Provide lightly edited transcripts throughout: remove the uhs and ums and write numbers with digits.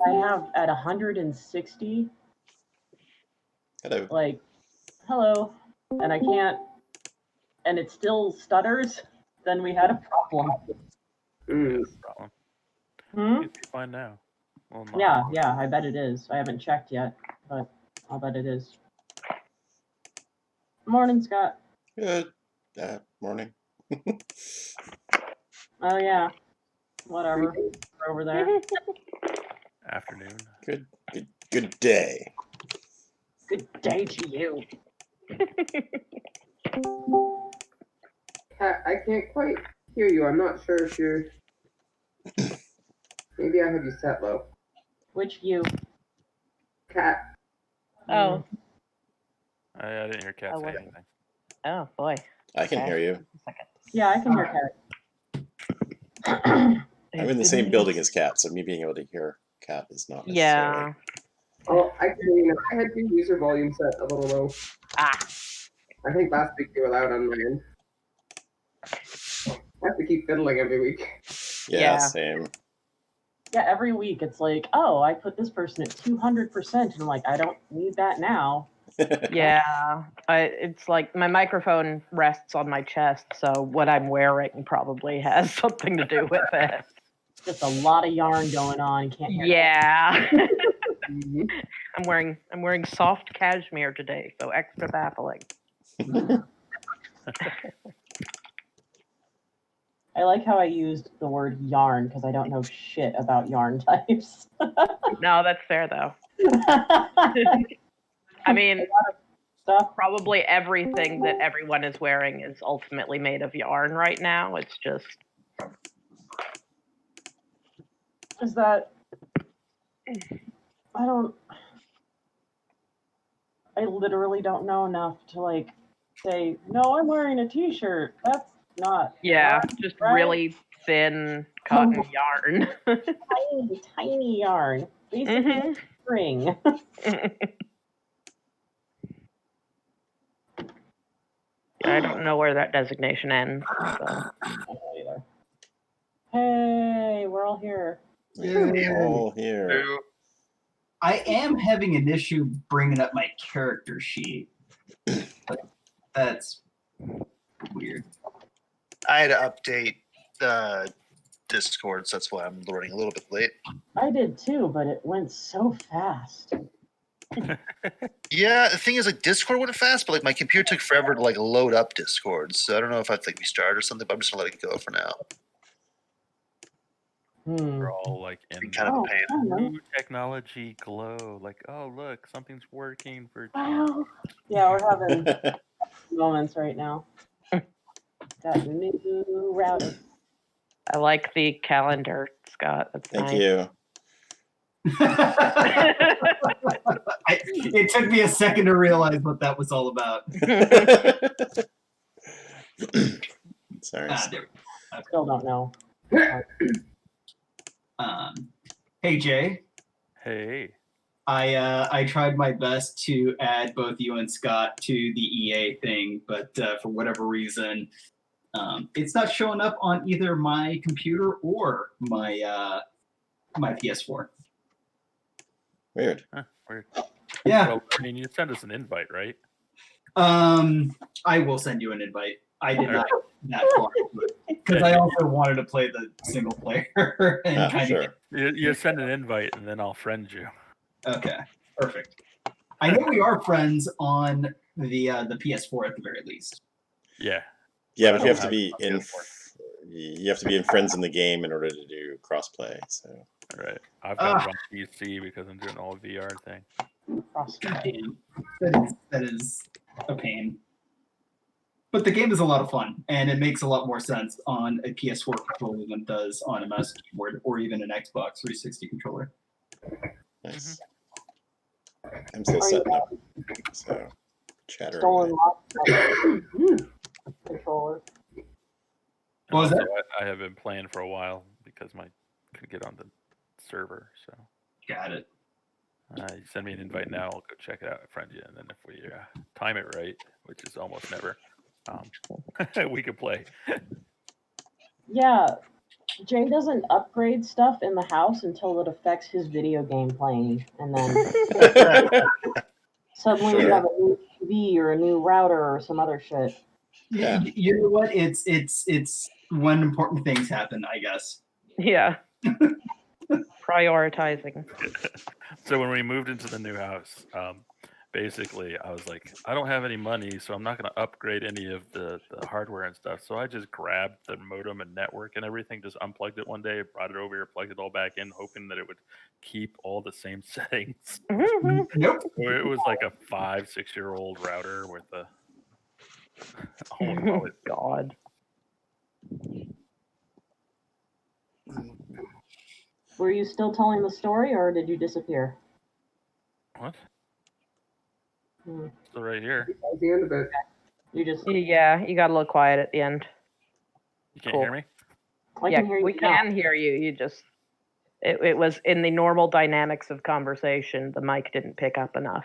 I have at 160. Hello. Like, hello, and I can't, and it still stutters. Then we had a problem. Problem. Hmm? It's fine now. Well, not. Yeah, I bet it is. I haven't checked yet, but I'll bet it is. Morning, Scott. Good morning. Oh yeah, whatever. We're over there. Afternoon. Good day. Good day to you. Kat, I can't quite hear you. I'm not sure if you're. Maybe I have you set low. Which you? Kat. Oh. I didn't hear Kat say anything. Oh boy. I can hear you. Yeah, I can hear Kat. I'm in the same building as Kat, so me being able to hear Kat is not necessarily. Yeah. Oh, I can hear you now. I had your user volume set a little low. Ah. I think last week you were loud on my end. I have to keep fiddling every week. Yeah, same. Yeah, every week it's like, oh, I put this person at 200%, and I'm like, I don't need that now. Yeah, it's like my microphone rests on my chest, so what I'm wearing probably has something to do with it. Just a lot of yarn going on. Can't hear Yeah. I'm wearing soft cashmere today, so extra baffling. I like how I used the word yarn because I don't know shit about yarn types. No, that's fair though. I mean, probably everything that everyone is wearing is ultimately made of yarn right now. It's just... Is that... I literally don't know enough to, like, say, no, I'm wearing a t-shirt. That's not Yeah, yarn, just right? really thin cotton yarn. Tiny yarn. Basically string. I don't know where that designation ends. So. I don't either. Hey, we're all here. We're all here. I am having an issue bringing up my character sheet. But that's weird. I had to update the Discord, so that's why I'm running a little bit late. I did too, but it went so fast. Yeah, the thing is, like, Discord went fast, but like my computer took forever to like load up Discord. So I don't know if I have to like restart or something, but I'm just gonna let it go for now. We're all like in kind of a pain. New technology glow. Like, oh look, something's working for. Wow. Yeah, we're having moments right now. Got new router. I like the calendar, Scott. That's Thank nice. you. It took me a second to realize what that was all about. Sorry. I still don't know. Hey Jay. Hey. I tried my best to add both you and Scott to the EA thing, but for whatever reason, it's not showing up on either my computer or my my PS4. Weird. Huh, weird. Yeah. Well, I mean, you send us an invite, right? I will send you an invite. I did not that far because I also wanted to play the single player and kind of. You send an invite and then I'll friend you. Okay, perfect. I know we are friends on the PS4 at the very least. Yeah. Yeah, but you have to be in. You have to be in friends in the game in order to do crossplay. So. Right. I've got it on PC because I'm doing the whole VR thing. That is a pain. But the game is a lot of fun, and it makes a lot more sense on a PS4 controller than it does on a mouse keyboard or even an Xbox 360 controller. Nice. I'm still setting up, so chatter. Stolen controller. What was that? I have been playing for a while because my couldn't get on the server. So got it. You send me an invite now. I'll go check it out. I friend you, and then if we time it right, which is almost never, we can play. Yeah, Jay doesn't upgrade stuff in the house until it affects his video game playing, and then suddenly you Sure. have a new TV or a new router or some other shit. Yeah. You know what? It's when important things happen, I guess. Yeah. Prioritizing. So when we moved into the new house, basically I was like, I don't have any money, so I'm not going to upgrade any of the hardware and stuff. So I just grabbed the modem and network and everything, just unplugged it one day, brought it over here, plugged it all back in, hoping that it would keep all the same settings. Nope. So it was like a 5-6-year-old router with a almost always God. Were you still telling the story, or did you disappear? what? Hmm. Still right here. That was the end of it. You just. Yeah, you got a little quiet at the end. You can't Cool. hear me? I Yeah, can hear you we now. can hear you. You just it was in the normal dynamics of conversation. The mic didn't pick up enough.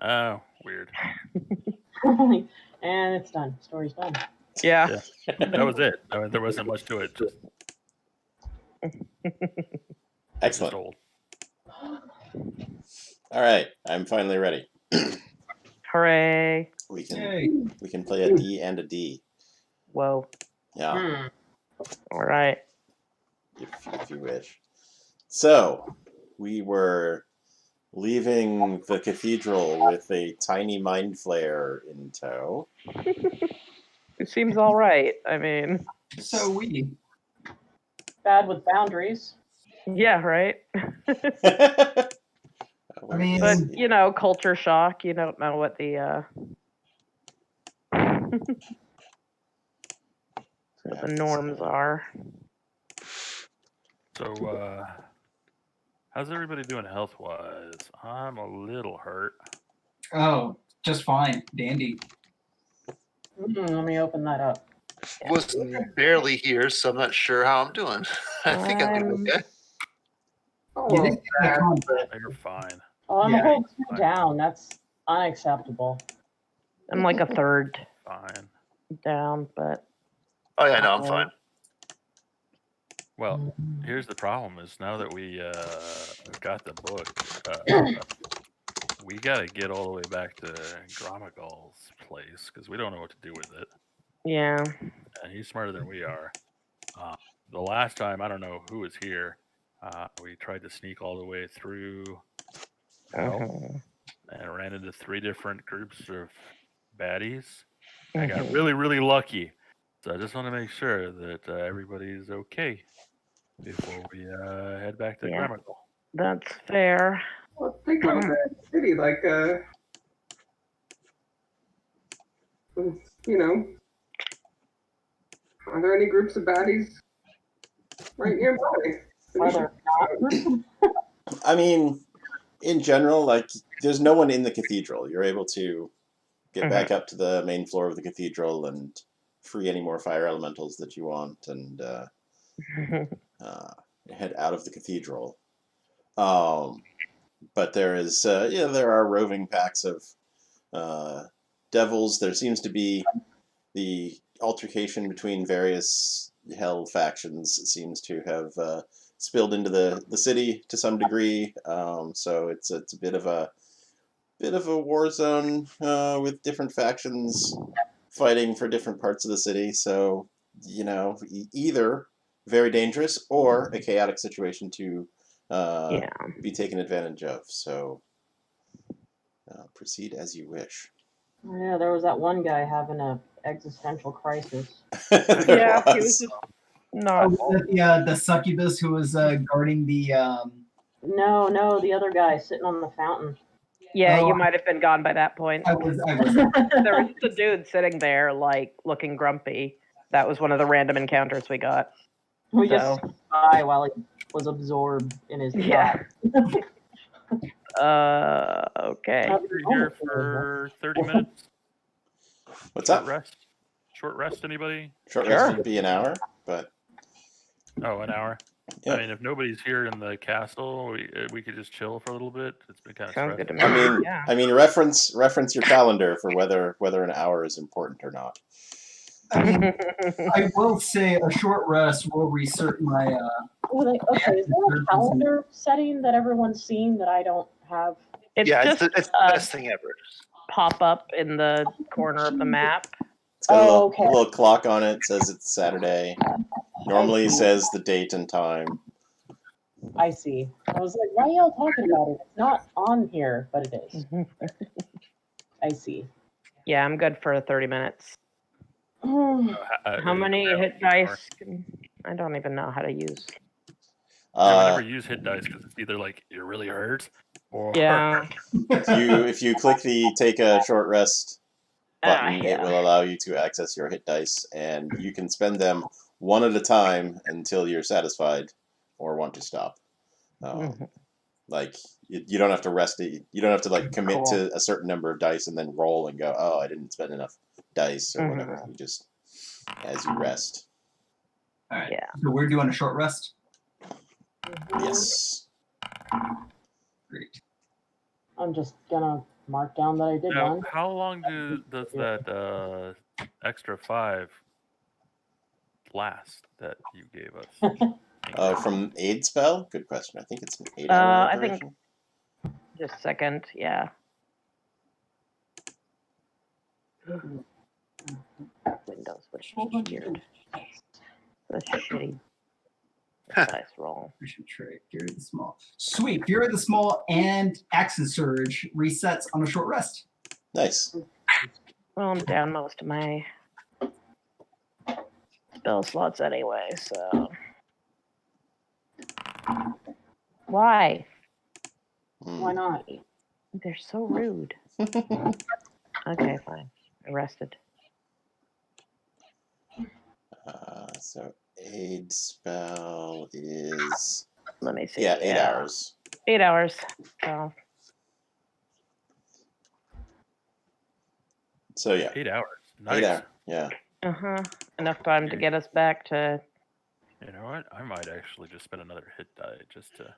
Oh, weird. And it's done. Story's done. Yeah. That was it. I mean, there wasn't much to it. Just Excellent. old. All right, I'm finally ready. Hooray. We can Yay. we can play a D and a D. Whoa. Yeah, Hmm. All right. if you wish. So we were leaving the cathedral with a tiny mind flayer in tow. It seems all right. I mean, So we. Bad with boundaries. yeah, right. I mean, But you know, culture shock. You don't know what the what the norms are. So, how's everybody doing health-wise? I'm a little hurt. oh, just fine. Dandy. Let me open that up. Was barely here, so I'm not sure how I'm doing. I think I'm doing okay. Oh, You well, didn't get the combat. You're fine. Oh, I'm Yeah. a whole two down. That's unacceptable. I'm like a third Fine. down, but Oh yeah, no, I'm fine. Well, here's the problem: is now that we got the book, we got to get all the way back to Gramagal's place because we don't know what to do with it, yeah. and he's smarter than we are. The last time, I don't know who was here. We tried to sneak all the way through hell Mhm. and ran into 3 different groups of baddies. I got Mhm. really, really lucky. So I just want to make sure that everybody's okay before we head back to Yeah. Gramagal. That's fair. well, think about that city, like, you know, are there any groups of baddies right nearby? Are there not? I mean, in general, like there's no one in the cathedral. You're able to get back up to the main floor of the cathedral and free any more fire elementals that you want, and head out of the cathedral. But there is, there are roving packs of devils. There seems to be the altercation between various hell factions seems to have spilled into the city to some degree. So it's a bit of a war zone with different factions fighting for different parts of the city. So either very dangerous or a chaotic situation to be taken advantage of. So proceed as you wish. Yeah, there was that one guy having a existential crisis. Yeah, he was just not. Oh, was that the succubus who was guarding the? No, the other guy sitting on the fountain. Yeah, Oh. you might have been gone by that point. I was. There was just a dude sitting there, like looking grumpy. That was one of the random encounters we got. We So. just skipped by while he was absorbed in his Yeah. thoughts. Okay. We're here for 30 minutes. What's Short up? rest. Short rest, anybody? Short Sure. rest would be an hour, but Oh, an hour. yeah. I mean, if nobody's here in the castle, we could just chill for a little bit. It's been kind of Sounds good stressful. to me. I mean, Yeah. reference your calendar for whether an hour is important or not. I mean, I will say a short rest will reset my. Okay, is there a calendar setting that everyone's seen that I don't have? It's Yeah, just it's the best thing ever. pop up in the corner of the map. It's got Oh, okay. a little clock on it. Says it's Saturday. Normally see. says the date and time. I see. I was like, why are y'all talking about it? It's not on here, but it is. I see. Yeah, I'm good for 30 minutes. How many hit dice? I don't even know how to use. I never use hit dice because it's either like you're really hurt or Yeah. If you click the take a short rest button, yeah. it will allow you to access your hit dice, and you can spend them one at a time until you're satisfied or want to stop. Like you don't have to rest it. You don't have to like commit to a certain number of dice and then roll and go, oh, I didn't spend enough dice or whatever. You just as you rest. All right. Yeah. So we're doing a short rest. Yes. Great. I'm just gonna mark down that I did Now, one. how long does that extra 5 last that you gave us? From aid spell? Good question. I think it's an 8-hour I duration. think just a second. Yeah. Windows, which is weird. That's shitty dice roll. Mission trait, Fury the Small. Sweet. Fury the Small and Accent Surge resets on a short rest. Nice. Well, I'm down most of my spell slots anyway, so. Why? Why not? They're so rude. Okay, fine. Arrested. So aid spell is Let me see. 8 hours. 8 hours. So. So yeah. 8 hours. Nice. 8 hours. Yeah. Enough time to get us back to. You know what? I might actually just spend another hit die just to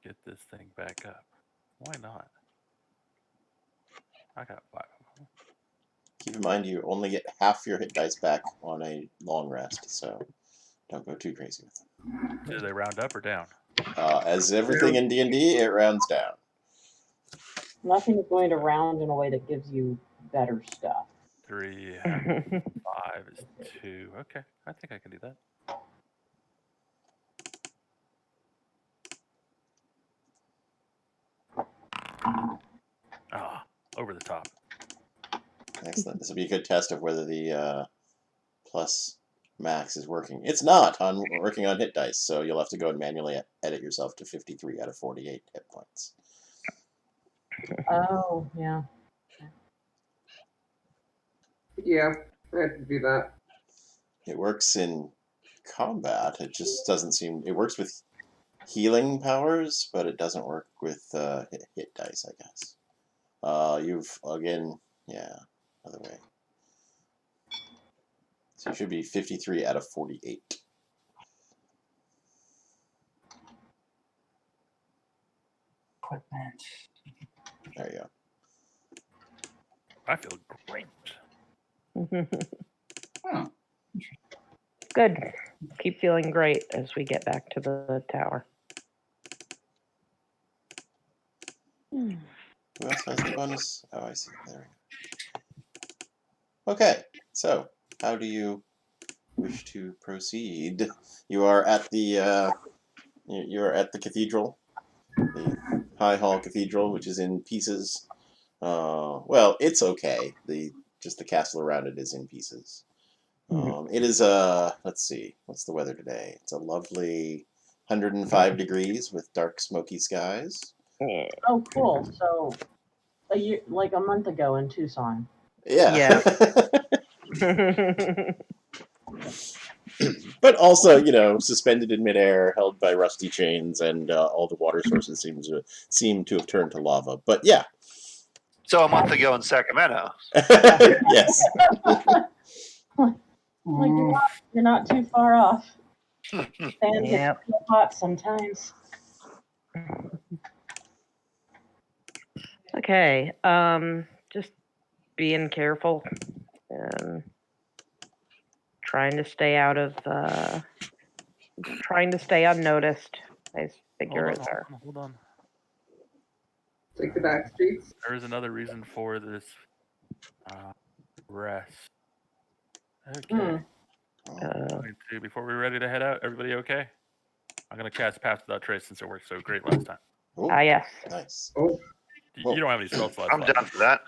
get this thing back up. Why not? I got 5 of them. Keep in mind you only get half your hit dice back on a long rest, so don't go too crazy with them. Do they round up or down? As everything in D&D, it rounds down. Nothing is going to round in a way that gives you better stuff. 3 and 5 is 2. Okay, I think I can do that. Over the top. Excellent. This will be a good test of whether the plus max is working. It's not working on hit dice, so you'll have to go and manually edit yourself to 53 out of 48 hit points. Oh, yeah. Yeah, I had to do that. It works in combat. It just doesn't seem... It works with healing powers, but it doesn't work with hit dice, I guess. You've, again... Yeah, other way. So you should be 53 out of 48. Equipment. There you go. I feel great. Oh. Good. Keep feeling great as we get back to the tower. Who else has the bonus? Oh, I see. There we go. Okay, so how do you wish to proceed? You are at the cathedral, the High Hall Cathedral, which is in pieces. Well, it's okay. Just the castle around it is in pieces. It is let's see, what's the weather today? It's a lovely 105 degrees with dark, smoky skies. Oh, cool. So, like a month ago in Tucson. Yeah. But also, suspended in midair, held by rusty chains, and all the water sources seem to have turned to lava. But yeah. So a month ago in Sacramento. Yes. Like you're not too far off. And Yep. it's hot sometimes. Okay. Just being careful and trying to stay out of, trying to stay unnoticed. I figure is our. Hold on. Like the back streets. There is another reason for this rest. Okay. Before we're ready to head out, everybody okay? I'm gonna cast Pass Without Trace since it worked so great last time. Oh, Yes. nice. Oh, You don't have any spell slots I'm left. down for that.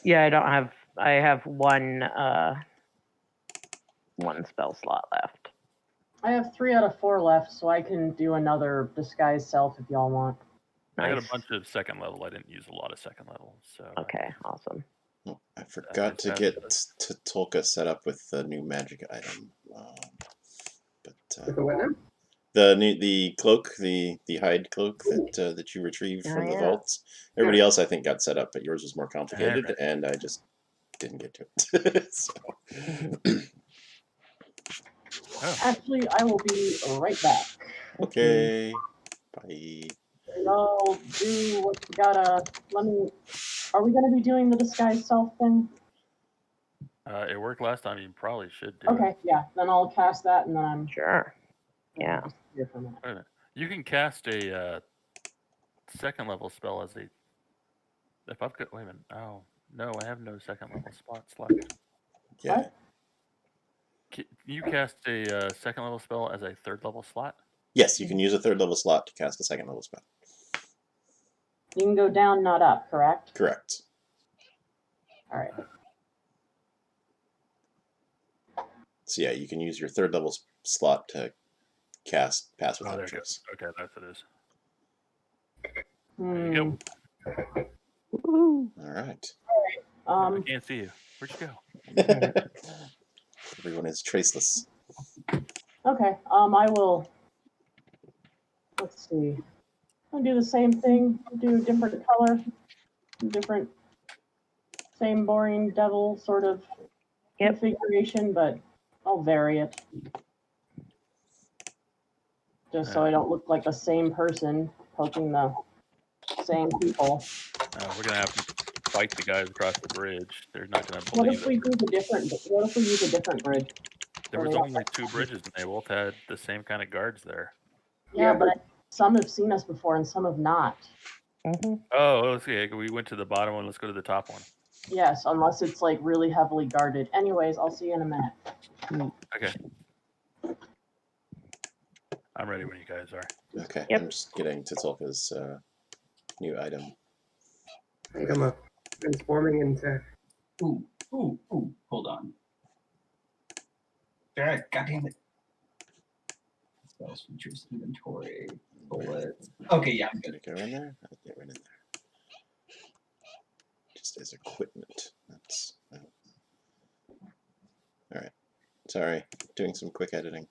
Yeah, I don't have. I have one spell slot left. I have 3 out of 4 left, so I can do another disguise self if y'all want. I got Nice. a bunch of second level. I didn't use a lot of second level, so. Okay, awesome. Oh, I forgot to get Tolka set up with the new magic item. with the what now? The cloak, the hide cloak that you retrieved from the vaults. Everybody else, I think, got set up, but yours was more complicated, and I just didn't get to it. So. Actually, I will be right back. Okay. Bye. I'll do what we gotta. Are we gonna be doing the disguise self thing? It worked last time. You probably should do. Okay, yeah. Then I'll cast that, and then I'm sure. Yeah. Here for a minute. Wait a minute. You can cast a second level spell as a. If I've got. Wait a minute. Oh no, I have no second level spots left. Yeah. What? Can you cast a second level spell as a third level slot? Yes, you can use a third level slot to cast a second level spell. You can go down, not up, correct? Correct. All right. So yeah, you can use your third level slot to cast Pass Without there Trace. Okay, that's what it is. Hmm. There you All right. go. I can't see you. Where'd you go? Everyone is traceless. Okay. I will. Let's see. I'll do the same thing. Do a different color. Different. Same boring devil sort of configuration, but I'll vary it. Just so I don't look like the same person poking the same people. We're gonna have to fight the guys across the bridge. They're not gonna What believe if we it. use a different? What if we use a different bridge? There was only 2 bridges, and they both had the same kind of guards there. Yeah, but some have seen us before and some have not. Oh, okay. We went to the bottom one. Let's go to the top one. Yes, unless it's like really heavily guarded. Anyways, I'll see you in a minute. Okay. I'm ready when you guys are. Okay, Yep. I'm just getting to Tolka's new item. I think I'm transforming into. Ooh, hold on. God damn it. Spells, features, inventory, bullets. Okay, yeah, I'm Did good. it go in there? I'll get right in there. Just as equipment. That's. All right. Sorry, doing some quick editing.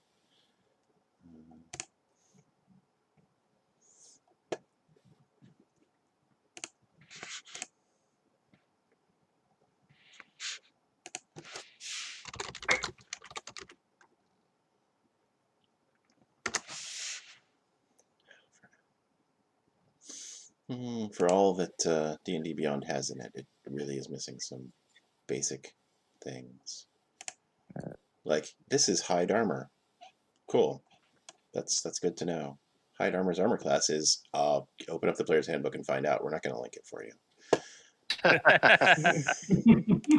For all that D&D Beyond has in it, it really is missing some basic things. Like, this is hide armor. Cool. That's good to know. Hide armor's armor class is open up the player's handbook and find out. We're not going to link it for you.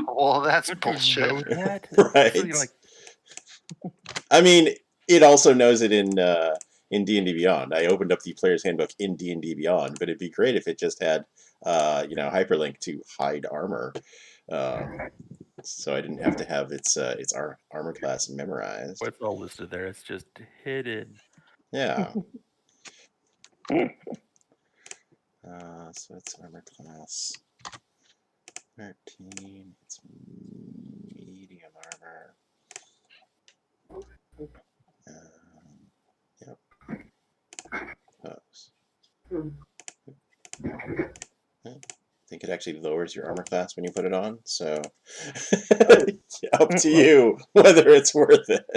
Well, that's Don't bullshit. you know that? Right. So you're like, I mean, it also knows it in D&D Beyond. I opened up the player's handbook in D&D Beyond, but it'd be great if it just had, hyperlink to hide armor, so I didn't have to have its armor class memorized. what's all listed there? It's just hidden. Yeah. So it's armor class 13. It's medium armor. Yep. Those. I think it actually lowers your armor class when you put it on, so up to you whether it's worth it.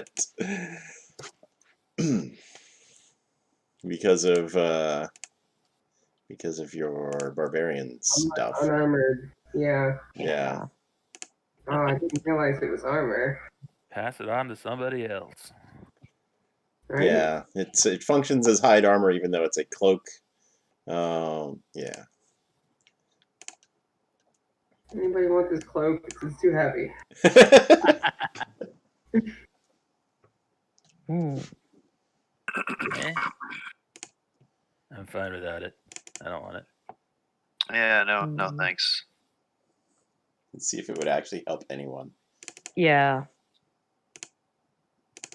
because of your barbarian stuff. Unarmored. Yeah. Yeah. Oh, I didn't realize it was armor. Pass it on to somebody else. Right? Yeah, it functions as hide armor even though it's a cloak. Yeah. Anybody want this cloak? It's too heavy. Eh. I'm fine without it. I don't want it. Yeah, no, Mm. thanks. Let's see if it would actually help anyone. Yeah.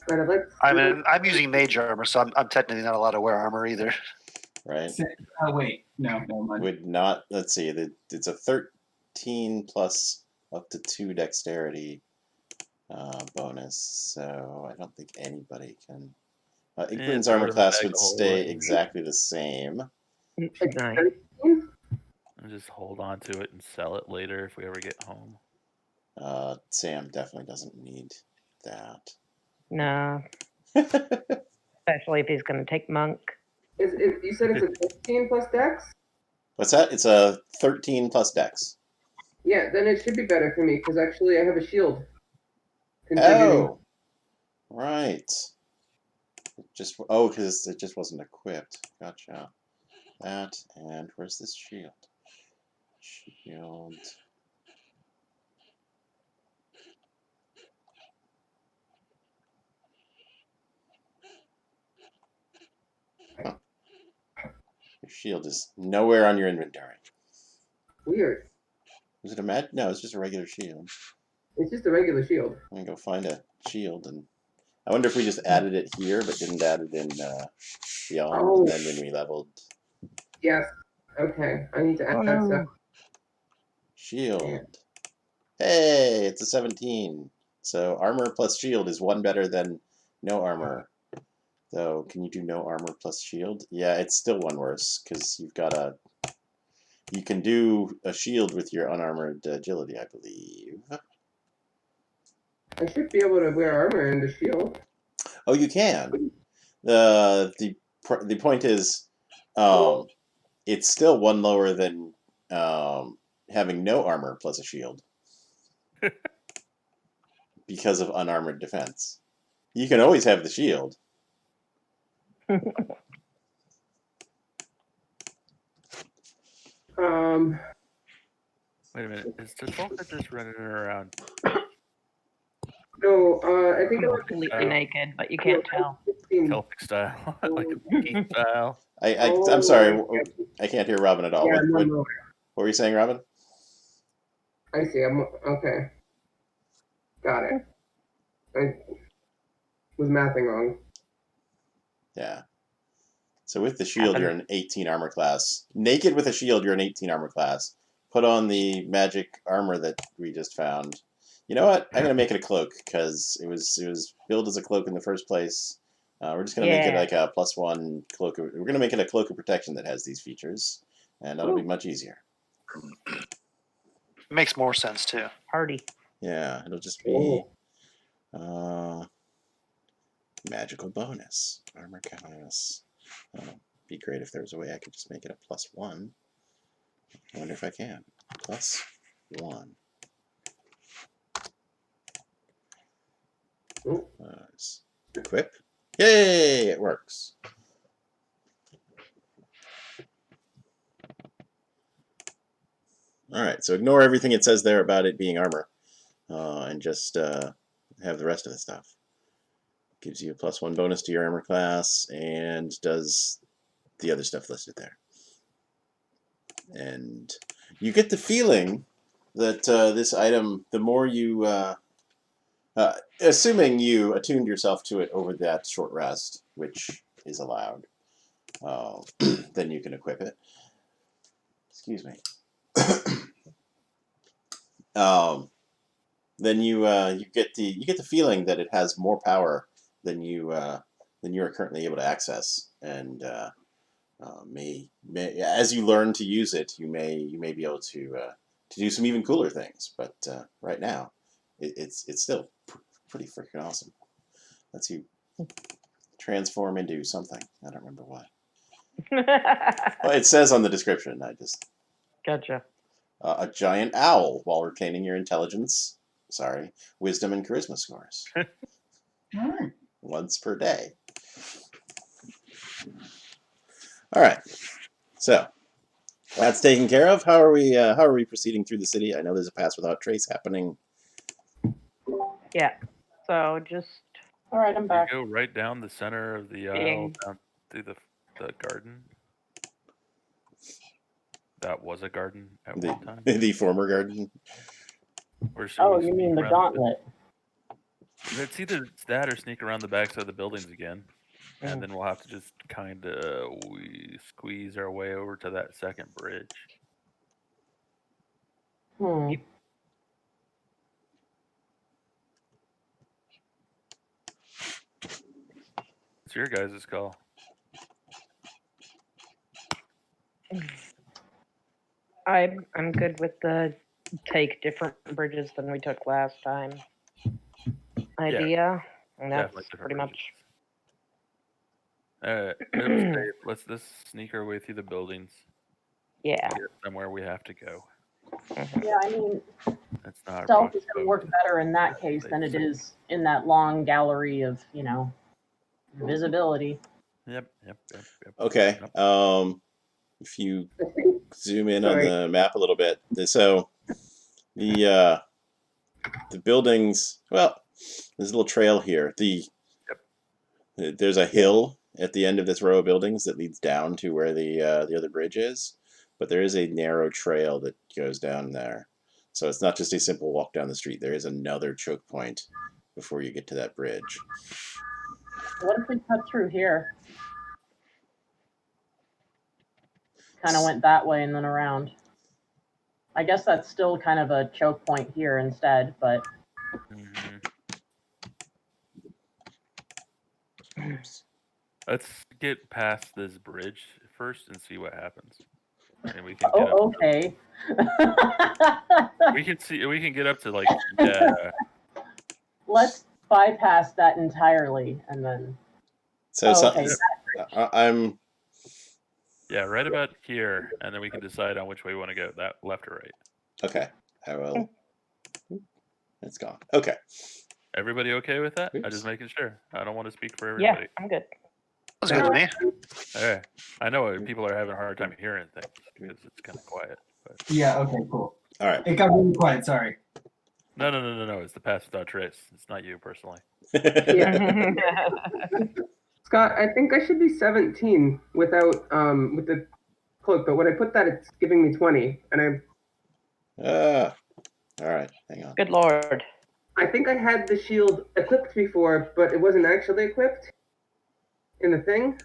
But I'd like to I see mean, I'm using mage armor, so I'm technically not allowed to wear armor either. Right? Oh wait, no, never mind. Would not. Let's see. It's a 13 plus up to 2 dexterity bonus. So I don't think anybody can. Iglin's throw it armor in the class bag would the whole stay way. exactly the same. Nice. And just hold on to it and sell it later if we ever get home. Sam definitely doesn't need that. No, especially if he's going to take monk. You said it's a 15 plus dex? What's that? It's a 13 plus dex. Yeah, then it should be better for me because actually I have a shield. configured. Oh, right. Because it just wasn't equipped. Gotcha. That, and where's this shield? Shield. Huh. Your shield is nowhere on your inventory. Weird. Was it a mag? No, it's just a regular shield. It's just a regular shield. I'm gonna go find a shield, and I wonder if we just added it here, but didn't add it in beyond, Oh. and then when we leveled Yes. Okay. I need to add Oh, that no. stuff. shield. Hey, it's a 17. So armor plus shield is 1 better than no armor. Though, can you do no armor plus shield? Yeah, it's still 1 worse because you've got a. You can do a shield with your unarmored agility, I believe. I should be able to wear armor and a shield. Oh, you can. The point is, it's still 1 lower than having no armor plus a shield because of unarmored defense. You can always have the shield. Wait a minute. Is Tasolka just running around? No, I think I'm Completely naked, but you can't tell. 16. Celtic style? Like a Viking style? I'm sorry. I can't hear Robin at all. Yeah, What no. were you saying, Robin? I see. I'm okay. Got it. I was mathing wrong. Yeah. So with the shield, you're an 18 armor class. Naked with a shield, you're an 18 armor class. Put on the magic armor that we just found. You know what? I'm gonna make it a cloak because it was built as a cloak in the first place. We're just gonna make it like a +1 cloak. We're gonna make it a cloak of protection that has these features, and that'll be much easier. Makes more sense too. Hardy. Yeah, it'll just be magical bonus, armor bonus. Be great if there was a way I could just make it a +1. I wonder if I can. +1. Equip. Yay! It works. All right, so ignore everything it says there about it being armor, and just have the rest of the stuff. Gives you a +1 bonus to your armor class, and does the other stuff listed there. And you get the feeling that this item, the more you, assuming you attuned yourself to it over that short rest, which is allowed, then you can equip it. Excuse me. Then you get the feeling that it has more power than you are currently able to access, and may as you learn to use it, you may be able to do some even cooler things. But right now, it's still pretty freaking awesome. Lets you transform into something. I don't remember what. Well, it says on the description. I just Gotcha. a giant owl while retaining your intelligence sorry, wisdom and charisma scores. All right. Once per day. All right. So that's taken care of. How are we proceeding through the city? I know there's a pass without trace happening. Yeah. So just All right, I'm We back. go right down the center of the aisle, Being- down through the garden. That was a garden at one time. The former garden. Or should Oh, we you mean sneak the around gauntlet? It's either that or sneak around the backside of the buildings again. Mm. And then we'll have to just kind of squeeze our way over to that second bridge. Hmm. It's your guys' call. I'm good with the take different bridges than we took last time idea, and that's Definitely different pretty bridges. much. It was safe. Let's sneak our way through the buildings. Yeah. Get somewhere we have to go. Mhm. Yeah, I mean, That's not stealth approach is going to boat. work better in that case than it is in that long gallery of, visibility. Yep. Okay. Yep. If you I think zoom in Sorry. on the map a little bit, so the buildings. Well, there's a little trail here. There's a hill at the end of this row of buildings that leads down to where the other bridge is, but there is a narrow trail that goes down there. So it's not just a simple walk down the street. There is another choke point before you get to that bridge. What if we cut through here? Kind of went that way and then around. I guess that's still kind of a choke point here instead, but Mhm. Let's get past this bridge first and see what happens. And we can get up. okay. We can get up to like Let's bypass that entirely and then. So okay. I'm right about here, and then we can decide on which way we want to go. That left or right. okay. I will. It's gone. Okay. Everybody okay with that? I'm Oops. just making sure. I don't want to speak for Yeah, everybody. I'm good. Sounds good to me. Okay. I know people are having a hard time hearing things because it's kind of quiet. But Yeah. Okay. Cool. All right. It got really quiet. Sorry. no. It's the pass without trace. It's not you personally. Yeah. Scott, I think I should be 17 without with the cloak, but when I put that, it's giving me 20, and All right. Hang on. Good lord. I think I had the shield equipped before, but it wasn't actually equipped in the thing,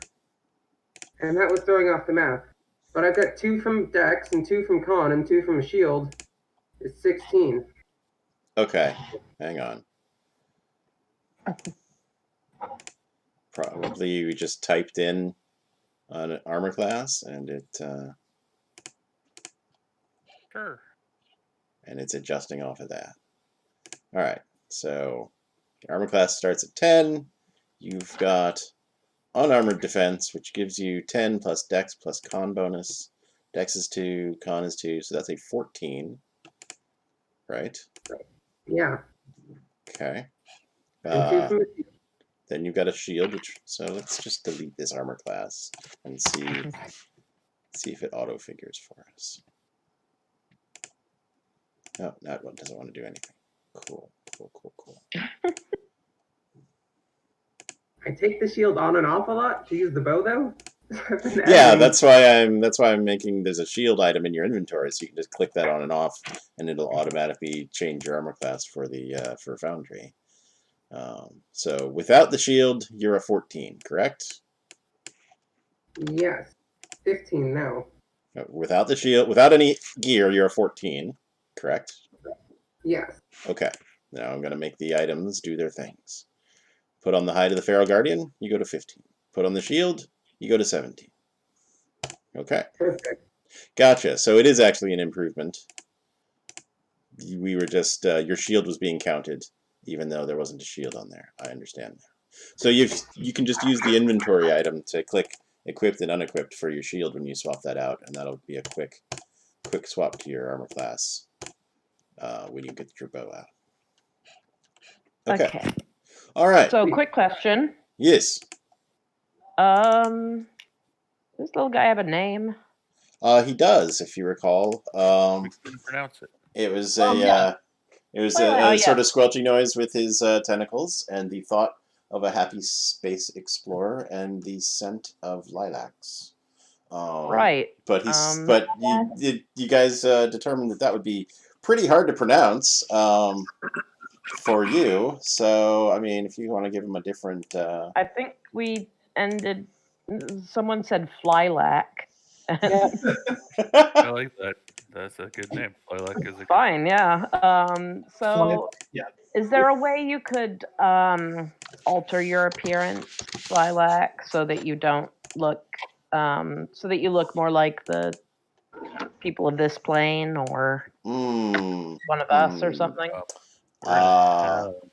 and that was throwing off the map. But I've got 2 from Dex and 2 from Con and 2 from Shield. It's 16. Okay. Hang on. Probably you just typed in on an armor class and Sure. and it's adjusting off of that. All right. So your armor class starts at 10. You've got unarmored defense, which gives you 10 plus Dex plus Con bonus. Dex is 2, Con is 2, so that's a 14. Right? Yeah. Okay. And 2 from the shield. Then you've got a shield, so let's just delete this armor class and see if it auto figures for us. No, that one doesn't want to do anything. Cool. I take the shield on and off a lot to use the bow, though. Yeah, that's why I'm making. There's a shield item in your inventory, so you can just click that on and off, and it'll automatically change your armor class for the for Foundry. So without the shield, you're a 14, correct? Yes. 15 now. Without the shield, without any gear, you're a 14, correct? Yes. Okay. Now I'm going to make the items do their things. Put on the hide of the Feral Guardian, you go to 15. Put on the shield, you go to 17. Okay. Perfect. Gotcha. So it is actually an improvement. We were just your shield was being counted, even though there wasn't a shield on there. I understand now. So you can just use the inventory item to click equipped and unequipped for your shield when you swap that out, and that'll be a quick swap to your armor class when you get your bow out. Okay. All right. So, quick question. Yes. Does this little guy have a name? He does, if you recall. We couldn't pronounce it. It was yeah. it was Wait, a oh, sort yeah. of squelchy noise with his tentacles, and the thought of a happy space explorer, and the scent of lilacs. Right. But but you guys determined that would be pretty hard to pronounce for you. So I mean, if you want to give him a different. I think we ended. Someone said flilac. Yeah. I like that. That's a good name. Lilac is a good Fine, yeah. So, Yeah. is there a way you could alter your appearance, Lilac, so that you don't look, so that you look more like the people of this plane or Mm, one of us or something? We're in hell.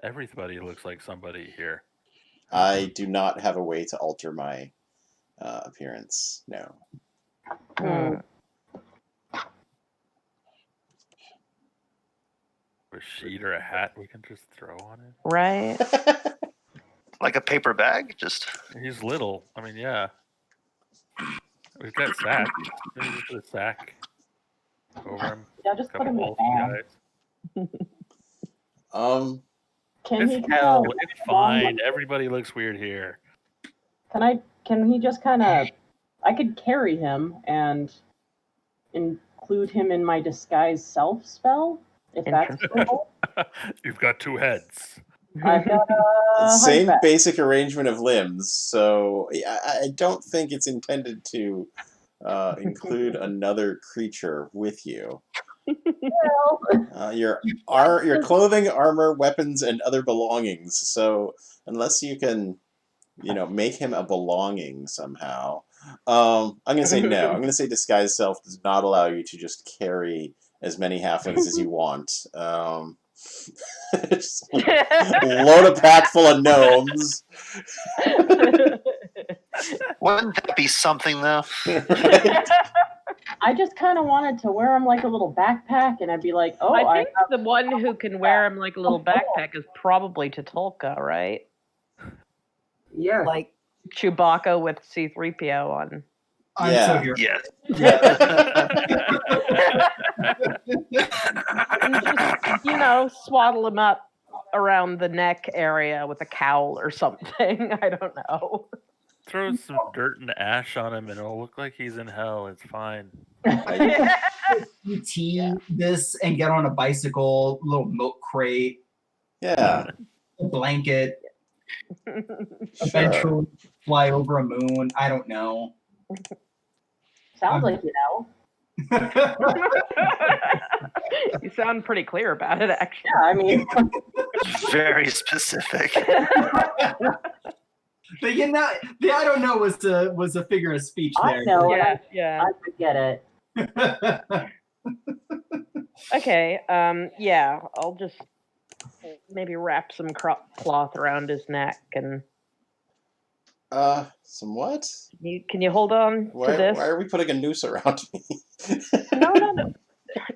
Everybody looks like somebody here. I do not have a way to alter my appearance. No. Hmm. A sheet or a hat we can just throw on it. Right? Like a paper bag, just He's little. I mean, yeah. We've got sacks. Maybe just put a sack over him. Yeah, just put Couple him in holes the in bag. the eyes. Can he It's kinda hell. walk It's along fine. like- Everybody looks weird here. Can he just kind of? I could carry him and include him in my disguise self spell if that's Interesting. doable. You've got two heads. I've got a Same hunchback. basic arrangement of limbs, so I don't think it's intended to include another creature with you. Well, Your clothing, armor, weapons, and other belongings. So unless you can, make him a belonging somehow, I'm gonna say no. I'm gonna say disguise self does not allow you to just carry as many halflings as you want. Just load a pack full of gnomes. wouldn't that be something though? I just kind of wanted to wear him like a little backpack, and I'd be like, "Oh, I think the one who can wear him like a little Oh. backpack is probably Tatulka, right? Yeah. Like Chewbacca with C-3PO on. I'm Yeah. so here. Yes. And just, swaddle him up around the neck area with a cowl or something. I don't know. Throw some dirt and ash on him and it'll look like he's in hell. It's fine. ET this and get on a bicycle, little milk crate, Yeah. a blanket, Sure. eventually fly over a moon. I don't know. sounds like you know." You sound pretty clear about it, actually. Yeah, I mean, Very specific. But the I don't know was a figure of speech I there. know. Yeah. I could get it. Okay. Yeah. I'll just maybe wrap some cloth around his neck, and Some what? can you hold on to this? Why are we putting a noose around me? No.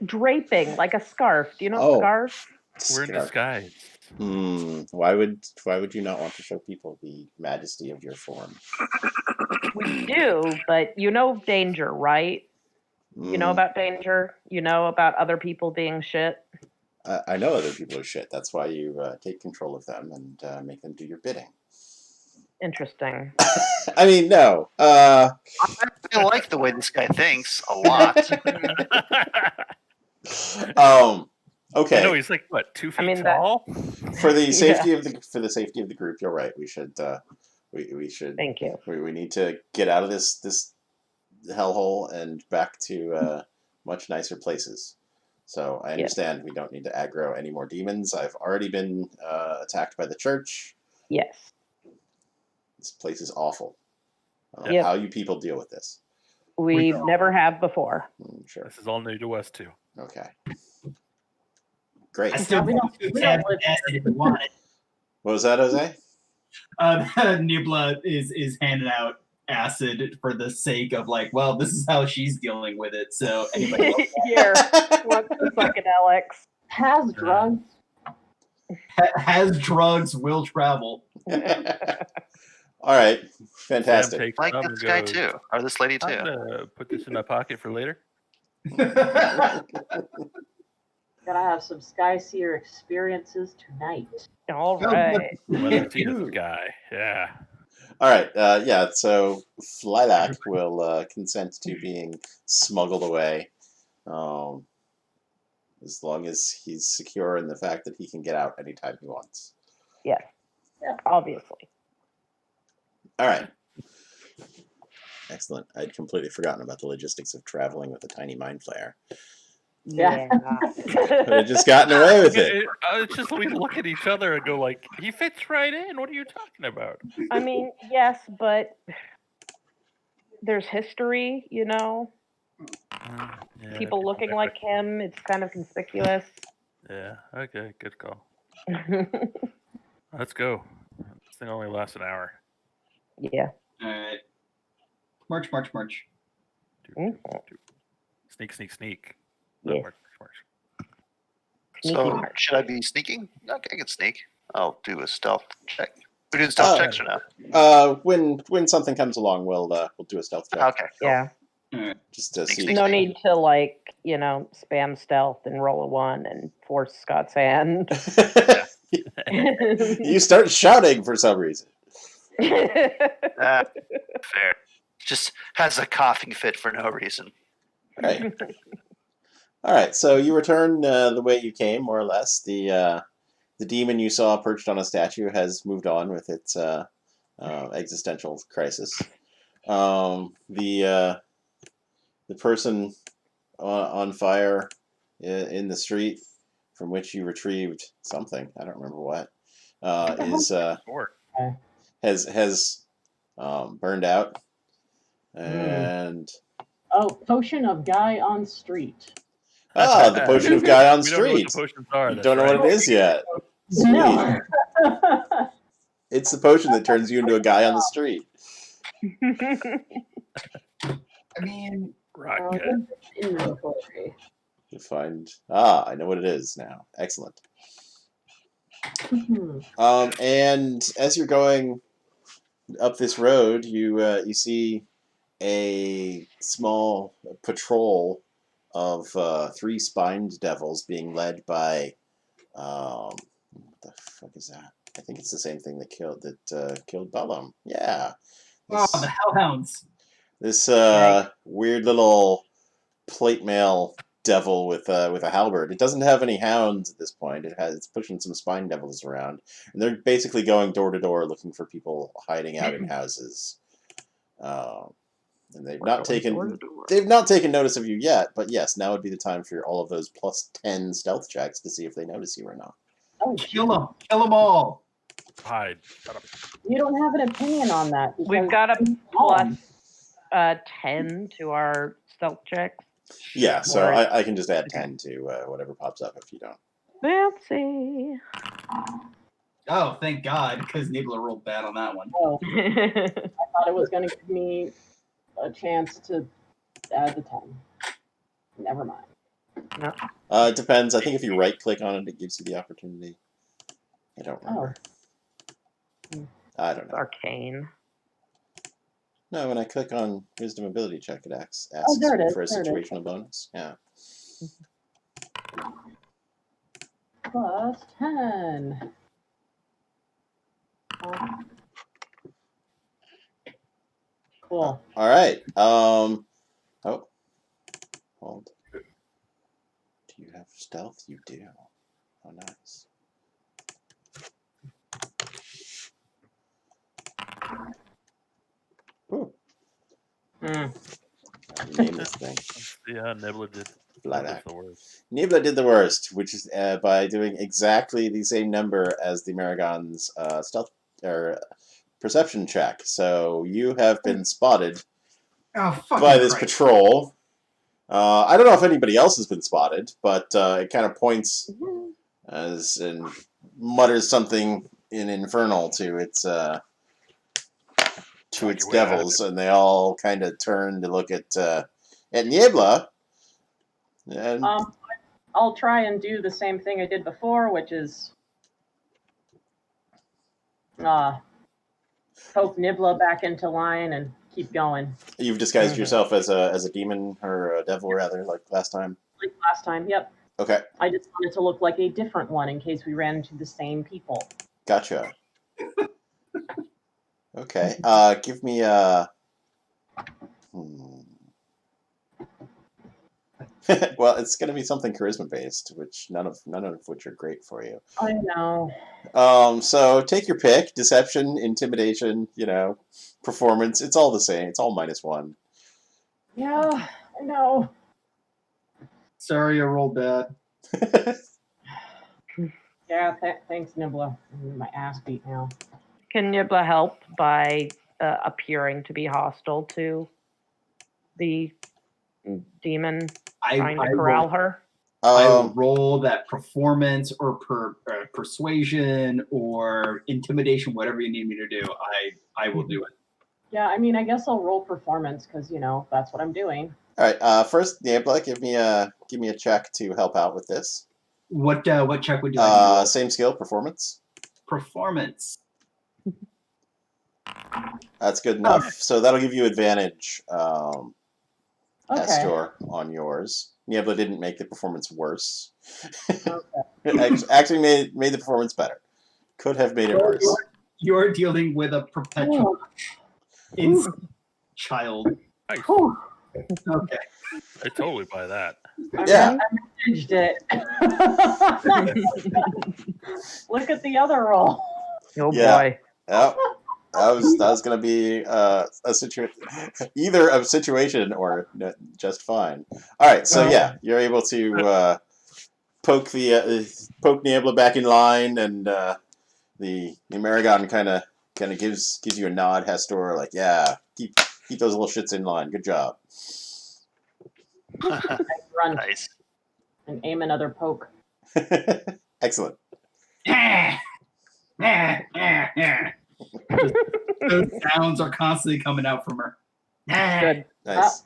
Draping like a scarf. Do you know scarf? We're in disguise. Why would you not want to show people the majesty of your form? We do, but you know danger, right? You know about danger. You know about other people being shit. I know other people are shit. That's why you take control of them and make them do your bidding. Interesting. I mean, no. I like the way this guy thinks a lot. Okay. I know he's like what, 2 feet that- tall? For the safety of the group, you're right. We should we should. Thank you. We need to get out of this hellhole and back to much nicer places. So I understand we don't need to aggro any more demons. I've already been attacked by the church. Yes. This place is awful. I don't know how you people deal with this. We never have before. Sure. This is all new to us too. Okay. Great. I still We don't live if you want it. What was that, Jose? Nibla is handing out acid for the sake of this is how she's dealing with it. So anybody else? Here, what's the psychedelics? has drugs. has drugs, will travel. All right, Sam fantastic. takes Like some this and guy goes, too, or this lady I'm too. gonna put this in my pocket for later. Gotta have some Skyseer experiences tonight. All right. Let's see this Ooh. guy. Yeah. All right, yeah. So Lilac will consent to being smuggled away, as long as he's secure in the fact that he can get out anytime he wants. Yes. Yeah. Obviously. All right. Excellent. I'd completely forgotten about the logistics of traveling with a tiny mind flayer. Yeah. Could have just gotten away with it. It's just we look at each other and go like, he fits right in. What are you talking about? I mean, yes, but there's history, you know. Yeah, People looking like him. It's kind of conspicuous. Yeah. Okay. Good call. Let's go. This thing only lasts an hour. Yeah. All right. March, march, march. Sneak, sneak, sneak. Yeah. March. Sneaky So march. should I be sneaking? Okay, I can sneak. I'll do a stealth check. We're doing stealth checks or not? When something comes along, we'll do a stealth check. Okay. Cool. Yeah. All right. Just to Sneak, see. No need to spam stealth and roll a 1 and force Scott's hand. You start shouting for some reason. Fair. Just has a coughing fit for no reason. Right. All right. So you return the way you came, more or less. The demon you saw perched on a statue has moved on with its existential crisis. The person on fire in the street from which you retrieved something, I don't remember what, has burned out, and Potion of guy on street. the potion of guy on We don't know what street. the potions are. Don't know what it is yet. Sweet. No. It's the potion that turns you into a guy on the street. I mean, Rocket. Inventory. You find I know what it is now. Excellent. And as you're going up this road, you see a small patrol of 3 spined devils being led by what the fuck is that? I think it's the same thing that killed Bellum. Yeah. the Hellhounds. This weird little plate mail devil with a halberd. It doesn't have any hounds at this point. It's pushing some spine devils around, and they're basically going door to door looking for people hiding out in houses. And they've not taken notice of you yet. But yes, now would be the time for all of those +10 stealth checks to see if they notice you or not. Oh, Kill them all. Hide. Shut up. you don't have an opinion on that. We've because- got a plus 10 to our stealth checks. Yeah, so Or- I can just add 10 to whatever pops up if you don't. Fancy. Oh, thank God, because Nibbler rolled bad on that one. Oh, I thought it was going to give me a chance to add the 10. Never mind. It depends. I think if you right-click on it, it gives you the opportunity. I don't remember. I don't know. Arcane. No, when I click on Wisdom Ability Check, it asks there it is, for a there it is. situational bonus. Yeah. Plus 10. Cool. All right. Oh, hold. Do you have stealth? You do. Oh, nice. Ooh. Name this thing. Yeah, Nibbler did. Lilac. The worst. Nibla did the worst, which is by doing exactly the same number as the Maragon's stealth or perception check. So you have been spotted by this patrol. I don't know if anybody else has been spotted, but it kind of points and mutters something in Infernal to its devils, and they all kind of turn to look at Niebla. And I'll try and do the same thing I did before, which is poke Nibla back into line and keep going. You've disguised Mhm. yourself as a demon or a devil, rather, like last time. Like last time, yep. Okay, I just wanted to look like a different one in case we ran into the same people. gotcha. Okay, give me well, it's going to be something charisma based, which none of which are great for you. I know. So take your pick: deception, intimidation, performance. It's all the same. It's all -1. Yeah, I know. Sorry, I rolled bad. Yeah, thanks, Nibla. My ass beat now. Can Nibla help by appearing to be hostile to the demon trying to corral her? I will roll that performance or persuasion or intimidation, whatever you need me to do. I will do it. Yeah, I mean, I guess I'll roll performance because that's what I'm doing. All right. First, Nebula, give me a check to help out with this. What check would you like? To roll? Same skill, performance. Performance. That's good enough. So that'll give you advantage, Okay. Astor, on yours. Nebula didn't make the performance worse. Okay. It actually made the performance better. Could have made it worse. You're dealing with a perpetual child. Nice. Whew. Okay. I totally buy that. Yeah. I managed it. Look at the other roll. Oh Yeah. boy. Yep. That was going to be a situation, either a situation or just fine. All right, so yeah, you're able to poke Nebula back in line, and the Amerigon kind of gives you a nod, Hastor, like, yeah, keep those little shits in line. Good job. I run Nice. and aim another poke. Excellent. Those sounds are constantly coming out from her. Good. Nice.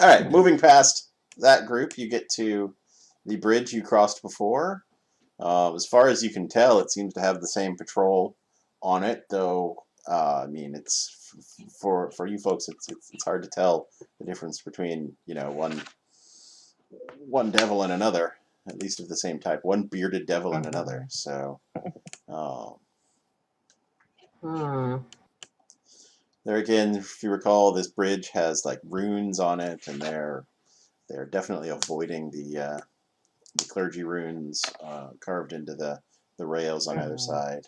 All right, moving past that group, you get to the bridge you crossed before. As far as you can tell, it seems to have the same patrol on it, though. I mean, it's for you folks. It's hard to tell the difference between one devil and another, at least of the same type. One bearded devil and another. So, there again, if you recall, this bridge has like runes on it, and they're definitely avoiding the clergy runes carved into the rails on either side.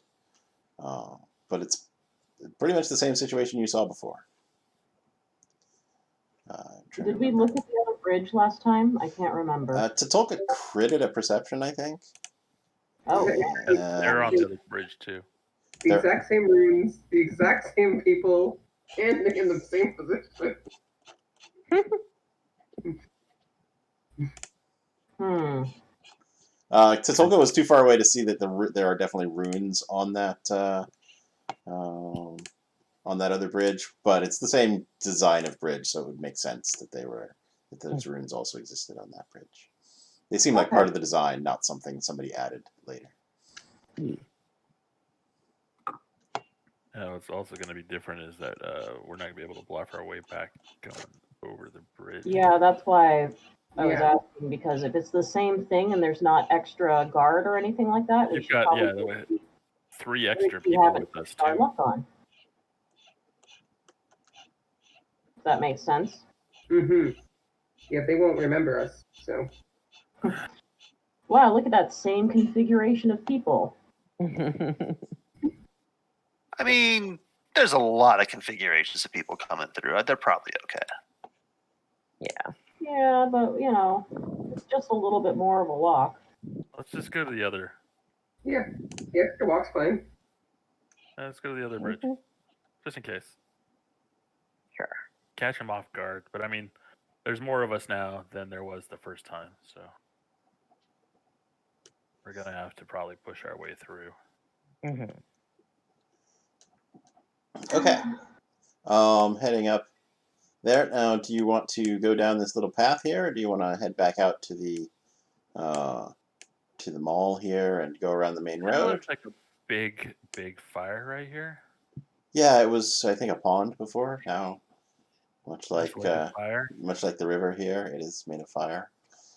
But it's pretty much the same situation you saw before. Did we look at the other bridge last time? I can't remember. Tatolka critted a perception, I think. Oh, They're on the other bridge too. The exact same rooms, the exact same people, and in the same position. Tatolka was too far away to see that there are definitely runes on that other bridge, but it's the same design of bridge, so it would make sense that those runes also existed on that bridge. They seem like part of the design, not something somebody added later. What's also going to be different is that we're not going to be able to bluff our way back going over the bridge. yeah, that's why I was asking, because if it's the same thing and there's not extra guard or anything like that, we You've should got probably 3 extra we people haven't with us our too. luck on. If that makes sense. Mm-hmm. Yeah, they won't remember us, so. Wow, look at that same configuration of people. I mean, there's a lot of configurations of people coming through. They're probably okay. Yeah. Yeah, but it's just a little bit more of a walk. Let's just go to the other. Yeah, the walk's fine. Let's go to the other bridge, just in case. Sure. Catch them off guard, but I mean, there's more of us now than there was the first time, so we're gonna have to probably push our way through. Okay. Heading up there now. Do you want to go down this little path here, or do you want to head back out to the mall here and go around the main road? big fire right here? Yeah, it was, I think, a pond before. Now, much like That's lit with fire. much like the river here, it is made of fire.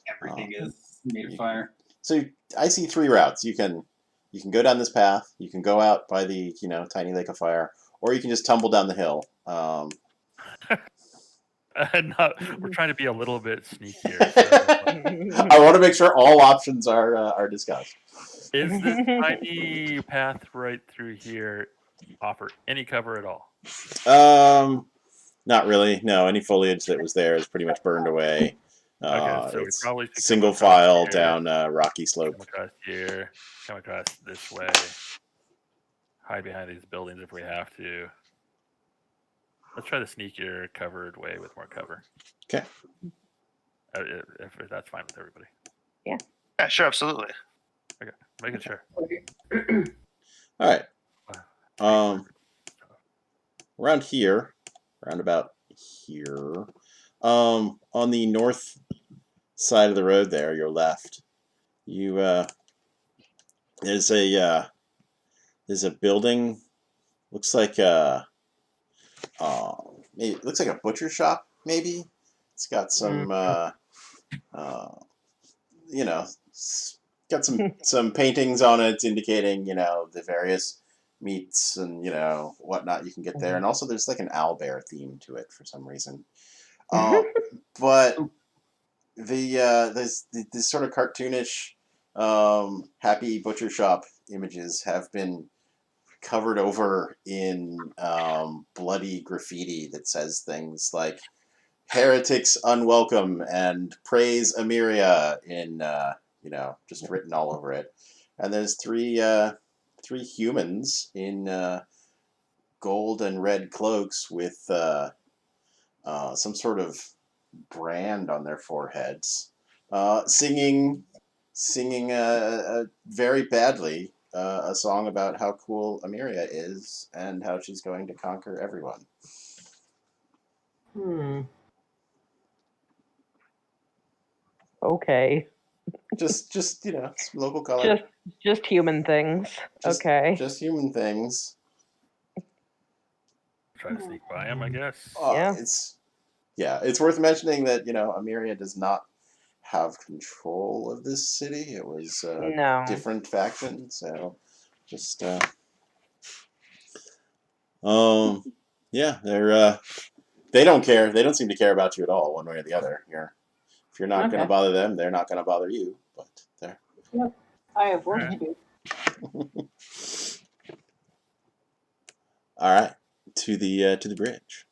Everything is made of fire. So I see 3 routes. You can go down this path. You can go out by the tiny lake of fire, or you can just tumble down the hill. We're trying to be a little bit sneakier. So, I want to make sure all options are discussed. is this tiny path right through here offer any cover at all? Not really. No, any foliage that was there is pretty much burned away. Okay, so we It's probably should come single across file here, down a rocky come slope. across here, come across this way, hide behind these buildings if we have to. Let's try the sneakier, covered way with more cover. Okay. If that's fine with everybody. Yeah, sure, absolutely. Making sure. All right. Around here, around about here, on the north side of the road there, your left, there's a building. Looks like maybe it looks like a butcher shop. Maybe it's got some got some paintings on it indicating the various meats and whatnot you can get there, and also there's like an owlbear theme to it for some reason. But there's this sort of cartoonish happy butcher shop images have been covered over in bloody graffiti that says things like "heretics unwelcome" and "praise Amiria" in just written all over it. And there's three humans in gold and red cloaks with some sort of brand on their foreheads, singing very badly a song about how cool Amiria is and how she's going to conquer everyone. Okay. Just some local color. Just human things. Okay. Just human things. Try to sneak by him, I guess. Yeah. It's worth mentioning that Amiria does not have control of this city. It was No. different faction, so just they don't care. They don't seem to care about you at all, one way or the other. If you're not going to bother them, they're not going to bother you. But there. Yep. I have work to do. All right, to the bridge.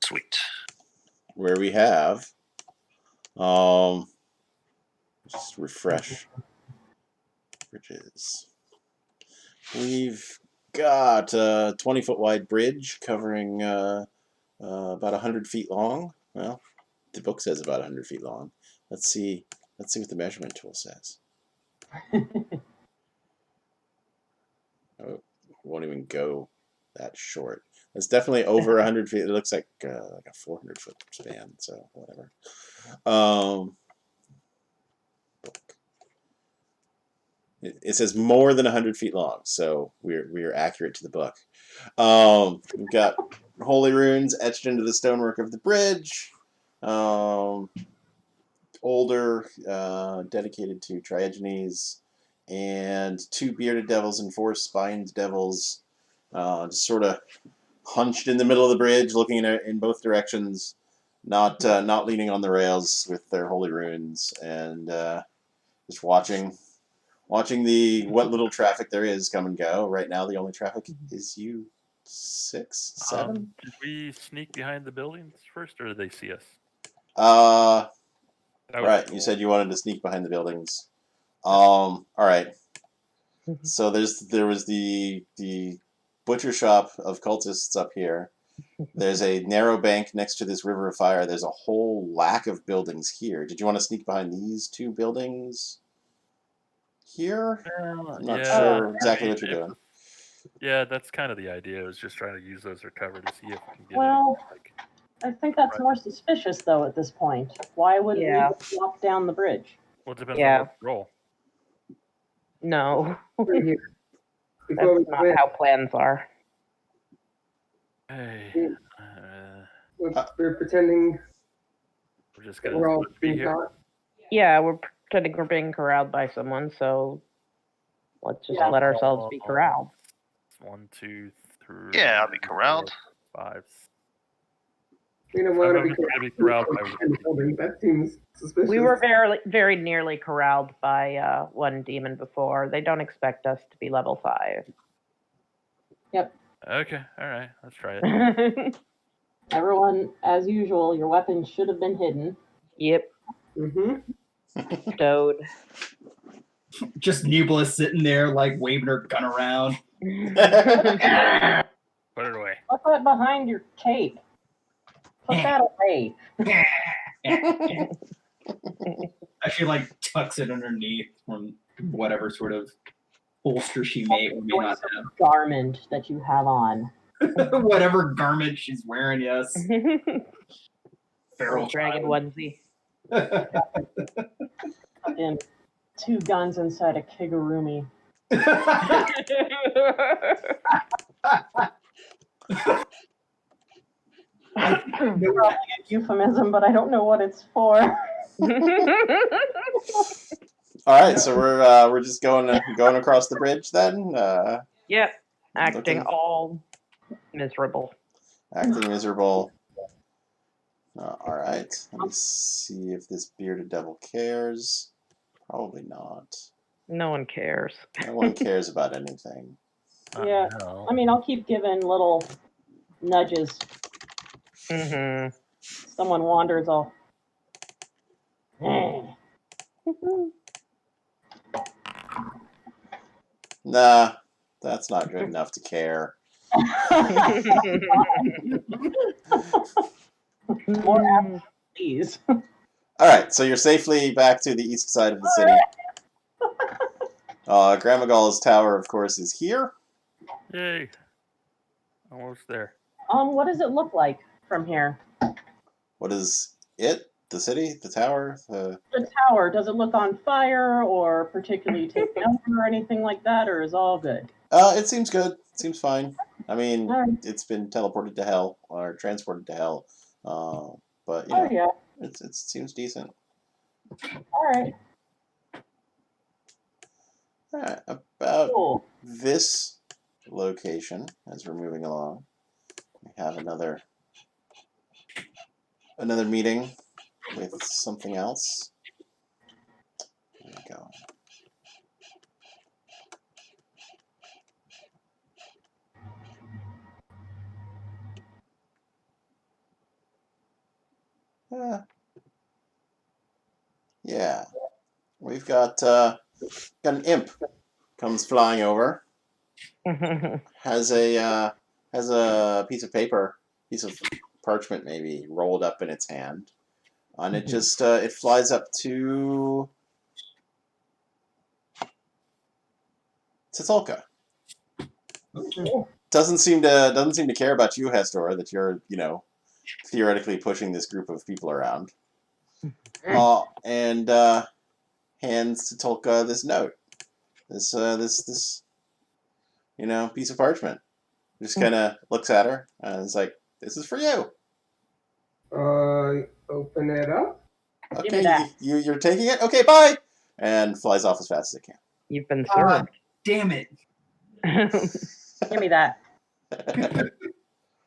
Sweet. Where we have just refresh bridges. We've got a 20-foot wide bridge covering about 100 feet long. Well, the book says about 100 feet long. Let's see what the measurement tool says. Oh, it won't even go that short. It's definitely over 100 feet. It looks like a 400-foot span, so whatever. Book. It says more than 100 feet long, so we're accurate to the book. We've got holy runes etched into the stonework of the bridge. Older, dedicated to Triogenes, and 2 bearded devils and 4 spined devils, just sort of hunched in the middle of the bridge, looking in both directions, not leaning on the rails with their holy runes, and just watching the what little traffic there is come and go. Right now, the only traffic is you 6, 7. Did we sneak behind the buildings first, or did they see us? Right. Cool. You said you wanted to sneak behind the buildings. All right. So there was the butcher shop of cultists up here. There's a narrow bank next to this river of fire. There's a whole lack of buildings here. Did you want to sneak behind these 2 buildings here? I'm not sure exactly what you're doing. Yeah, that's kind of the idea. Is just trying to use those for cover to see if we can get I think that's more suspicious, though, at this point. Why would we walk down the bridge? Well, it depends on what roll. No. before we That's not quit. how plans are. Hey, We're pretending we're just that gonna we're all be being here. caught. Yeah, we're pretending we're being corralled by someone, so let's just let ourselves be corralled. 1, 2, 3. Yeah, I'll be corralled. 4, 5. We don't Some want of to be us are gonna be corralled by building. That seems suspicious. We were very nearly corralled by one demon before. They don't expect us to be level 5. Okay, all right, let's try it. Everyone, as usual, your weapons should have been hidden. Yep, Mm-hmm. stowed. Just Nubla sitting there, like waving her gun around. Put it away. Put that behind your cape. Put that away. She like tucks it underneath from whatever sort of holster she may or may not Garment that you have on. have. Whatever garment she's wearing, yes. Feral Dragon onesie. Fucking 2 guns inside a kigurumi. Probably a euphemism, but I don't know what it's for. All right, so we're just going across the bridge then. Yep, acting Looking- all miserable. Acting miserable. All right, let me see if this bearded devil cares. Probably not. No one cares. No one cares about anything. Yeah. No. I mean, I'll keep giving little nudges. Mm-hmm. Someone wanders, I'll. Nah, that's not good enough to care. More apples, please. All right, so you're safely back to the east side of the city. Gramagal's tower, of course, is here. Yay. Almost there. What does it look like from here? What is it? The city? The tower? The tower, does it look on fire or particularly taken over or anything like that, or is all good? It seems good. It seems fine. I mean, All right. it's been teleported to hell or transported to hell. But you Oh, know, yeah. it seems decent. All right. All right, about Cool. this location, as we're moving along, we have another meeting with something else. There we go. Yeah, we've got an imp comes flying over, has a piece of paper, piece of parchment maybe rolled up in its hand, and it just it flies up to Tolka. Doesn't seem to care about you, Hestor, that you're theoretically pushing this group of people around. And hands to Tolka this note, this piece of parchment. Just kind of looks at her and is like, "This is for you." Open it up. Give me Okay, that. you're taking it. Okay, bye. And flies off as fast as it can. You've been served. Damn it. Give me that.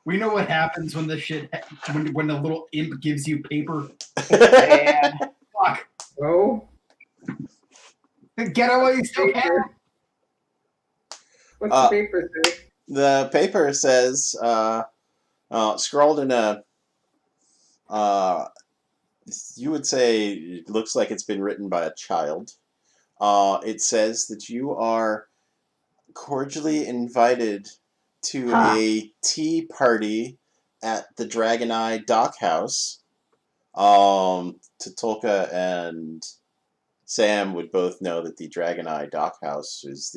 We know what happens when the shit when the little imp gives you paper. Bad. Fuck. Oh, Get out while you still can. paper. What's the paper say? The paper says, scrawled in a, you would say it looks like it's been written by a child. It says that you are cordially invited to a tea party at the Dragon Eye Dock House. Tolka and Sam would both know that the Dragon Eye Dock House is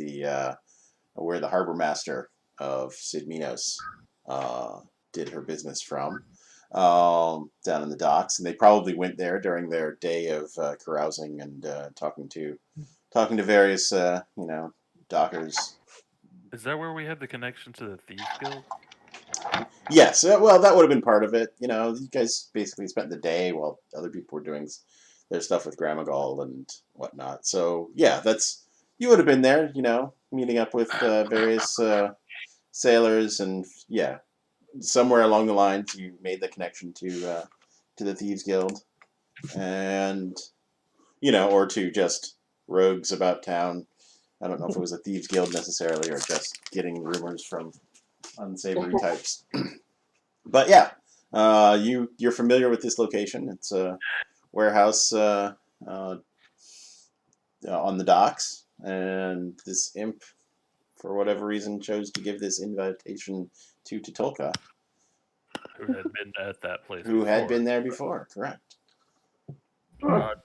where the harbor master of Sid Minos did her business from, down in the docks, and they probably went there during their day of carousing and talking to various dockers, Is that where we had the connection to the Thieves Guild? Yes, well, that would have been part of it. You know, you guys basically spent the day while other people were doing their stuff with Gramagol and whatnot. So, yeah, you would have been there, you know, meeting up with various sailors, and, yeah, somewhere along the lines you made the connection to the Thieves Guild, and, you know, or to just rogues about town. I don't know if it was a Thieves Guild necessarily, or just getting rumors from unsavory types. But yeah, you're familiar with this location. It's a warehouse on the docks, and this imp, for whatever reason, chose to give this invitation to Titulka, Who had been at that place who had before. been there before. Correct.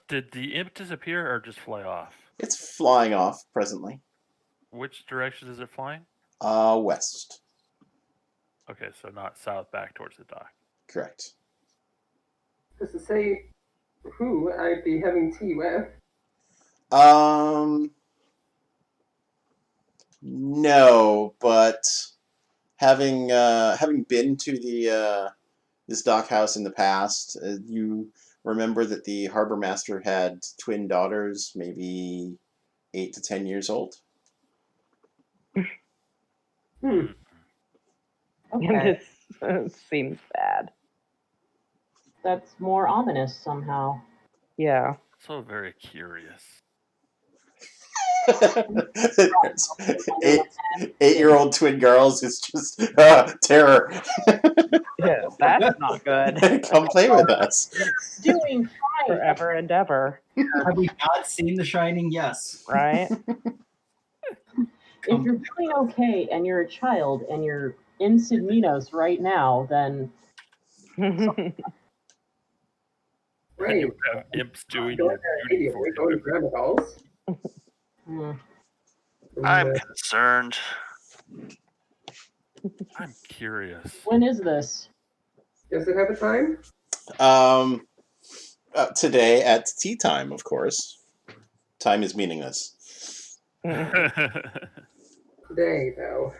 Did the imp disappear or just fly off? It's flying off presently. Which direction is it flying? West. Okay, so not south back towards the dock. Correct. Does it say who I'd be having tea with? No, but having been to the this dock house in the past, you remember that the harbor master had twin daughters, maybe 8 to 10 years old. Okay, This seems bad. that's more ominous somehow. Yeah. So very curious. There's 8-year-old twin girls. It's just terror. Yeah, that's not good. Come play with us. Doing fine. Forever and ever, Have we not seen The Shining? Yes. right? If you're doing okay and you're a child and you're in Sidminos right now, then And Right. you have imps doing Going your there duty immediately, for going to you. Gramagal's. hmm, I'm concerned. I'm curious. when is this? Does it have a time? Today at tea time, of course. Time is meaningless. Today, though.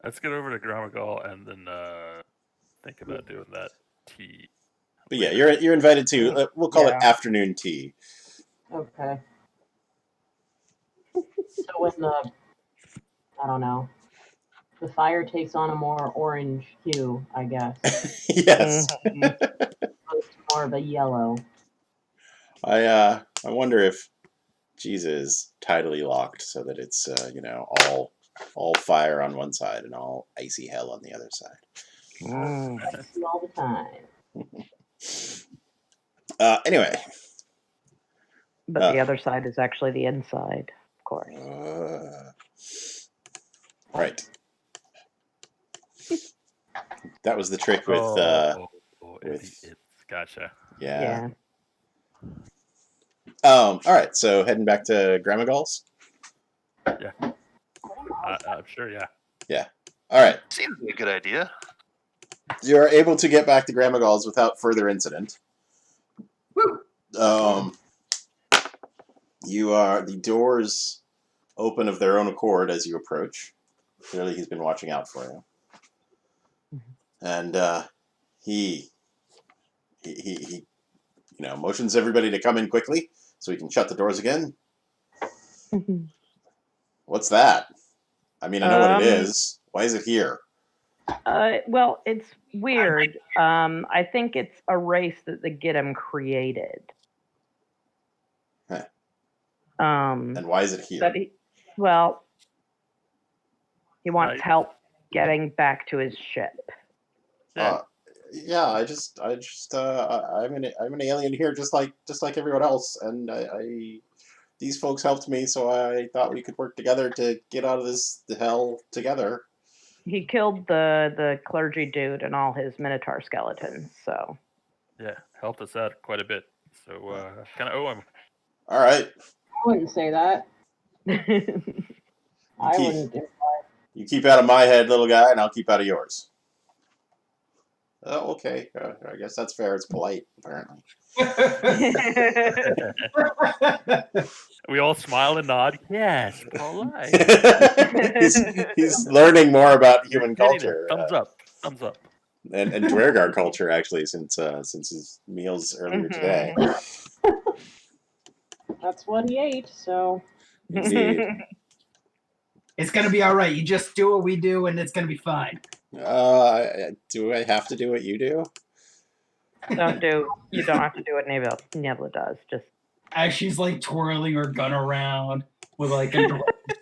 Let's get over to Gramagal and then think about doing that tea. But yeah, you're invited to. We'll call it Yeah. afternoon tea. Okay. So when I don't know, the fire takes on a more orange hue, I guess. Yes. Opposed to more of a yellow. I wonder if Jesus is tidally locked so that it's all fire on one side and all icy hell on the other side. I see all the time. Anyway. But the other side is actually the inside, of course. Right. That was the trick with It's gotcha. yeah. All right, so heading back to Gramagal's. Yeah. I'm sure, yeah. Yeah. All right. Seems like a good idea. You are able to get back to Gramagal's without further incident. The doors open of their own accord as you approach. Clearly, he's been watching out for you, and he motions everybody to come in quickly so he can shut the doors again. What's that? I mean, I know what it is. Why is it here? Well, it's weird. I think it's a race that the Giddim created. Huh. And why is it here? But he wants help getting back to his ship. I'm an alien here, just like everyone else, and these folks helped me, so I thought we could work together to get out of the hell together. He killed the clergy dude and all his minotaur skeletons, so Yeah, helped us out quite a bit. So kind of owe him. All right. I wouldn't say that. I wouldn't. You keep out of my head, little guy, and I'll keep out of yours. Oh, okay. I guess that's fair. It's polite, apparently. We all smile and nod. Yes, polite. he's learning more about human Getting there. culture Thumbs up. Thumbs up. and Dwergar culture, actually, since his meals earlier today. That's what he ate, so. Indeed. It's gonna be all right. You just do what we do, and it's gonna be fine. Do I have to do what you do? You don't have to do what Nebula does. Just As she's like twirling her gun around with like a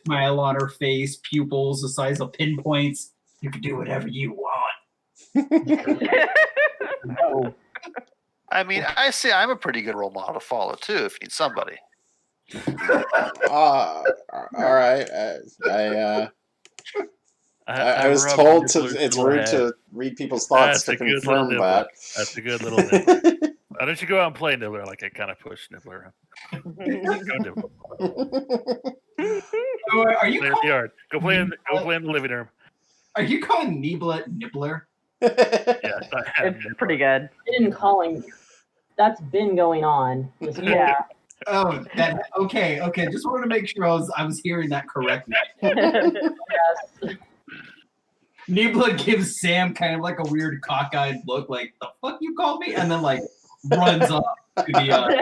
smile on her face, pupils the size of pinpoints. You can do whatever you want. No. I mean, I say I'm a pretty good role model to follow too. If you need somebody, All right. I was rub told Nibbler's it's little rude head. to read people's thoughts That's to a good little confirm Nibbler. that. That's a good little Nibbler. Why don't you go out and play Nibbler? Like I kind of push Nibbler. Go Nibbler. Are you Play in the yard. Go play in the living room. Are you calling Nibbler Nibbler? Yes, I have it's Nibbler. pretty good. Been calling. That's been going on. This whole- Yeah. Oh, that okay. Just wanted to make sure I was hearing that correctly. Yes. Nibbler gives Sam kind of like a weird cockeyed look, like the fuck you called me, and then like runs off to the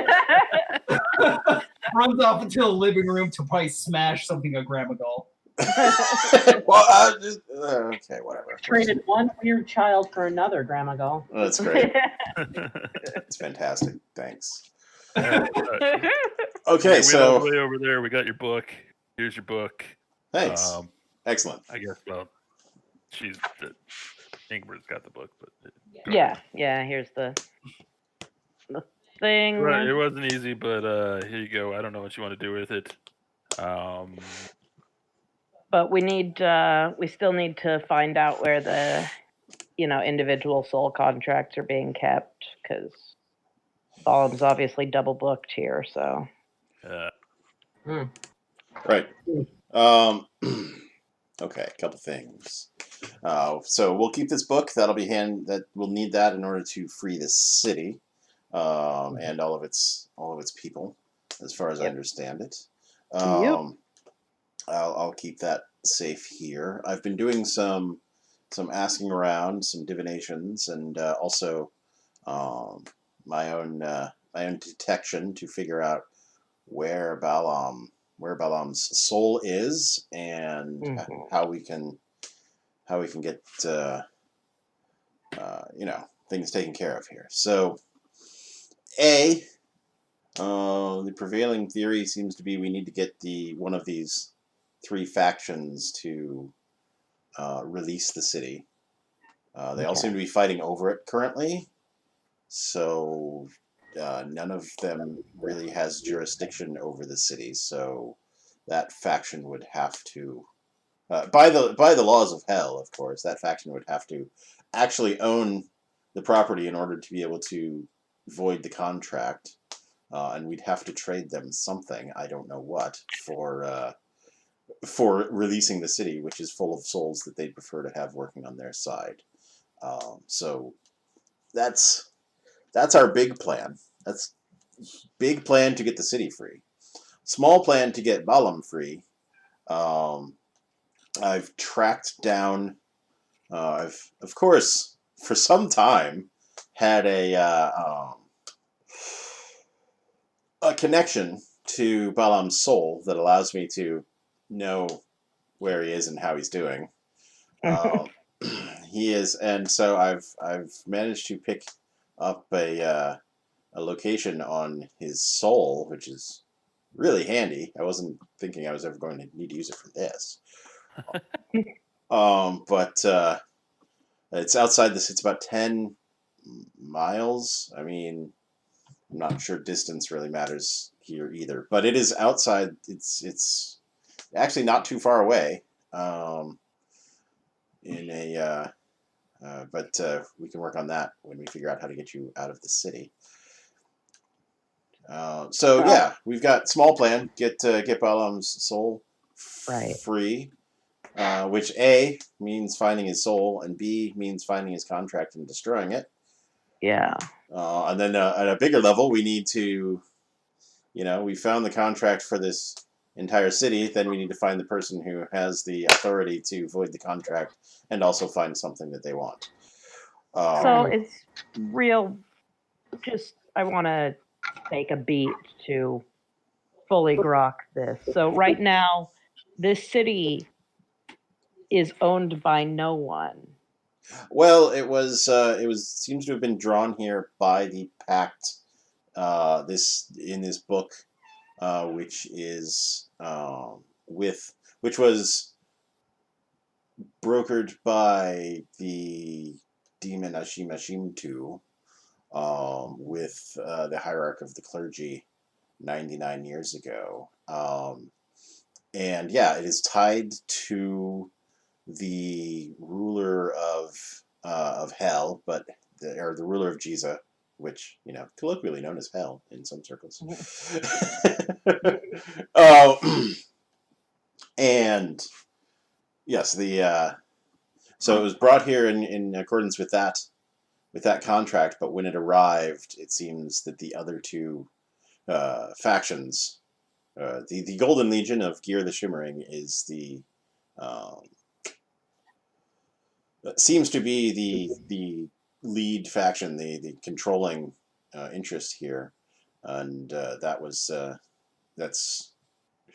runs off into the living room to probably smash something at Grandma Gull. Well, okay, whatever. Traded one weird child for another, Grandma Gull. Oh, that's great. It's fantastic. Thanks. Okay, We so way over there. We got your book. Here's your book. thanks. Excellent. I guess. Well, Ingrid's got the book, but yeah. Here's the thing. Right, it wasn't easy, but here you go. I don't know what you want to do with it. But we still need to find out where the, individual soul contracts are being kept, because Gollum's obviously double booked here. So. Right. Okay, a couple things. So we'll keep this book. That we'll need that in order to free the city, and all of its people, as far as I understand it. I'll keep that safe here. I've been doing some asking around, some divinations, and also my own detection to figure out where Balaam's soul is, and how we can get things taken care of here. So, the prevailing theory seems to be we need to get one of these 3 factions to release the city. They all seem to be fighting over it currently, so none of them really has jurisdiction over the city. So that faction would have to, by the laws of hell, of course, that faction would have to actually own the property in order to be able to void the contract, and we'd have to trade them something, I don't know what, for releasing the city, which is full of souls that they'd prefer to have working on their side. So that's our big plan. That's big plan to get the city free. Small plan to get Balaam free. I've tracked down. I've, of course, for some time had a connection to Balaam's soul that allows me to know where he is and how he's doing. He is, and so I've managed to pick up a location on his soul, which is really handy. I wasn't thinking I was ever going to need to use it for this. But it's outside this. It's about 10 miles. I mean, I'm not sure distance really matters here either, but it is outside. It's actually not too far away. But we can work on that when we figure out how to get you out of the city. So yeah, we've got small plan. Get Balaam's soul free. which A means finding his soul, and B means finding his contract and destroying it. Yeah. And then at a bigger level, we need to, we found the contract for this entire city. Then we need to find the person who has the authority to void the contract and also find something that they want. So it's real. Just I want to take a beat to fully grok this. So right now, this city is owned by no one. Well, it was seems to have been drawn here by the pact. In this book, which is which was brokered by the demon Ashimashimtu with the hierarch of the clergy 99 years ago. And yeah, it is tied to the ruler of hell, or the ruler of Giza, which colloquially known as hell in some circles. And yes, so it was brought here in accordance with that contract. But when it arrived, it seems that the other two factions, the Golden Legion of Gear the Shimmering, is seems to be the lead faction, the controlling interest here, and that's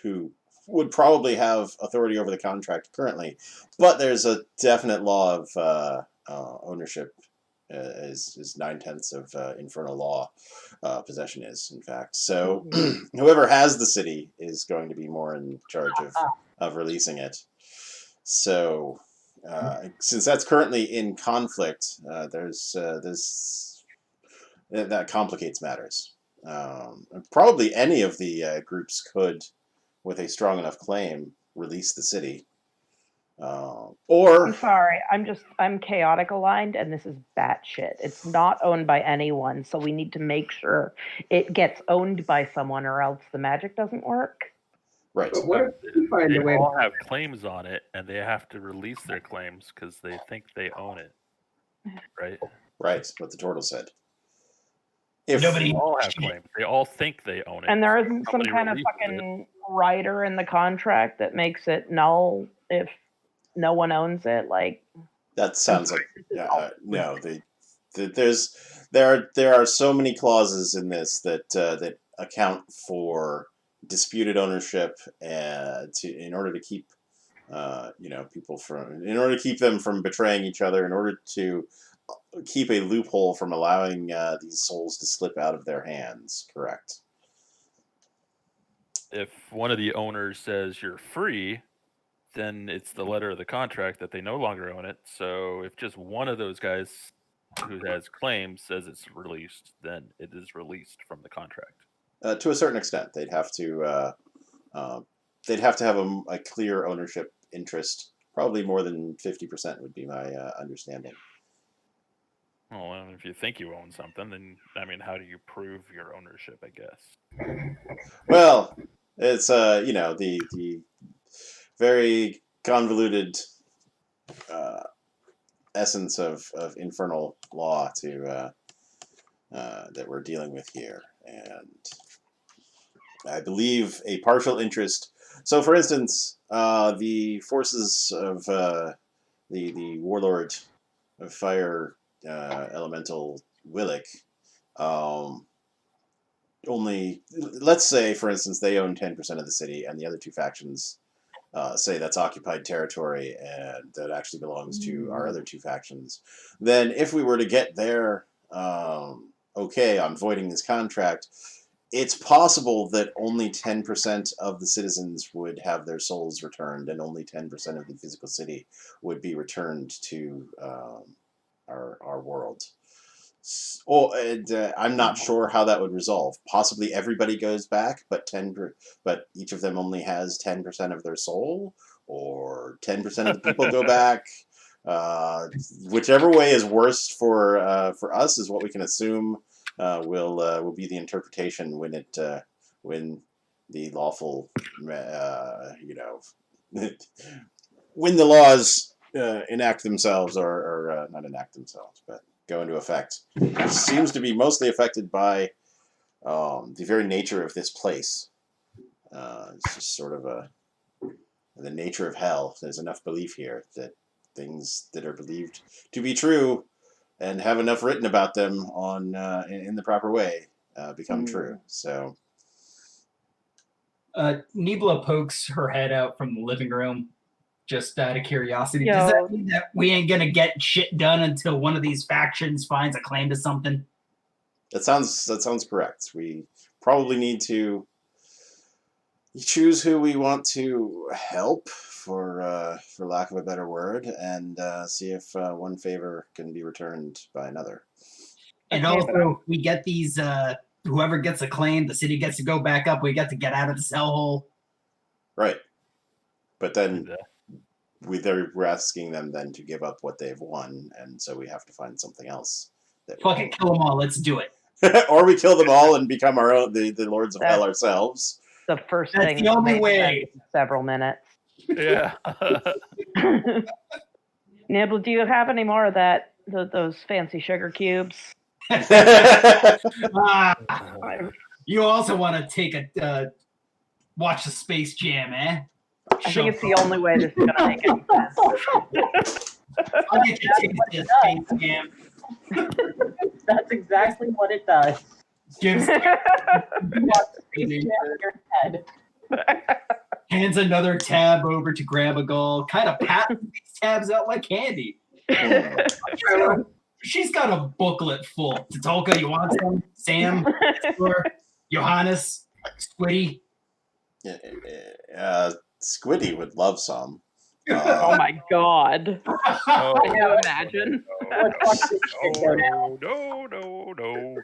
who would probably have authority over the contract currently. But there's a definite law of ownership, as 9/10 of infernal law possession is, in fact. So whoever has the city is going to be more in charge of releasing it. So since that's currently in conflict, that complicates matters. Probably any of the groups could, with a strong enough claim, release the city. Or I'm sorry, I'm chaotic aligned, and this is batshit. It's not owned by anyone, so we need to make sure it gets owned by someone, or else the magic doesn't work. Right. But what if we find They a way? all have claims on it, and they have to release their claims because they think they own it. Right? Right. What the turtle said. If They all have claims. They all think they own it. And there isn't some Somebody kind of releases fucking rider in the contract that makes it null if no one owns it. Like, that sounds like no. There are so many clauses in this that account for disputed ownership, in order to keep in order to keep them from betraying each other, in order to keep a loophole from allowing these souls to slip out of their hands. Correct. If one of the owners says you're free, then it's the letter of the contract that they no longer own it. So if just one of those guys who has claims says it's released, then it is released from the contract. To a certain extent, they'd have to have a clear ownership interest. Probably more than 50% would be my understanding. Well, and if you think you own something, then how do you prove your ownership? I guess. Well, it's the very convoluted essence of infernal law that we're dealing with here, and I believe a partial interest. So, for instance, the forces of the warlord of fire, elemental Willick, only, let's say, for instance, they own 10% of the city, and the other two factions say that's occupied territory and that actually belongs to our other two factions. Then, if we were to get their okay on voiding this contract, it's possible that only 10% of the citizens would have their souls returned, and only 10% of the physical city would be returned to our world. I'm not sure how that would resolve. Possibly everybody goes back, but each of them only has 10% of their soul, or 10% of the people go back. Whichever way is worst for us is what we can assume will be the interpretation when the lawful when the laws enact themselves, or not enact themselves, but go into effect, which seems to be mostly affected by the very nature of this place. It's just sort of the nature of hell. There's enough belief here that things that are believed to be true and have enough written about them on in the proper way become true. So Nibla pokes her head out from the living room, just out of curiosity. Yo. Does that mean that we ain't gonna get shit done until one of these factions finds a claim to something? that sounds correct. We probably need to choose who we want to help, for lack of a better word, and see if one favor can be returned by another. And Okay, also, we get these. Whoever gets a claim, the city gets to go back up. We get to get out of the cell hole. Right. But then we're asking them then to give up what they've won, and so we have to find something else. That Fuck it, kill them all. Let's do it. or we kill them all and become our own the lords of hell ourselves. The first That's thing the only made way. sense in several minutes. Yeah. Nibble, do you have any more of that? Those fancy sugar cubes? Ah, you also want to take a watch the Space Jam, eh? I think it's the only way this is going to make any sense. I'll get you tickets to the Space Jam. That's exactly what it does. Gives You want the Space Jam in your head. hands another tab over to Grab-A-Gall, kind of passes these tabs out like candy. She's got a booklet full. Tatolka, you want some? Sam, or Johannes, Squiddy. Squiddy would love some. Oh my god. Oh, Can you imagine? Let's watch this shit go down. no.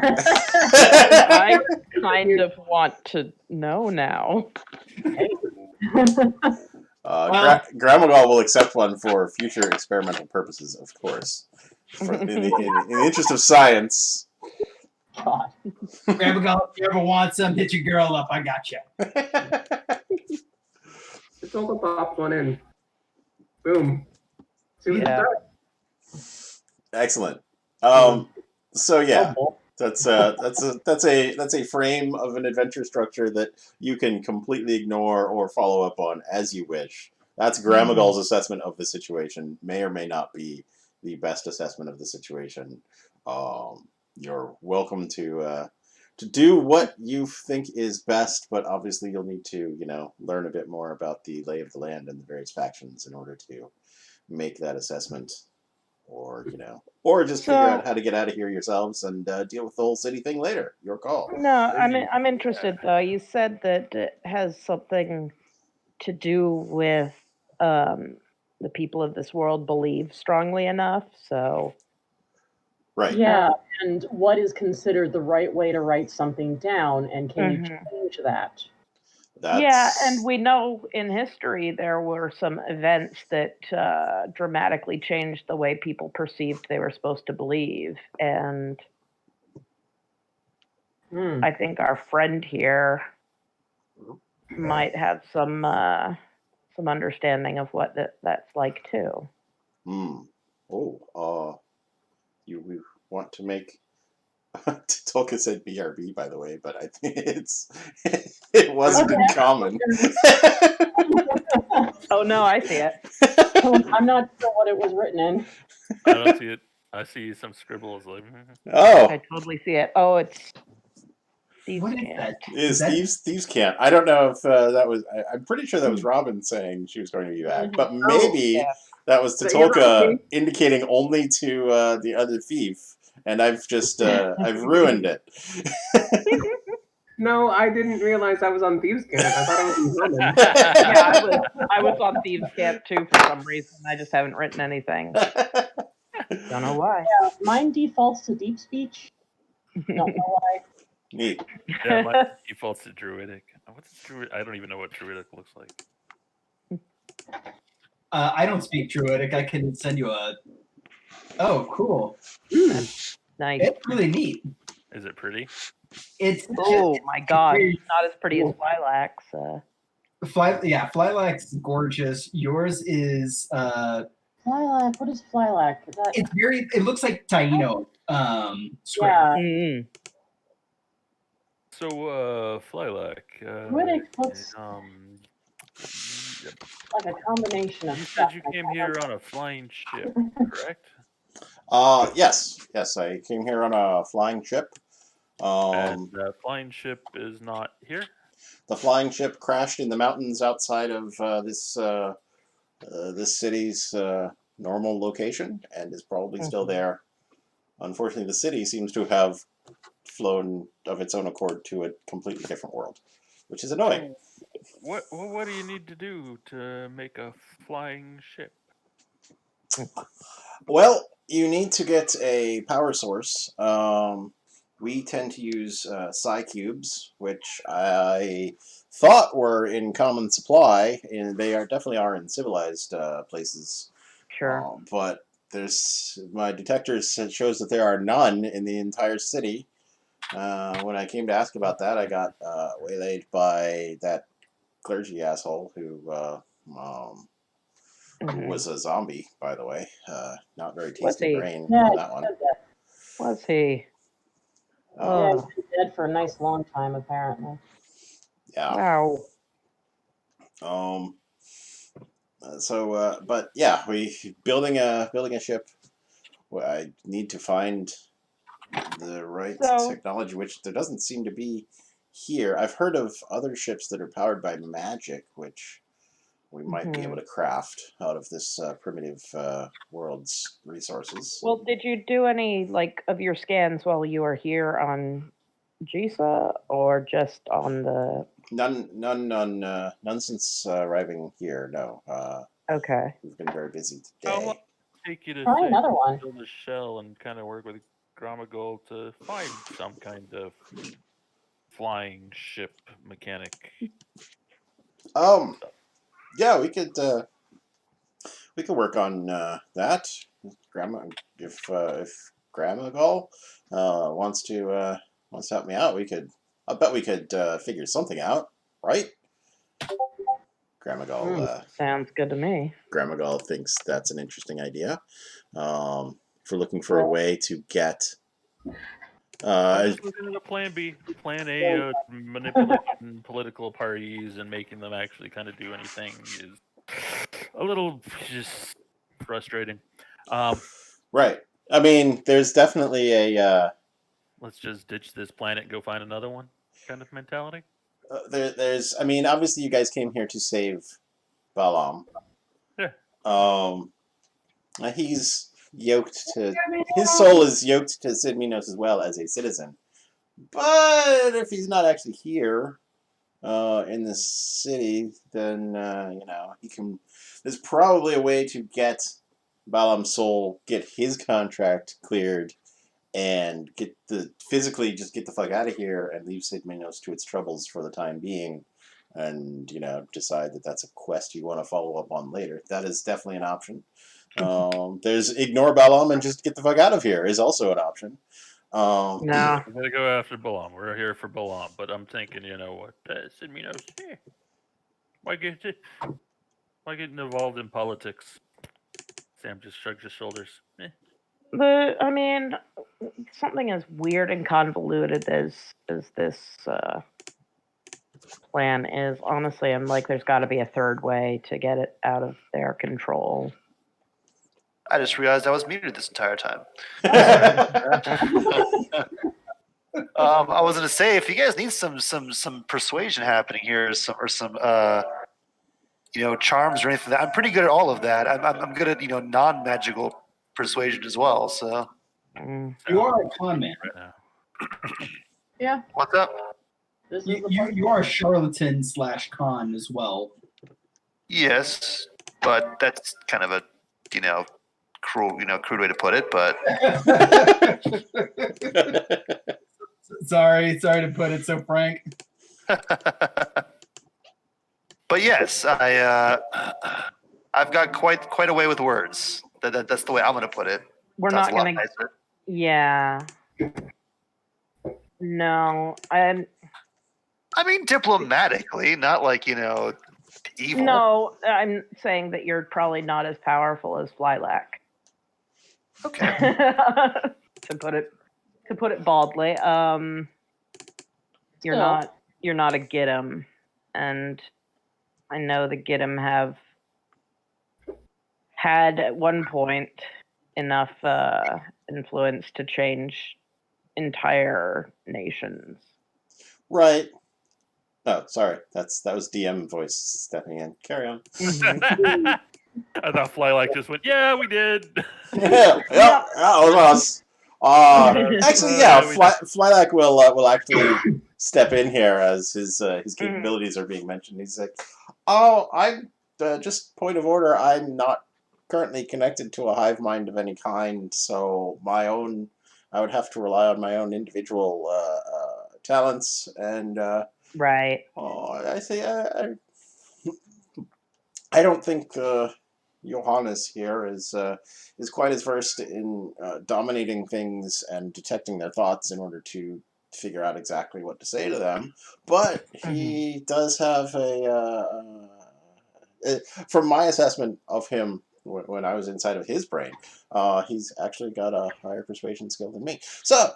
I kind of want to know now. Grandma will accept one for future experimental purposes, of course. In the interest of science. God. Grab-A-Gall, if you ever want some, hit your girl up. I got you. It's all the pop one in. Boom. See what Yeah. it does? Excellent. So yeah, Oh, that's a frame of an adventure structure that you can completely ignore or follow up on as you wish. That's Grandma-Gall's assessment of the situation. May or may not be the best assessment of the situation. You're welcome to do what you think is best, but obviously you'll need to, learn a bit more about the lay of the land and the various factions in order to make that assessment, or just figure out how to get out of here yourselves and deal with the whole city thing later. Your call. No, I'm interested though. You said that it has something to do with the people of this world believe strongly enough, so Right. yeah, and what is considered the right way to write something down, and can you change that? Yeah, and we know in history there were some events that dramatically changed the way people perceived they were supposed to believe, and I think our friend here might have some understanding of what that's like too. We want to make. Tolkien said BRB, by the way, but I think it wasn't in common. Oh no, I see it. I'm not sure what it was written in. I don't see it. I see some scribbles like. Oh, I totally see it. Oh, it's Thieves' What is Cant. that? Thieves Cant. I don't know if that was. I'm pretty sure that was Robin saying she was going to be back, but maybe that was Tatolka indicating only to the other thief, and I've just I've ruined it. No, I didn't realize I was on Thieves' Cant. I thought I was in Roman. Yeah, I was on Thieves' Cant too for some reason. I just haven't written anything. Don't know why. Yeah, mine defaults to deep speech. Don't know why. Neat. Yeah, my defaults to druidic. What's druid? I don't even know what druidic looks like. I don't speak Druidic. I can send you a. Oh, cool. Nice. It's really neat. Is it pretty? It's Oh my god, not as pretty as Lilacs. Flylac's gorgeous. Yours is Flilac. What is Flilac? it's very. It looks like Taino. Script. Yeah. Mm. So, Flilac. Riddick looks Yep. like a combination of You stuff. said you came here on a flying ship, correct? Yes, I came here on a flying ship. And the flying ship is not here. The flying ship crashed in the mountains outside of this city's normal location and is probably still there. Unfortunately, the city seems to have flown of its own accord to a completely different world, which is annoying. What do you need to do to make a flying ship? Well, you need to get a power source. We tend to use psi cubes, which I thought were in common supply, and they definitely are in civilized places. Sure. But my detectors shows that there are none in the entire city. When I came to ask about that, I got waylaid by that clergy asshole who was a zombie, by the way. Not very tasty brain on that one. Was he? Yeah, he's been dead for a nice long time, apparently. Yeah. Wow. But yeah, we building a ship. I need to find the right technology, which there doesn't seem to be here. I've heard of other ships that are powered by magic, which we might be able to craft out of this primitive world's resources. Well, did you do any of your scans while you were here on Jisa, or just on the? None since arriving here. No. Okay. We've been very busy How today. long did it take you to Try another one. build a shell and kind of work with Gramagold to find some kind of flying ship mechanic? Yeah, we could work on that. If Gramagol wants to help me out, I bet we could figure something out, right? Gramagol. Sounds good to me. Gramagol thinks that's an interesting idea. If we're looking for a way to get. I'm just looking at a plan B. Plan A, manipulating political parties and making them actually kind of do anything is a little just frustrating. Right. I mean, there's definitely a. Let's just ditch this planet and go find another one kind of mentality. There's. I mean, obviously, you guys came here to save Balam. Yeah. He's yoked to. His soul is yoked to Sidminos as well as a citizen. But if he's not actually here in the city, then he can. There's probably a way to get Balam's soul, get his contract cleared, and physically just get the fuck out of here and leave Sidminos to its troubles for the time being, and decide that that's a quest you want to follow up on later. That is definitely an option. There's ignore Balam and just get the fuck out of here is also an option. No. We're gonna go after Balam. We're here for Balam, but I'm thinking, what? Sidminos, why get involved in politics? Sam just shrugs his shoulders. I mean, something as weird and convoluted as this plan is. Honestly, I'm like, there's got to be a third way to get it out of their control. I just realized I was muted this entire time. I was gonna say, if you guys need some persuasion happening here, or some charms or anything, I'm pretty good at all of that. I'm good at non-magical persuasion as well. So you are a con man right now. Yeah. What's up? You are a charlatan / con as well. Yes, but that's kind of a crude way to put it. But sorry to put it so frank. But yes, I've got quite a way with words. That's the way I'm going to put it. We're Sounds not a lot going to. nicer. Yeah. No, I mean diplomatically, not like Evil. No, I'm saying that you're probably not as powerful as Flylack. Okay. to put it baldly, you're Still. not a Giddim, and I know the Giddim have had at one point enough influence to change entire nations. Right. Oh, sorry. That was DM voice stepping in. Carry on. Mhm. I thought Flylack just went, yeah, we did. Yeah, that was us. Actually, yeah, we did. Flylack will actually step in here as his capabilities are being mentioned. He's like, "Oh, I'm just point of order. I'm not currently connected to a hive mind of any kind, so I would have to rely on my own individual talents." And Right. I say, I don't think Johannes here is quite as versed in dominating things and detecting their thoughts in order to figure out exactly what to say to them. But he does have from my assessment of him when I was inside of his brain, he's actually got a higher persuasion skill than me. So.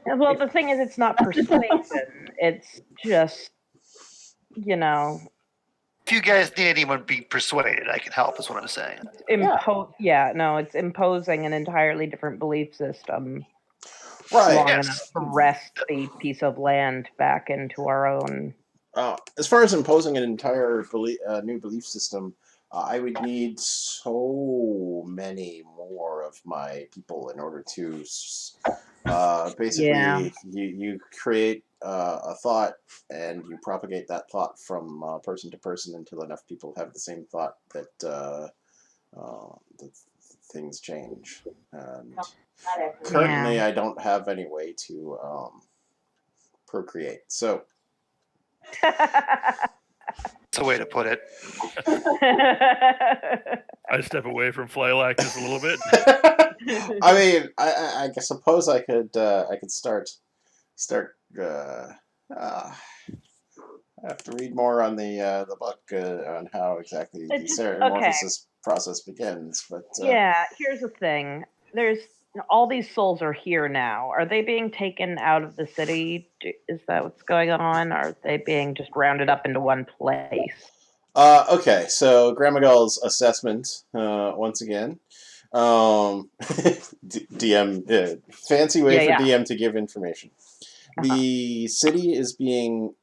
Well, the thing is, it's not persuasion. It's just, you know, If you guys need anyone being persuaded, I can help. Is what I'm saying. it's imposing an entirely different belief system Right. long Yes. enough to wrest the piece of land back into our own. As far as imposing an entire new belief system, I would need so many more of my people in order to basically Yeah. you create a thought and you propagate that thought from person to person until enough people have the same thought that things change. And currently, I don't have any way to procreate. So. That's a way to put it. I step away from Flylack just a little bit. I mean, I suppose I could start. I have to read more on the book on how exactly the metamorphosis process begins. But yeah, here's the thing. There's all these souls are here now. Are they being taken out of the city? Is that what's going on? Or are they being just rounded up into one place? Okay, so Gramagal's assessment once again. DM fancy way for DM to give information. The city is being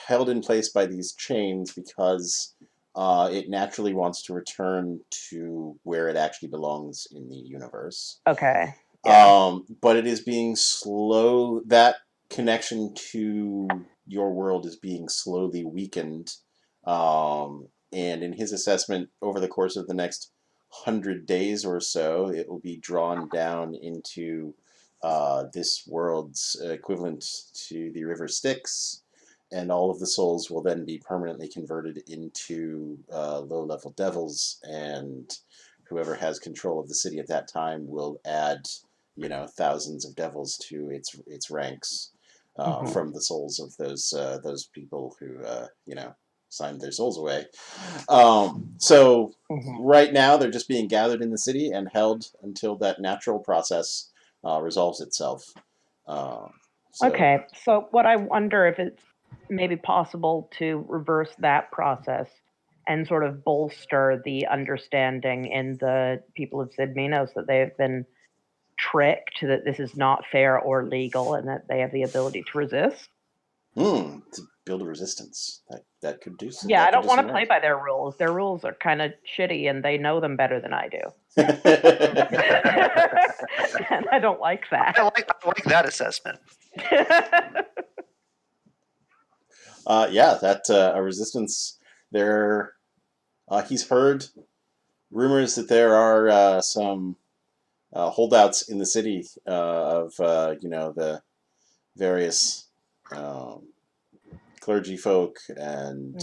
held in place by these chains because it naturally wants to return to where it actually belongs in the universe. Okay. Yeah. But it is being slow. That connection to your world is being slowly weakened. And in his assessment, over the course of the next 100 days or so, it will be drawn down into this world's equivalent to the River Styx, and all of the souls will then be permanently converted into low-level devils, and whoever has control of the city at that time will add, thousands of devils to its ranks from the souls of those people who, signed their souls away. So right now they're just being gathered in the city and held until that natural process resolves itself. Okay, so what I wonder if it's maybe possible to reverse that process and sort of bolster the understanding in the people of Sid Minos that they've been tricked, that this is not fair or legal, and that they have the ability to resist. To build a resistance that could do so. Yeah, I don't want to play by their rules. Their rules are kind of shitty, and they know them better than I do. And I don't like that. I like that assessment. That a resistance. He's heard rumors that there are some holdouts in the city of the various clergy folk and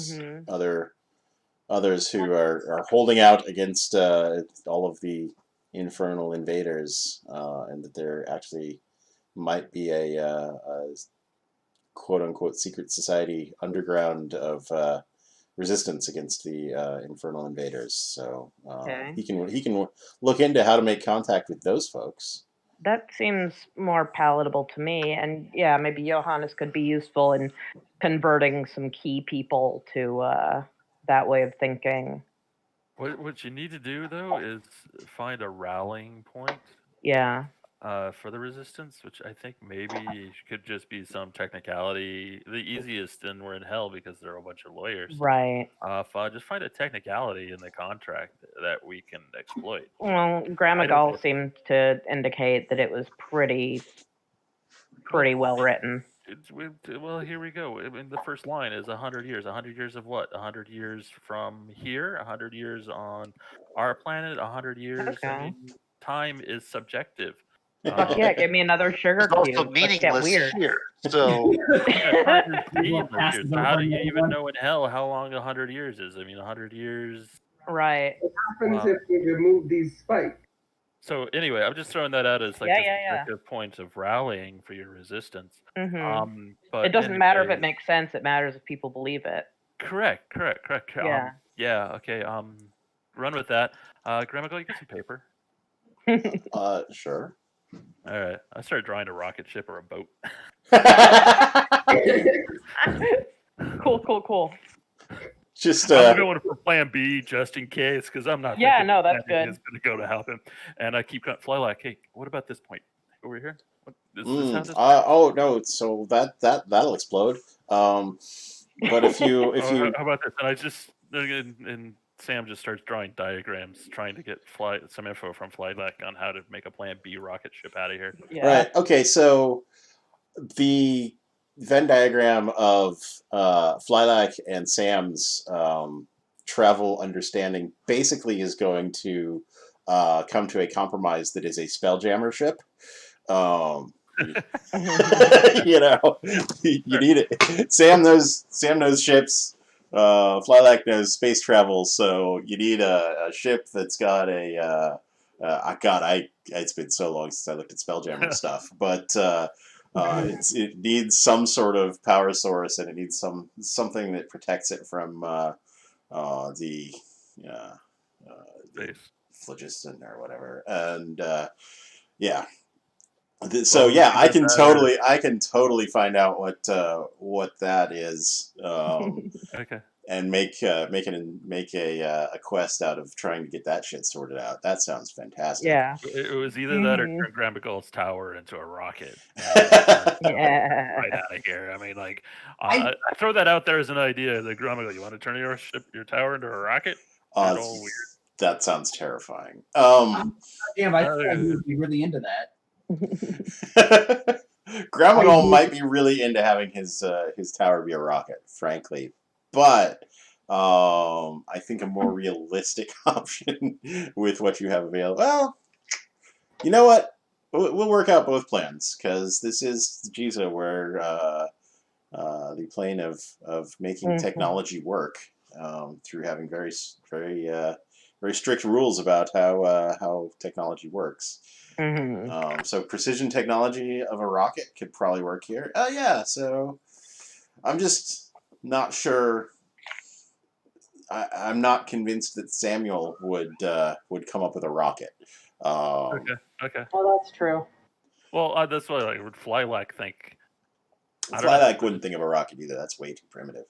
others who are holding out against all of the infernal invaders, and that there actually might be a quote unquote secret society underground of resistance against the infernal invaders. So Okay. he can look into how to make contact with those folks. That seems more palatable to me. And yeah, maybe Johannes could be useful in converting some key people to that way of thinking. What you need to do though is find a rallying point Yeah. for the resistance, which I think maybe could just be some technicality. The easiest, and we're in hell because there are a bunch of lawyers. Right. Just find a technicality in the contract that we can exploit. Well, I Grandma don't Gall know. seemed to indicate that it was pretty well written. Well, here we go. I mean, the first line is 100 years. 100 years of what? 100 years from here? 100 years on our planet? 100 years? I Okay. mean, time is subjective. Fuck yeah, give me another sugar It's also cube. Let's get meaningless weird. here. So Yeah, time is Well, meaningless passes here. So how do over you the even one. know in hell how long 100 years is? I mean, 100 years. Right. What happens if we remove these spikes? So anyway, I'm just throwing that out as like Yeah, just yeah, yeah. objective points of rallying for your resistance. Mm-hmm. But It doesn't matter if it anyway, makes sense. It matters if people believe it. correct. Yeah. Yeah. Okay. Run with that. Grandma, go get some paper. Sure. All right. I started drawing a rocket ship or a boat. Cool. Just I'm going for Plan B just in case, because I'm not. Yeah, thinking no, that's Plan A good. is going to go to help him, and I keep fly like, hey, what about this point over here? What, is this how this? oh no, so that'll explode. But if you How about this? And I just and Sam just starts drawing diagrams, trying to get some info from Flyback on how to make a Plan B rocket ship out of here. Yeah. right, okay, so the Venn diagram of Flylack and Sam's travel understanding basically is going to come to a compromise that is a Spelljammer ship. You know, you need it. Sam knows ships. Flylack knows space travel, so you need a ship that's got a. It's been so long since I looked at Spelljammer stuff, but it needs some sort of power source, and it needs something that protects it from the Space. phlogiston or whatever, and yeah. Well, So yeah, I either can totally find out what that is, Okay. and make a quest out of trying to get that shit sorted out. That sounds fantastic. Yeah. It was either that or Mhm. turn Grandma Gold's tower into a rocket. Yeah. Right out of here. I mean, like, I throw that out there as an idea. The Grandma Gold, you want to turn your tower into a rocket? It's all weird. That sounds terrifying. Damn, I thought you would be really into that. Grandma Gold might be really into having his tower be a rocket, frankly, but I think a more realistic option with what you have available. Well, you know what? We'll work out both plans, because this is Giza, where the plane of making technology work through having very strict rules about how technology works. So precision technology of a rocket could probably work here. Yeah, so I'm just not sure. I'm not convinced that Samuel would come up with a rocket. Okay. Oh, that's true. Well, that's why I would Flylack think. Flylack wouldn't think of a rocket either. That's way too primitive.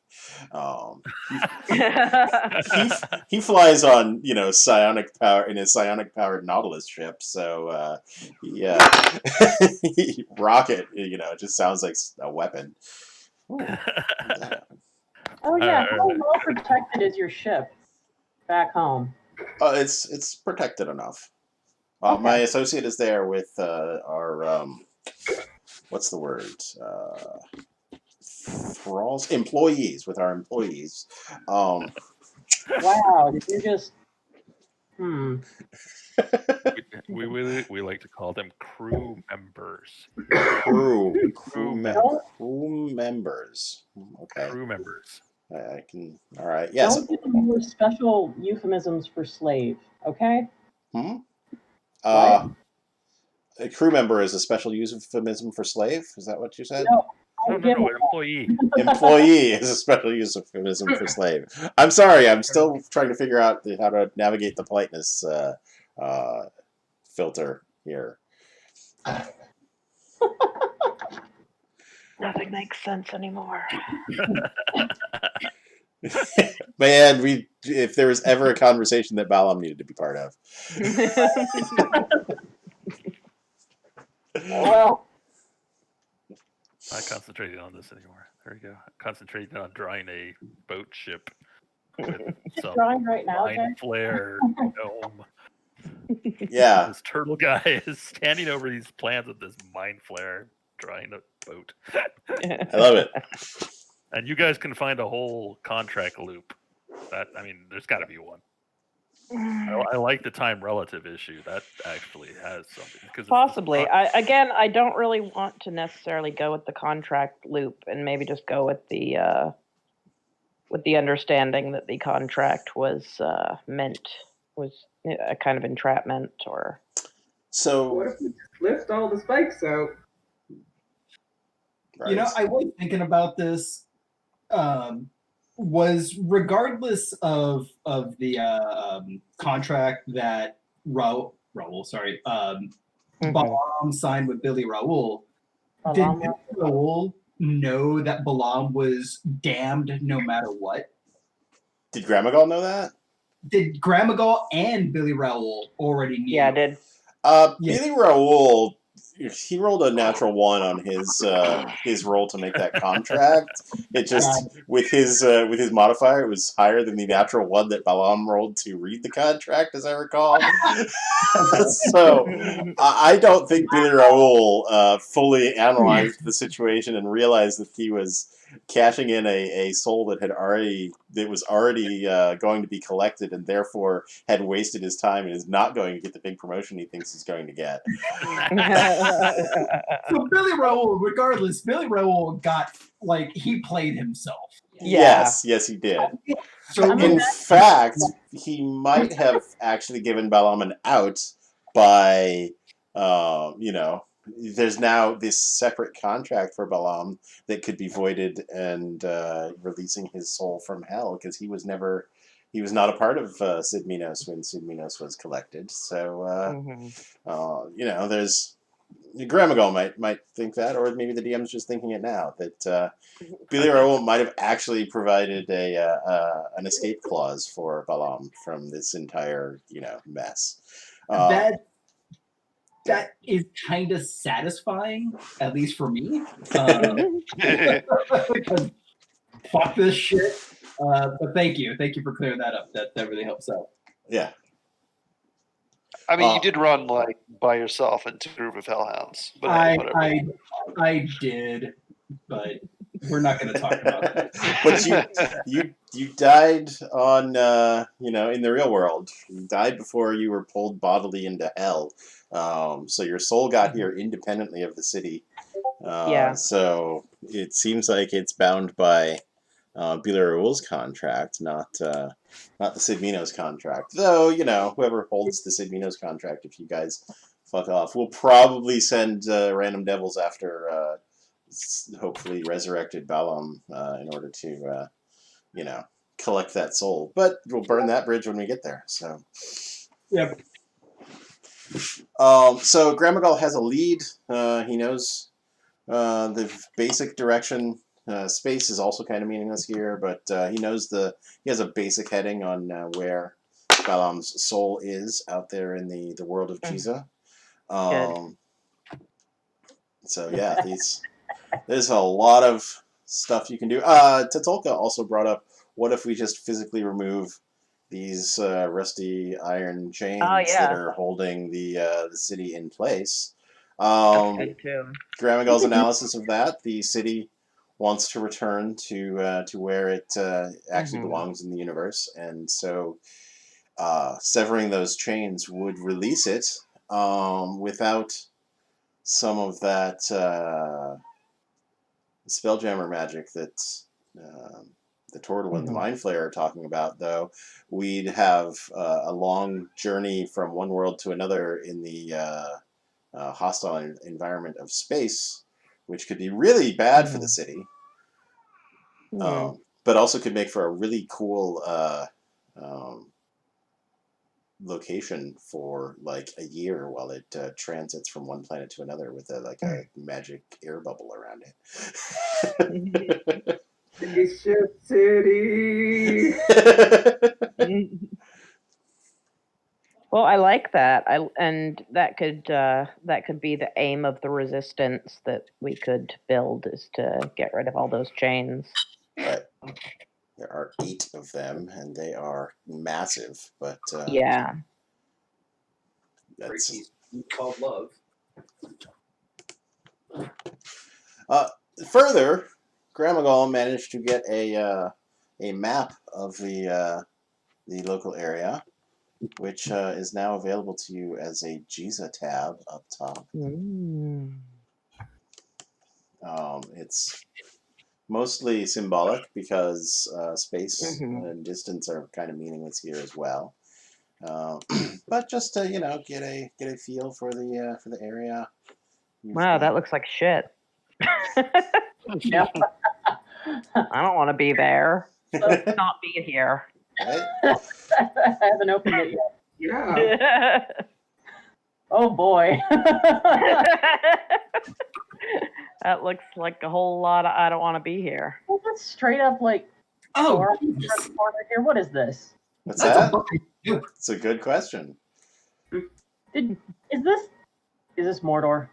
He flies on psionic power in his psionic powered Nautilus ship. So yeah, rocket. It just sounds like a weapon. Oh yeah, how well protected is your ship back home? It's protected enough. Okay. My associate is there with our what's the word? Thralls, employees, with our employees. Wow, did you just? We like to call them crew members. Crew members. Okay. Crew members. I can. All right. Yes. Don't give them more special euphemisms for slave, okay? A crew member is a special euphemism for slave. Is that what you said? No, No, employee. Employee is a special use of euphemism for slave. I'm sorry, I'm still trying to figure out how to navigate the politeness filter here. Nothing makes sense anymore. Man, if there was ever a conversation that Balaam needed to be part of. Well, Not concentrating on this anymore. There you go. Concentrating on drawing a boat ship with some drawing right now, Jay? mind flare dome. Yeah. This turtle guy is standing over these plans with this mind flare drawing a boat. I love it. And you guys can find a whole contract loop. There's got to be one. I like the time relative issue. That actually has something. Because Possibly. I don't really want to necessarily go with the contract loop, and maybe just go with the understanding that the contract was a kind of entrapment, or. So, What if we just lift all the spikes out? You know, I was thinking about this. Was regardless of the contract that Balaam signed with Billy Raoul, did Billy Raoul know that Balaam was damned no matter what? Did Gramagal know that? Did Gramagal and Billy Raoul already knew? Yeah, I did. Billy Raoul, he rolled a natural 1 on his roll to make that contract. It just with his modifier, it was higher than the natural 1 that Balaam rolled to read the contract, as I recall. So I don't think Billy Raoul fully analyzed the situation and realized that he was cashing in a soul that was already going to be collected, and therefore had wasted his time and is not going to get the big promotion he thinks he's going to get. So Billy Raoul got, he played himself. Yeah. Yes, he did. So In fact, he might have actually given Balaam an out by, there's now this separate contract for Balaam that could be voided and releasing his soul from hell, because he was not a part of Sid Minos when Sid Minos was collected. So, there's Gramagal might think that, or maybe the DM's just thinking it now, that Billy Raoul might have actually provided an escape clause for Balaam from this entire mess. That is kind of satisfying, at least for me. Because fuck this shit. But thank you for clearing that up. That really helps out. Yeah. I mean, you did run by yourself into a group of hellhounds, but I did, but we're not going to talk about that. But you died on in the real world. You died before you were pulled bodily into hell. So your soul got here independently of the city. Yeah. So it seems like it's bound by Billy Raoul's contract, not the Sid Minos contract. Though, whoever holds the Sid Minos contract, if you guys fuck off, we'll probably send random devils after hopefully resurrected Balaam in order to, collect that soul. But we'll burn that bridge when we get there. So. Yep. So Gramagal has a lead. He knows the basic direction. Space is also kind of meaningless here, but he has a basic heading on where Balaam's soul is out there in the world of Giza. So yeah, there's a lot of stuff you can do. Tatulka also brought up, what if we just physically remove these rusty iron chains that are holding the city in place? That's good too. Gramagal's analysis of that, the city wants to return to where it actually belongs in the universe, and so severing those chains would release it without some of that spelljammer magic that the Turtle and the Mind Flayer are talking about. Though we'd have a long journey from one world to another in the hostile environment of space, which could be really bad for the city, Hmm. but also could make for a really cool location for like a year while it transits from one planet to another with a magic air bubble around it. Spaceship City. Well, I like that. And that could be the aim of the resistance that we could build, is to get rid of all those chains. Right. There are 8 of them, and they are massive. But Yeah. that's called love. further. Gramagal managed to get a map of the local area, which is now available to you as a Giza tab up top. Mm. It's mostly symbolic because space and distance are kind of meaningless here as well. But just to get a feel for the area. Wow, that looks like shit. Yeah. I don't want to be there. Let's not be here. Right? I haven't opened it yet. Yeah. Oh boy. That looks like a whole lot of I don't want to be here. Well, that's straight up like Oh, Sora Jesus. corner here. What is this? What's That's a that? bucket. It's a good question. Is this Mordor?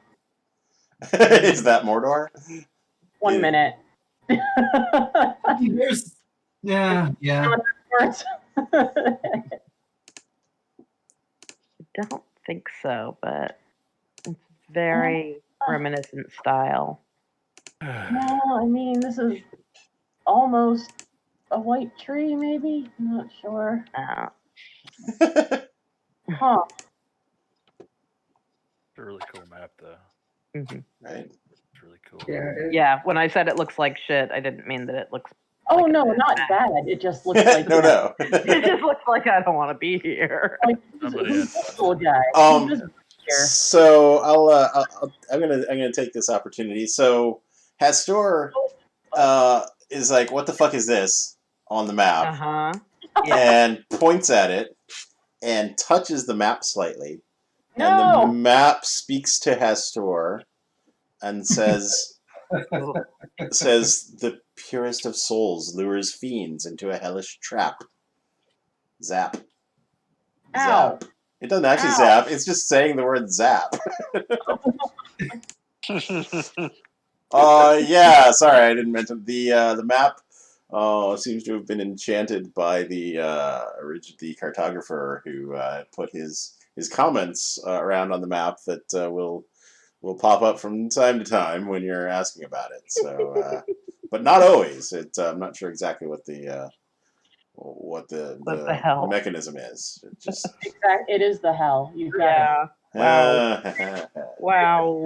Is that Mordor? 1 Yeah. minute. There's, yeah. Words. I don't think so, but it's very reminiscent style. No, I mean, this is almost a white tree, maybe? I'm not sure. Huh. It's a really cool map, though. Right? It's really cool. Yeah. Yeah, when I said it looks like shit, I didn't mean that it looks. Oh, like no, not bad. It just looks like... No. It just looks like I don't want to be here. Like, Somebody who's had this little guy? Um, Who's this here? So I'm gonna take this opportunity. So Hastor is like, what the fuck is this on the map? Uh-huh. And points at it and touches the map slightly. And the No! map speaks to Hastor and says the purest of souls lures fiends into a hellish trap. Zap. Ow. Zap. It doesn't actually Ow. zap, it's just saying the word zap. Yeah, sorry, I didn't mention the map. Seems to have been enchanted by the cartographer who put his comments around on the map that will pop up from time to time when you're asking about it. So, but not always. I'm not sure exactly what the hell? mechanism is. It just It is the hell. You've got Yeah. Wow.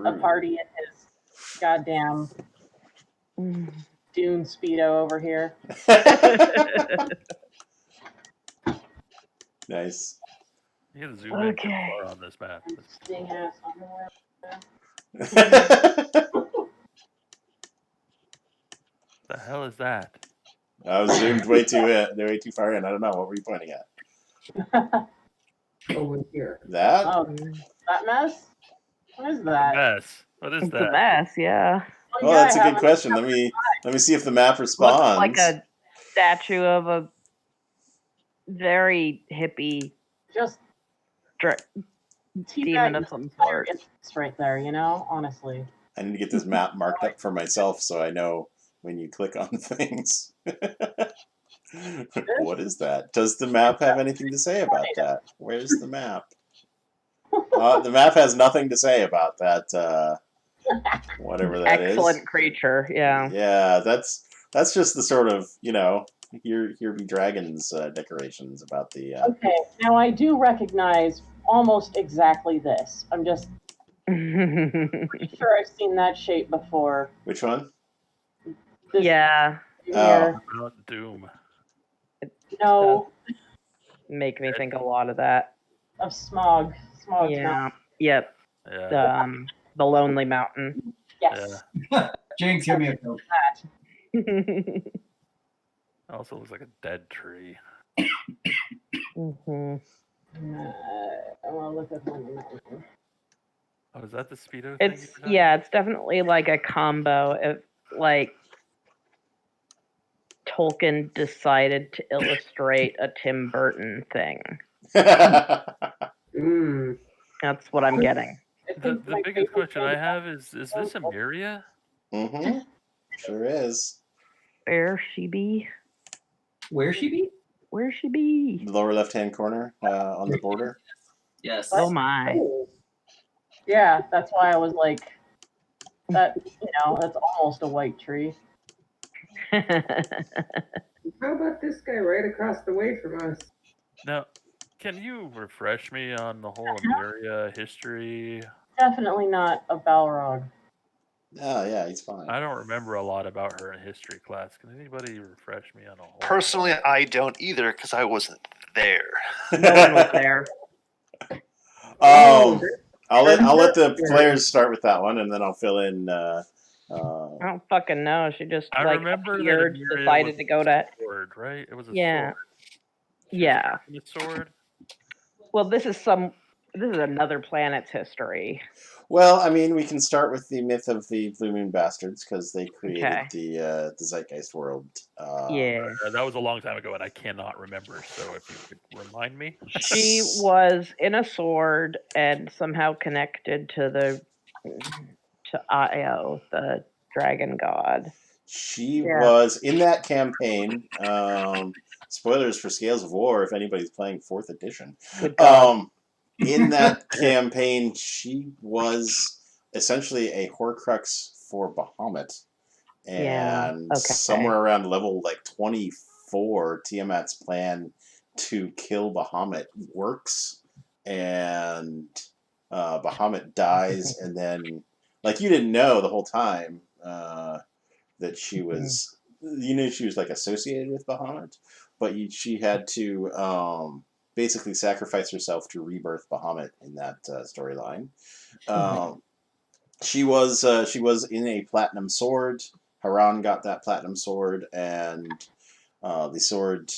a party in his goddamn Dune Speedo over here. Nice. You can zoom in too far on this map. Sting ass underwear. The hell is that? I was zoomed way too far in. I don't know. What were you pointing at? Over here. That? Oh, that mess? What is that? Mess. What is It's a that? mess, yeah. Oh, that's a good question. Let me see if the map responds. Looks like a statue of a very hippie Just demon of some sort. It's right there, honestly. I need to get this map marked up for myself so I know when you click on things. What is that? Does the map have anything to say about that? Where's the map? The map has nothing to say about that. Whatever that is. Excellent creature, yeah. Yeah, that's just the sort of here be dragons decorations about the. Okay, now I do recognize almost exactly this. I'm just pretty sure I've seen that shape before. Which one? This Yeah. here. About Doom. No, Make me think a lot of that. of Smog. Smog. Yeah. Yep. Yeah. The Lonely Mountain. Yes. Jinx, give me a Coke. It also looks like a dead tree. hmm I want to look at one on that one. Oh, is that the Speedo thing? It's it's definitely like a combo. If like Tolkien decided to illustrate a Tim Burton thing. Mm. That's what I'm getting. I The think my biggest favorite question I thing have is this Emiria? Mm-hmm. Sure is. Where she be? Where she be? Where she be? The lower left-hand corner on the border. Yes. Oh my. Oh. Yeah, that's why I was like, that. That's almost a white tree. How about this guy right across the way from us? Now, can you refresh me on the whole Emiria history? Definitely not a Balrog. Oh yeah, he's fine. I don't remember a lot about her in history class. Can anybody refresh me on a whole? Personally, I don't either because I wasn't there. No one was there. I'll let the players start with that one, and then I'll fill in. I don't fucking know. She just I like remember that appeared, Emiria decided was to go a to. sword, right? It was a Yeah. sword. She was Yeah. carrying a sword. Well, this is another planet's history. Well, I mean, we can start with the myth of the Blue Moon Bastards because they created Okay. the Zeitgeist world. Yeah. That was a long time ago, and I cannot remember. So if you could remind me. She was in a sword and somehow connected to Io, the dragon god. She Yeah. was in that campaign. Spoilers for Scales of War if anybody's playing 4th edition. Good God. In that campaign, she was essentially a Horcrux for Bahamut. Yeah, And okay. somewhere around level like 24, Tiamat's plan to kill Bahamut works. And Bahamut dies, and then, like, you didn't know the whole time that she was, you knew she was like associated with Bahamut, but she had to basically sacrifice herself to rebirth Bahamut in that storyline. She was in a platinum sword. Haran got that platinum sword, and the sword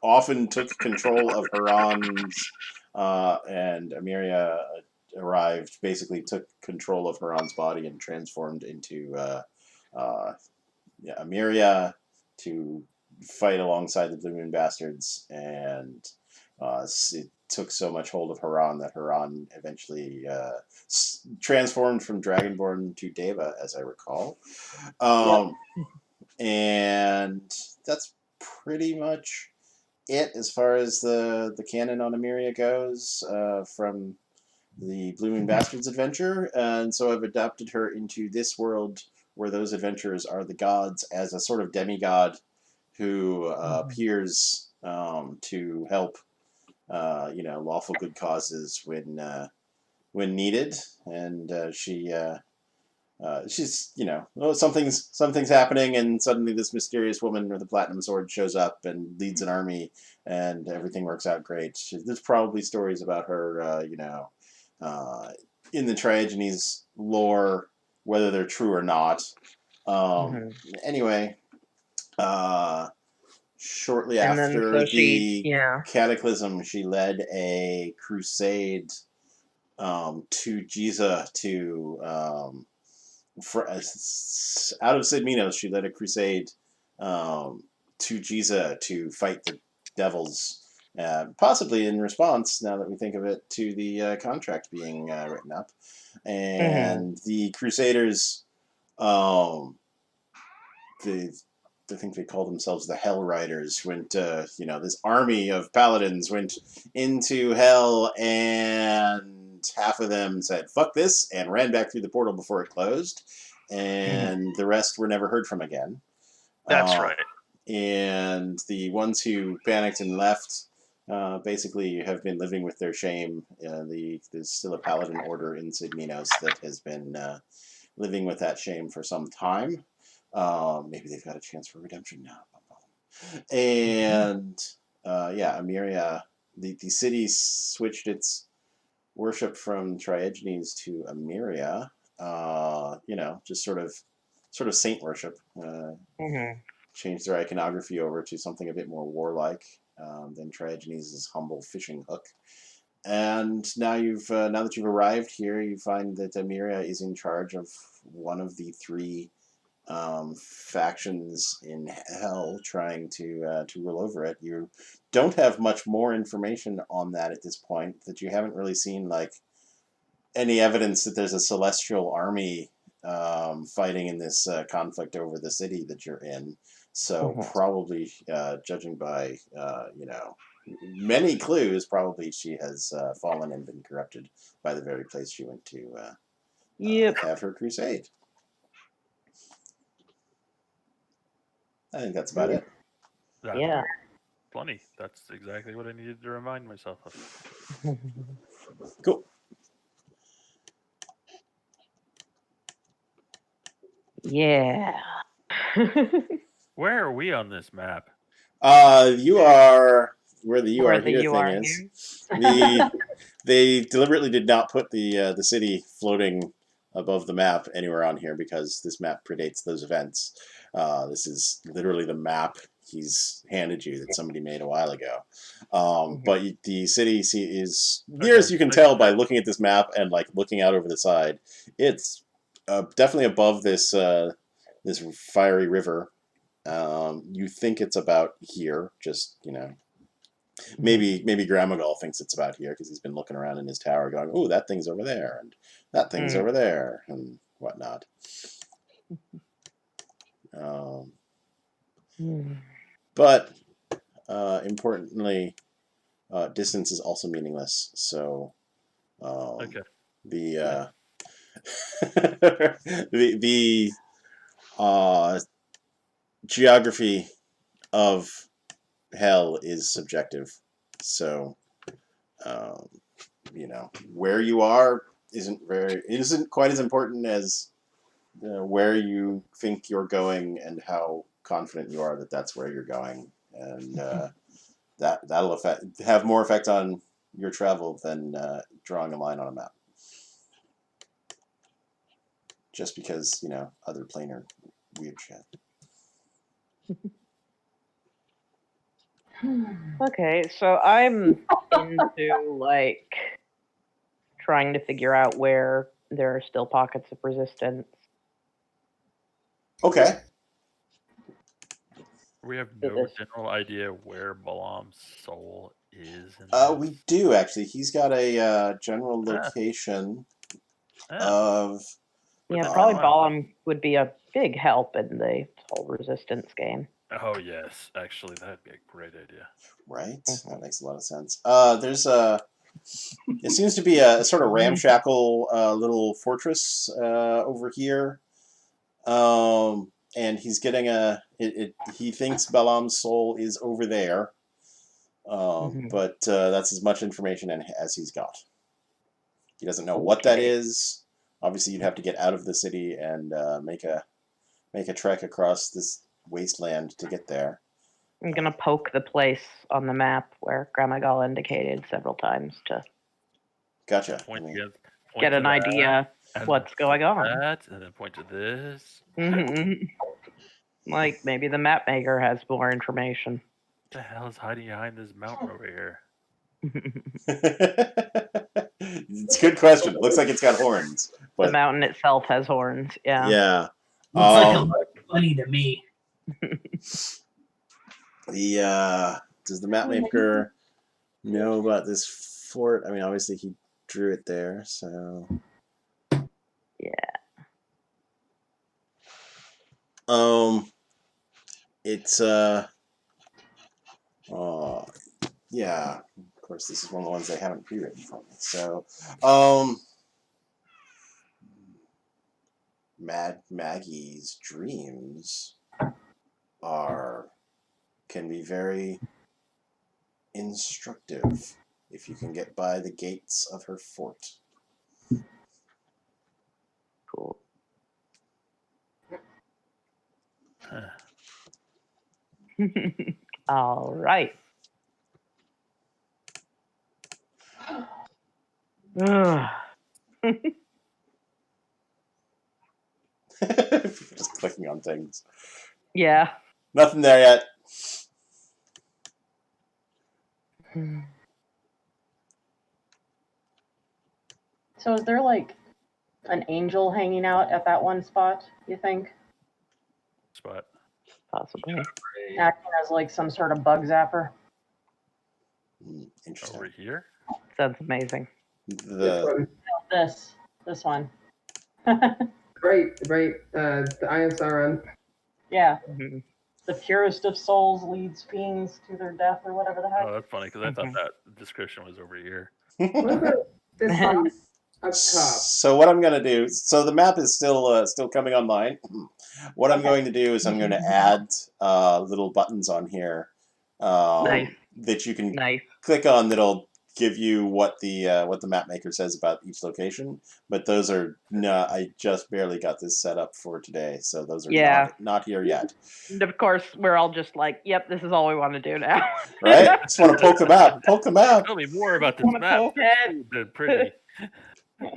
often took control of Haran's, and Emiria arrived, basically took control of Haran's body and transformed into Emiria to fight alongside the Blue Moon Bastards, and it took so much hold of Haran that Haran eventually transformed from Dragonborn to Deva, as I recall. And that's pretty much it as far as the canon on Emiria goes from the Blue Moon Bastards adventure. And so I've adapted her into this world where those adventurers are the gods as a sort of demigod who appears to help lawful good causes when needed, and she's something's happening, and suddenly this mysterious woman with a platinum sword shows up and leads an army, and everything works out great. There's probably stories about her, in the Triogenes lore, whether they're true or not. Anyway, shortly And then, after so the yeah. Cataclysm, she led a crusade to Giza to out of Sid Minos. She led a crusade to Giza to fight the devils, possibly in response, now that we think of it, to the contract being written up. And the Crusaders, I think they called themselves the Hell Riders, went, this army of paladins went into hell, and half of them said, fuck this, and ran back through the portal before it closed, and the rest were never heard from again. That's right. And the ones who panicked and left basically have been living with their shame. There's still a paladin order in Sid Minos that has been living with that shame for some time. Maybe they've got a chance for redemption now. And Emiria, the city switched its worship from Triogenes to Emiria, just sort of saint worship. Mm-hmm. Change their iconography over to something a bit more warlike than Triogenes' humble fishing hook. And now now that you've arrived here, you find that Amiria is in charge of one of the three factions in hell, trying to rule over it. You don't have much more information on that at this point. That you haven't really seen like any evidence that there's a celestial army fighting in this conflict over the city that you're in. So probably, judging by many clues, probably she has fallen and been corrupted by the very place she went to have her crusade. I think that's about it. Yeah. Plenty. That's exactly what I needed to remind myself of. Cool. Yeah. Where are we on this map? You are where the "you Where are the here" "you thing are is. here." They deliberately did not put the city floating above the map anywhere on here because this map predates those events. This is literally the map he's handed you that somebody made a while ago. But the city is near as you can tell by looking at this map and like looking out over the side. It's definitely above this this fiery river. You think it's about here, just maybe Gramagal thinks it's about here because he's been looking around in his tower, going, "Oh, that thing's over there, and that thing's over there, and whatnot." But importantly, distance is also meaningless. So the the geography of hell is subjective. So where you are isn't quite as important as where you think you're going and how confident you are that that's where you're going, and that'll have more effect on your travel than drawing a line on a map. Just because other planar weird shit. Okay, so I'm into like trying to figure out where there are still pockets of resistance. Okay. We have no general idea where Balaam's soul is. We do actually. He's got a general location of. Yeah, probably Balaam would be a big help in the whole resistance game. Oh yes, actually, that'd be a great idea. Right, that makes a lot of sense. There's it seems to be a sort of ramshackle little fortress over here, and he's getting he thinks Balaam's soul is over there, but that's as much information as he's got. He doesn't know what that is. Obviously, you'd have to get out of the city and make a trek across this wasteland to get there. I'm gonna poke the place on the map where Gramagal indicated several times to Gotcha. Get an idea what's going on. That, and then point to this. Like maybe the map maker has more information. What the hell is hiding behind this mountain over here? It's a good question. It looks like it's got horns. But the mountain itself has horns. Yeah. Yeah. Looks like a lot of money to me. Does the map maker know about this fort? I mean, obviously he drew it there, so yeah. It's yeah. Of course, this is one of the ones they haven't pre-written for me. So, Mad Maggie's dreams can be very instructive if you can get by the gates of her fort. Cool. All right. Just clicking on things. Yeah. Nothing there yet. So is there like an angel hanging out at that one spot, you think? Spot. Possibly. Acting as like some sort of bug zapper? Interesting. Over here? Sounds amazing. The This one. Right. The Eye of Sauron. Yeah. Mhm. The purest of souls leads fiends to their death or whatever the heck. Oh, that's funny because I thought that description was over here. What about this one up top? So what I'm going to do, so the map is still coming online. What I'm going to do is I'm going to add little buttons on here Nice. that you can Nice. click on that'll give you what the map maker says about each location. But those are I just barely got this set up for today, so those are Yeah. not here yet. And of course, we're all just like, yep, this is all we want to do now. Right? Just want to poke the map. Poke the map. Tell me more about this Wanna map. poke it? It's pretty.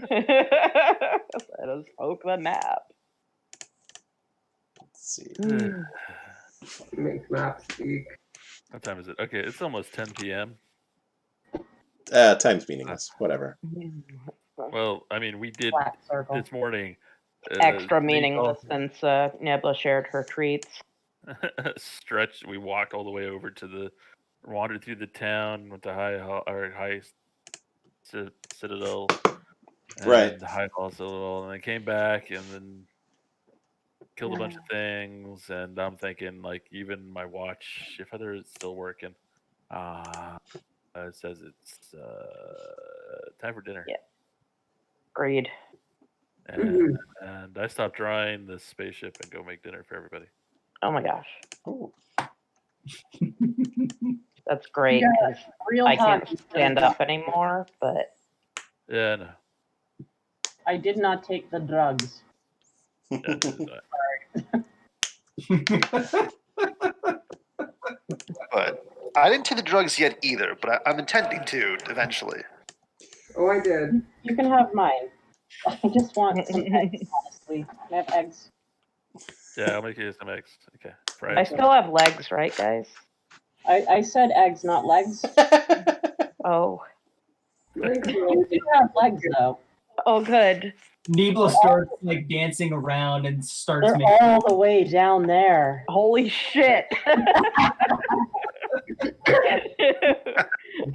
Let us poke the map. Let's see. Make map speak. What time is it? Okay, it's almost 10 p.m. Time's meaningless. Whatever. Well, I mean, we did Black circle. this morning. Extra meaningless since Nebla shared her tweets. Stretch. We walked all the way over to wandered through the town, went to high citadel, and Right. the high hall citadel, and then came back and then killed a bunch of things. And I'm thinking, like, even my watch, if either it's still working, it says it's time for dinner. Yeah. Agreed. And I stopped drawing the spaceship and go make dinner for everybody. Oh my gosh. Ooh. That's great. Yeah. 'Cause Real I can't hot. stand up anymore, but Yeah, no. I did not take the drugs. Yeah, But I didn't take the drugs yet either, but I'm intending to eventually. Oh, I did. You can have mine. I just want some eggs, honestly. Can I have eggs? yeah, I'll make you some eggs. Okay, fried. I still have legs, right, guys? I said eggs, not legs. Oh. Thanks, You do have legs, though. Oh, good. Nebula starts like dancing around and starts They're making. all the way down there. Holy shit.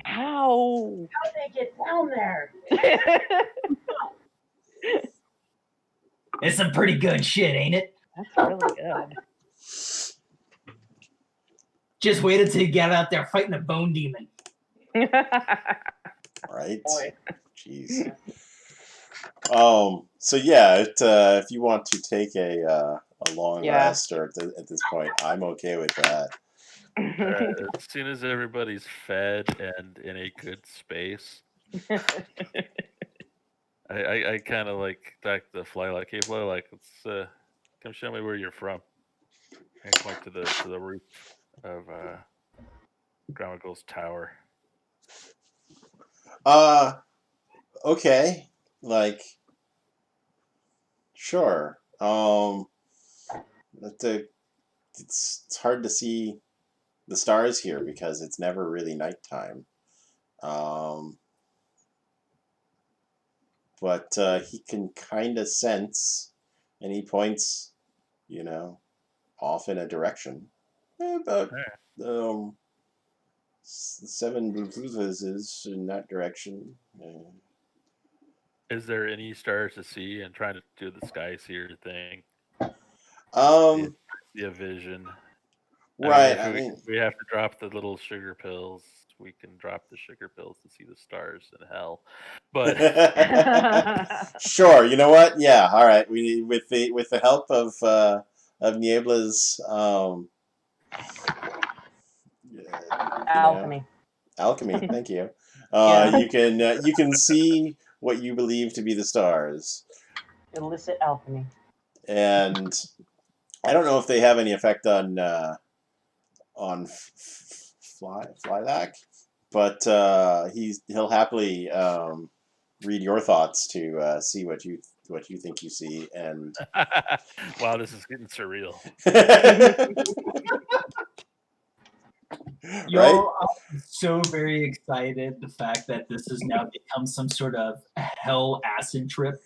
Ow. How they get down there? It's some pretty good shit, ain't it? That's really good. Just wait until you get out there fighting a bone demon. Right? Boy. Jeez. So yeah, if you want to take a long Yeah. rest, or at this point, I'm okay with that. As soon as everybody's fed and in a good space, I kind of like back the fly like, hey, fly like, let's come show me where you're from. And point to the roof of Gramago's tower. Okay, like, sure. It's hard to see the stars here because it's never really nighttime. But he can kind of sense, and he points, off in a direction. About 7 is in that direction. Is there any stars to see? And trying to do the sky seer thing. See a vision. Right. I mean, if we have to drop the little sugar pills, we can drop the sugar pills to see the stars in hell. But sure. You know what? Yeah. All right. We with the help of Niebla's Alchemy. Alchemy. Thank you. Yeah. You can see what you believe to be the stars. Illicit alchemy. And I don't know if they have any effect on Flylack, but he'll happily read your thoughts to see what you you think you see, and Wow, this is getting surreal. right? Y'all, I'm so very excited the fact that this has now become some sort of hell acid trip.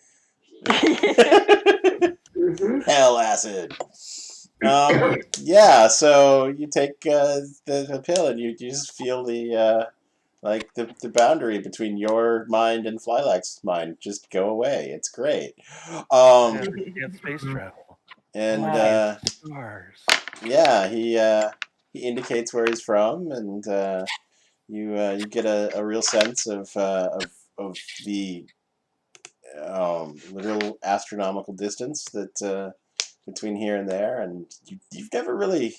Hell acid. Yeah, so you take the pill and you just feel the like the boundary between your mind and Flylak's mind just go away. It's great. Yeah, you can't space travel. And Wow. Stars. yeah, he indicates where he's from, and you get a real sense of the literal astronomical distance that between here and there, and you've never really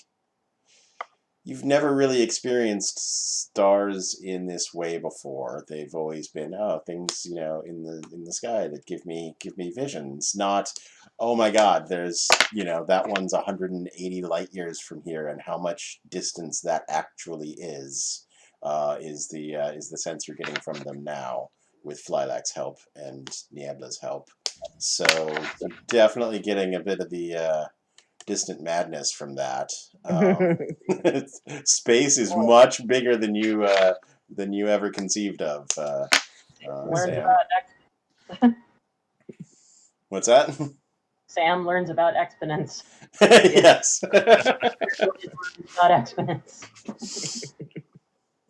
experienced stars in this way before. They've always been things in the sky that give me visions. Not oh my God, there's that one's 180 light years from here, and how much distance that actually is the sense you're getting from them now with Flylak's help and Niebla's help. So you're definitely getting a bit of the distant madness from that. Space is much bigger than you ever conceived of. Learns Sam. about What's that? Sam learns about exponents. Yes. About exponents.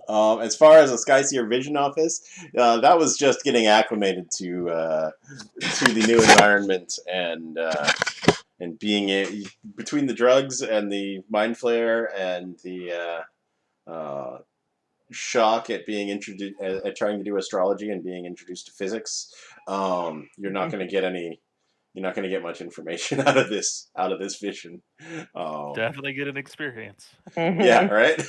As far as a Skyseer Vision Office, that was just getting acclimated to the new environment and being between the drugs and the mind flare and the shock at being introduced at trying to do astrology and being introduced to physics. You're not going to get much information out of this vision. Definitely get an experience. Yeah, right.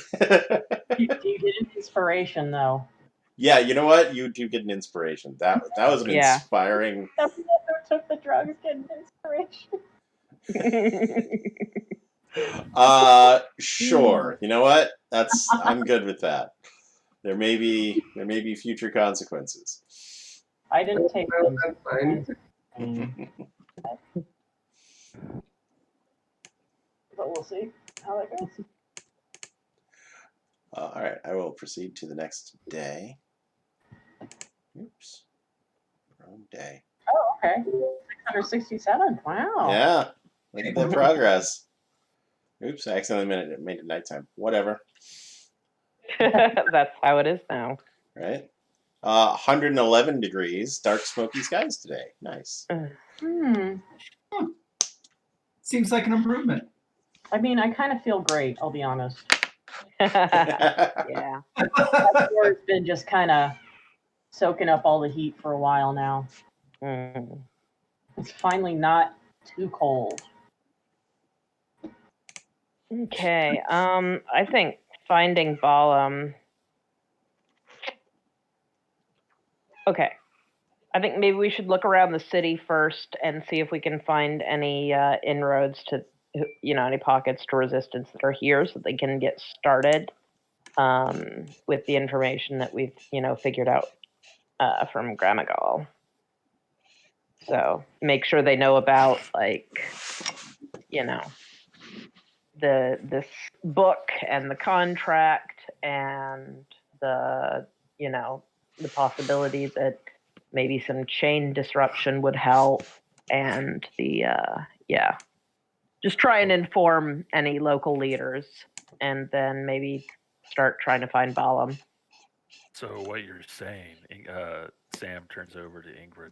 Do you get an inspiration though? Yeah, you know what? You do get an inspiration. That was an Yeah. inspiring. Everyone who took the drugs get an inspiration. Sure. You know what? I'm good with that. There may be future consequences. I didn't take them. That's fine. But we'll see how that goes. All right, I will proceed to the next day. Oops. Wrong day. Oh, okay. 667. Wow. Yeah, look at the progress. Oops, I accidentally made it nighttime. Whatever. That's how it is now. Right? 111 degrees, dark smoky skies today. Nice. Seems like an improvement. I mean, I kind of feel great, I'll be honest. Yeah. That floor's been just kind of soaking up all the heat for a while now. Mm. It's finally not too cold. Okay. I think finding Balam. Okay. I think maybe we should look around the city first and see if we can find any inroads to, any pockets to resistance that are here, so they can get started with the information that we've, figured out from Gramagal. So make sure they know about this book and the contract and the possibility that maybe some chain disruption would help, and just try and inform any local leaders, and then maybe start trying to find Balam. So what you're saying, Sam turns over to Ingrid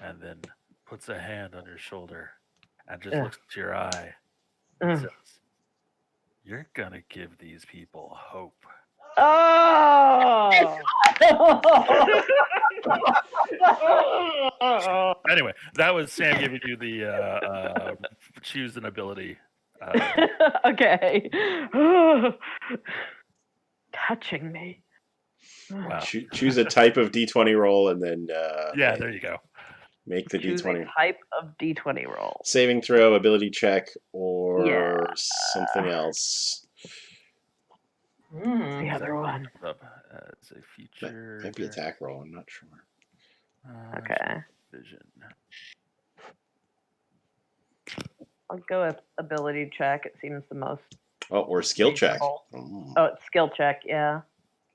and then puts a hand on your shoulder and just looks into your eye and says, "You're gonna give these people hope." Oh! Anyway, that was Sam giving you the choose an ability. Okay. Touching me. Wow. Choose a type of D20 roll and then Yeah, there you go. make the Choose D20 a type of D20 roll. saving throw, ability check, or something else. What's the other one? Up as a feature. Might be attack roll. I'm not sure. Okay. Vision. I'll go with ability check. It seems the most. Oh, or skill check. reasonable. Mm, Oh, it's skill check. Yeah.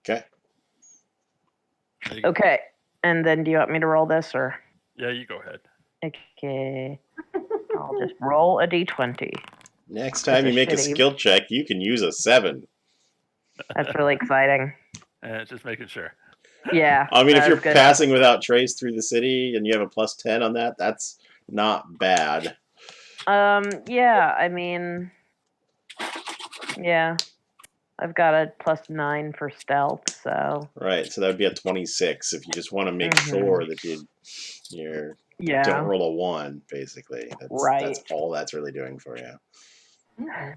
okay. There you go. Okay. And then, do you want me to roll this or? Yeah, you go ahead. Okay. I'll just roll a d20. Next time you a make a shitty- skill check, you can use a 7. That's really exciting. Just making sure. Yeah. I mean, if that's you're good. passing without trace through the city and you have a plus 10 on that, that's not bad. Yeah. I mean, yeah. I've got a +9 for stealth, so. Right, so that would be a 26 if you just want to make Mhm. sure that you're Yeah. don't roll a 1, basically. That's Right. all that's really doing for you. Okay.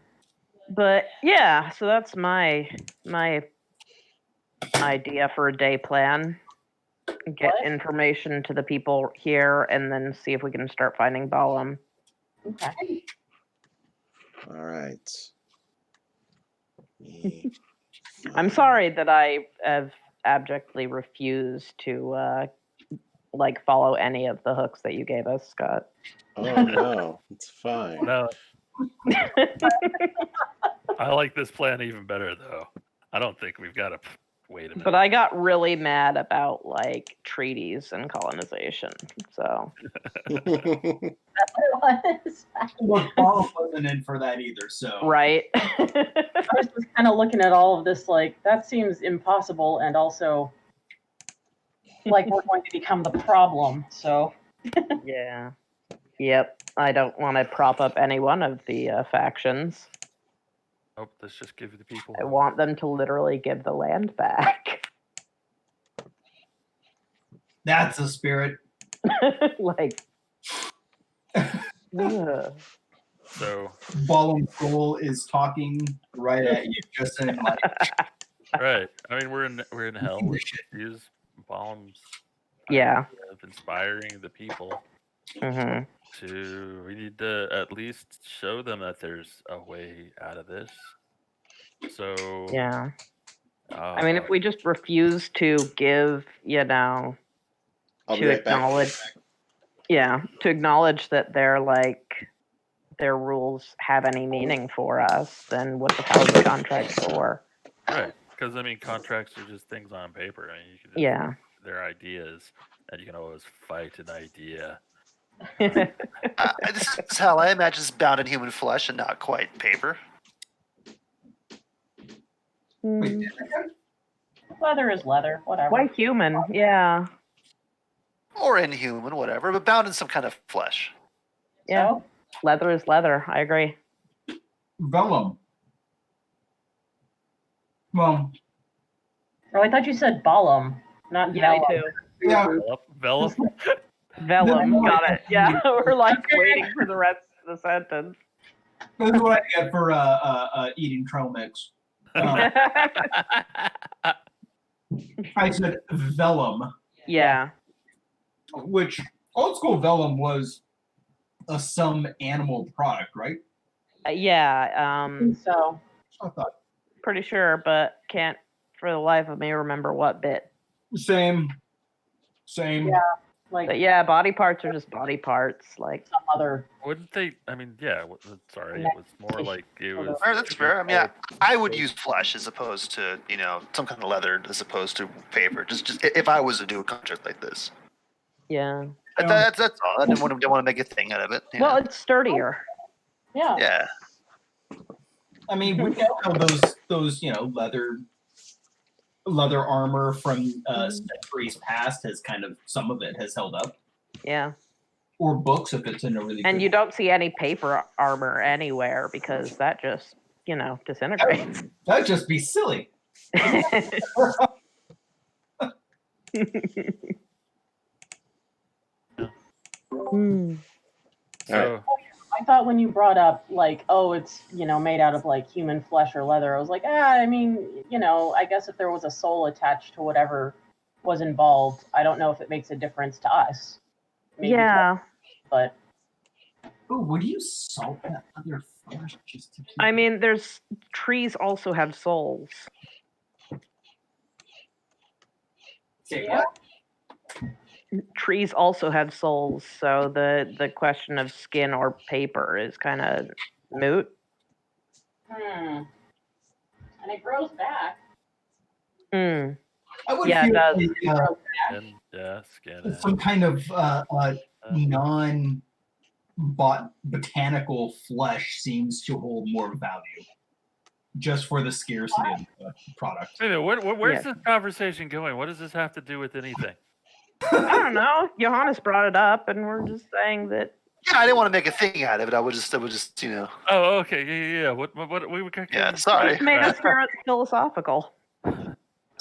But yeah, so that's my idea for a day plan. Get What? information to the people here, and then see if we can start finding Balam. Okay. All right. I'm sorry that I have abjectly refused to follow any of the hooks that you gave us, Scott. Oh no, it's fine. No, I like this plan even better, though. I don't think we've got to wait a minute. But I got really mad about like treaties and colonization. So That's what it was. Well, Paul wasn't in for that either, so. right. I was just kind of looking at all of this like, that seems impossible and also like we're going to become the problem. So, Yeah. Yep. I don't want to prop up any one of the factions. Nope, let's just give the people. I want them to literally give the land back. That's a spirit. like. Ugh. So, Balam's goal is talking right at you, just in like. right. I mean, we're in hell. Holy Let's shit. use Baum's Yeah. idea of inspiring the people hmm we need to at least show them that there's a way out of this. So, Yeah. I mean, if we just refuse to give, I'll be to right back. acknowledge, to acknowledge that their rules have any meaning for us, then what the hell is the contract for? right, because I mean, contracts are just things on paper. I mean, you can just, Yeah. they're ideas, and you can always fight an idea. This is how I imagine it's bound in human flesh and not quite paper. Hmm. leather is leather, whatever. Quite human, yeah. Or inhuman, whatever, but bound in some kind of flesh. Yeah. So, Leather is leather. I agree. Vellum. Well, oh, I thought you said Balam, not Yeah, me Vellum. too. yeah. Vellum. Vellum, got it. Yeah, we're like waiting for the rest of the sentence. That's what I get for eating trail mix. I said vellum, yeah. which old school vellum was some animal product, right? Yeah. I think so. I thought Pretty sure, but can't for the life of me remember what bit. same. Yeah. Like But yeah, body parts are just body parts. Like, some other. Wouldn't they? I mean, yeah. Sorry, it was more like it was. Fair, that's fair. I mean, I would use flesh as opposed to, some kind of leather as opposed to paper. Just if I was to do a contract like this. yeah. That's all. I didn't want to make a thing out of it. Well, it's sturdier. Yeah. Yeah. I mean, we know how those leather armor from centuries past has kind of, some of it has held up, Yeah. or books if it's in a really. And good you don't see any paper armor anywhere because that just, disintegrates. That'd just be silly. Hmm. So I thought when you brought up like, oh, it's made out of like human flesh or leather, I was like, I mean, I guess if there was a soul attached to whatever was involved, I don't know if it makes a difference to us. Maybe Yeah. but Oh, would you salt that other flesh just to keep I mean, trees also have souls. Say yeah. what? trees also have souls, so the question of skin or paper is kind of moot. And it grows back. Hmm. I would Yeah, it feel does. like And yeah, skin. some kind of non-botanical flesh seems to hold more value, just for the scarcity of the product. Wait a minute, where's Yeah. this conversation going? What does this have to do with anything? I don't know. Johannes brought it up, and we're just saying that. Yeah, I didn't want to make a thing out of it. I would just, you know. Oh, okay, yeah. What we were Yeah, sorry. Just made us philosophical.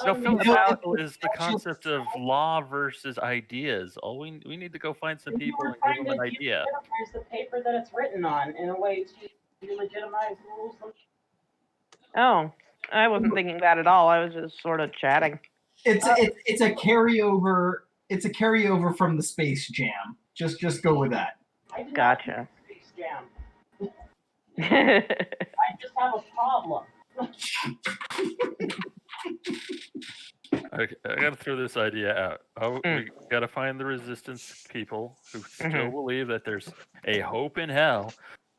No, mean, philosophical is the concept of law versus ideas. We need to go find some you people were and trying give to them an idea. delegitimize the paper that it's written on in a way to delegitimize rules. Oh, I wasn't thinking that at all. I was just sort of chatting. It's a carryover. It's a carryover from the Space Jam. Just go with that. I did Gotcha. not do Space Jam. Hmm. I just have a problem. I gotta throw this idea out. We gotta find the resistance people who still believe that there's a hope in hell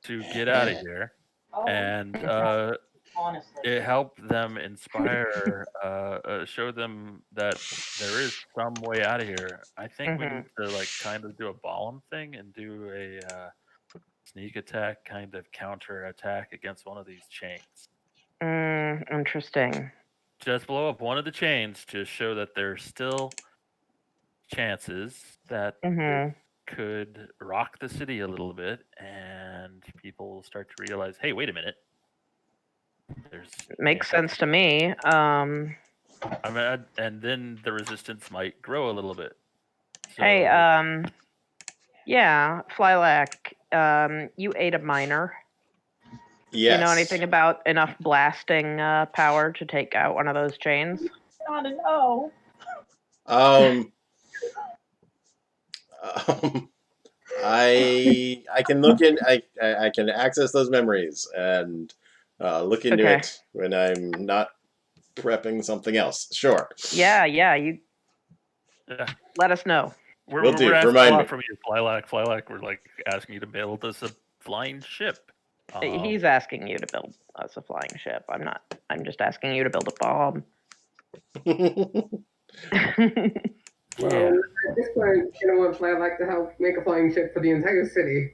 to get out of here, Oh, and honestly. it helped them inspire, show them that there is some way out of here. I think we need to like kind of do a Balam thing and do a sneak attack, kind of counter attack against one of these chains. Interesting. Just blow up one of the chains to show that there's still chances that it could rock the city a little bit, and people start to realize, hey, wait a minute. Makes sense to me. I mean, and then the resistance might grow a little bit. So, Hey, yeah, Flylack, you ate a miner. Yes. Do you know anything about enough blasting power to take out one of those chains? Not an O. I can look in. I can access those memories and look into Okay. it when I'm not prepping something else. Sure. Yeah, you let us know. We're asking Remind a me. lot from you, Flylack. Flylack, we're like asking you to build us a flying ship. He's asking you to build us a flying ship. I'm just asking you to build a bomb. Yeah. At this point, I want Flylack to help make a flying ship for the entire city.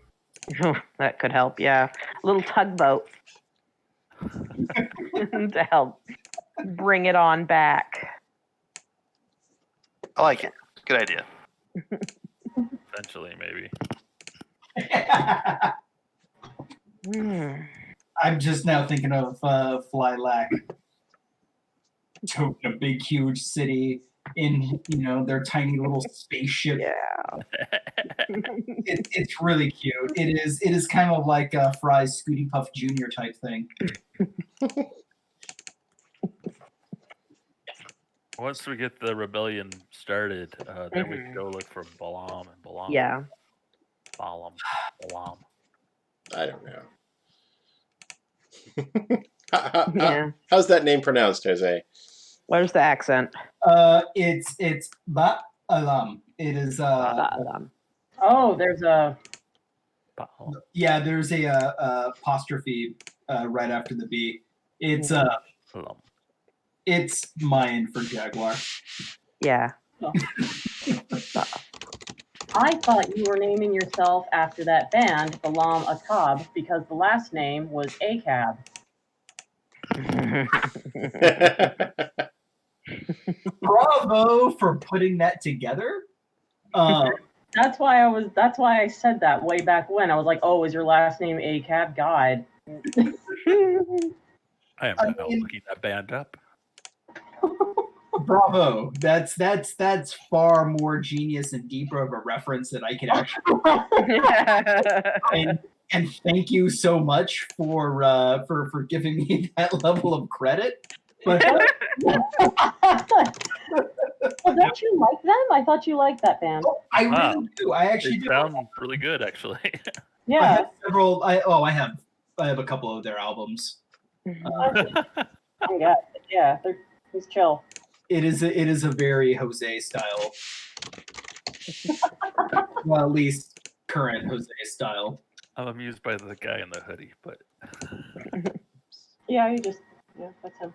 That could help, yeah. A little tugboat to help bring it on back. I like it. Good idea. Eventually, maybe. I'm just now thinking of Flylack toting a big, huge city in their tiny little spaceship. Yeah. It's really cute. It is kind of like a Fry's Scooty Puff Jr. type thing. Once we get the rebellion started, then we can go look for Balam and Balam. Yeah. Balam. I don't know. Yeah. How's that name pronounced, Jose? Where's the accent? It's Ba'alam. It is Oh, there's a. Balam. yeah. There's a apostrophe right after the B. It's Balam. it's Mayan for jaguar. Yeah. I thought you were naming yourself after that band, Balam Akab, because the last name was Akab. Bravo for putting that together. That's why I said that way back when. I was like, "Oh, is your last name Akab? God." I am now looking that band up. Bravo. That's far more genius and deeper of a reference that I could actually. And thank you so much for giving me that level of credit. But Well, don't you like them? I thought you liked that band. I really do. I actually They do. sound really good, actually. I Yeah. have several. I have a couple of their albums. Oh yeah, yeah. He's chill. It is a very Jose style. Well, at least current Jose style. I'm amused by the guy in the hoodie, but Yeah, that's him.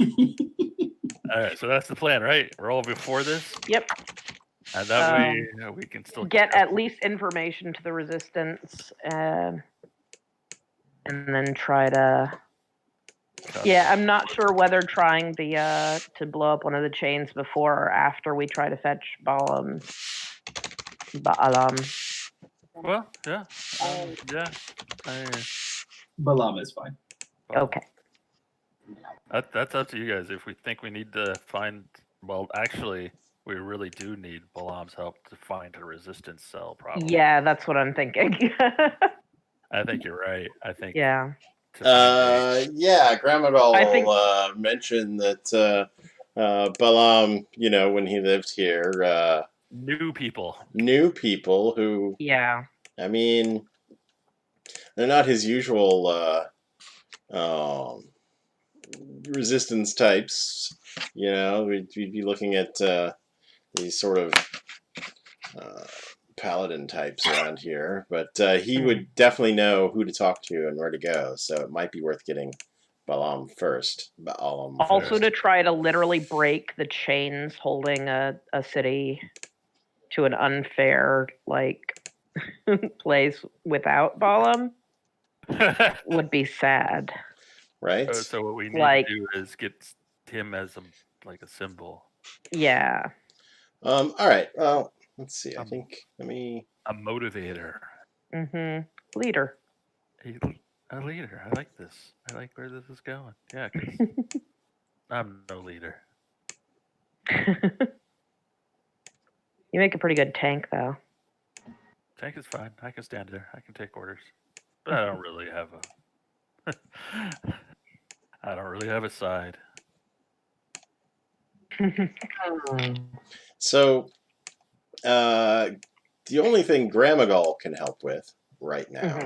all right. So that's the plan, right? We're all before this, Yep. and that way we can still Get discuss at least information to the resistance, and then try to. stuff. Yeah, I'm not sure whether trying to blow up one of the chains before or after we try to fetch Balaam. Well, yeah, yeah. Balam is fine. Okay. That's up to you guys. If we think we need to find, well, actually, we really do need Balaam's help to find a resistance cell. Probably. Yeah, that's what I'm thinking. I think you're right. I think. Yeah. To find Yeah, Grandma will I think- mention that Balaam, when he lived here, new people. knew people who, Yeah. I mean, they're not his usual resistance types. We'd be looking at these sort of paladin types around here, but he would definitely know who to talk to and where to go, so it might be worth getting Balaam first. Also, to try to literally break the chains holding a city to an unfair place without Balaam would be sad. Right? So what we need Like- to do is get him as a symbol. Yeah. All right. Well, let's see. I think A motivator. Leader. A leader. I like this. I like where this is going. Yeah, 'cause I'm no leader. You make a pretty good tank, though. Tank is fine. I can stand there. I can take orders, but I don't really have a. I don't really have a side. So, the only thing Gramagal can help with right now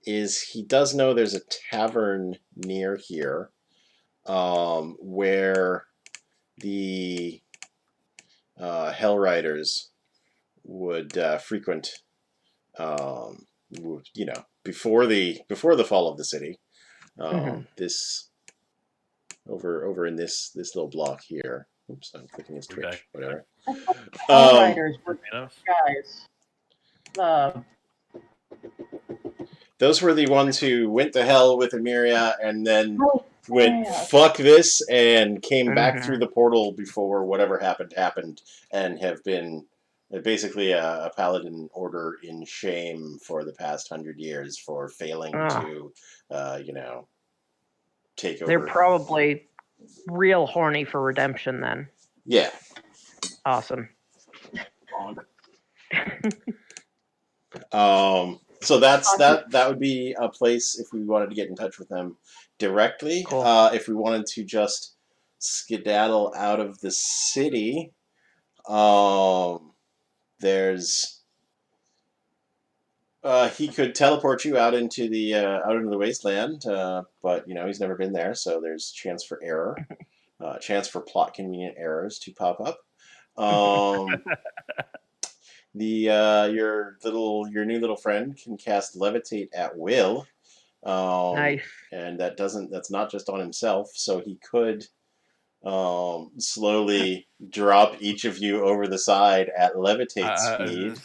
is he does know there's a tavern near here where the Hell Riders would frequent, before the fall of the city. This over in this little block here. Oops, I'm clicking his Twitch. Okay. Whatever. Riders were Torpedoes? guys. Those were the ones who went to hell with Emiria and then went, yeah. fuck this, and came back through the portal before whatever happened, and have been basically a paladin order in shame for the past 100 years for failing to, take over. They're probably real horny for redemption then. Yeah. Awesome. So that would be a place if we wanted to get in touch with them directly. Cool. If we wanted to just skedaddle out of the city, there's he could teleport you out into the wasteland, but he's never been there, so there's chance for error, chance for plot convenient errors to pop up. Your new little friend can cast levitate at will. Nice. And that's not just on himself, so he could slowly drop each of you over the side at levitate speed.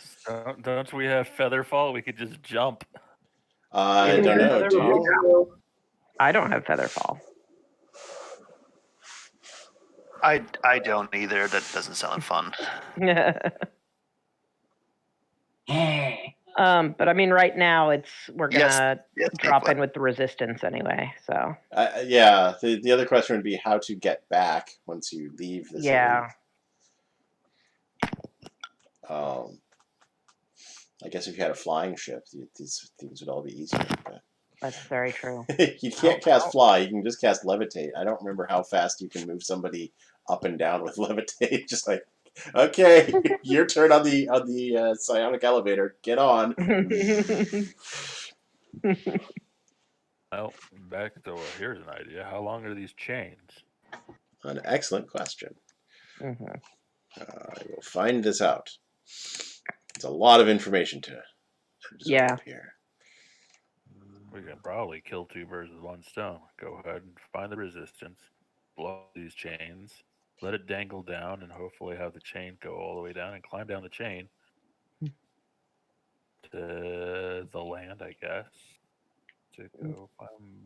Don't we have feather fall? We could just jump. I don't know. Do you? I don't have feather fall. I don't either. That doesn't sound fun. But I mean, right now we're gonna Yes, drop Bigfoot. in with the resistance anyway. So Yeah. The other question would be how to get back once you leave the city. yeah, I guess if you had a flying ship, these things would all be easier. But that's very true. you can't cast fly. You can just cast levitate. I don't remember how fast you can move somebody up and down with levitate. Just like, okay, your turn on the psionic elevator. Get on. Well, back to here's an idea. How long are these chains? An excellent question. Mm-hmm. I will find this out. It's a lot of information to absorb Yeah. here. We can probably kill two birds with one stone. Go ahead and find the resistance, blow these chains, let it dangle down, and hopefully have the chain go all the way down and climb down the chain to the land, I guess. To go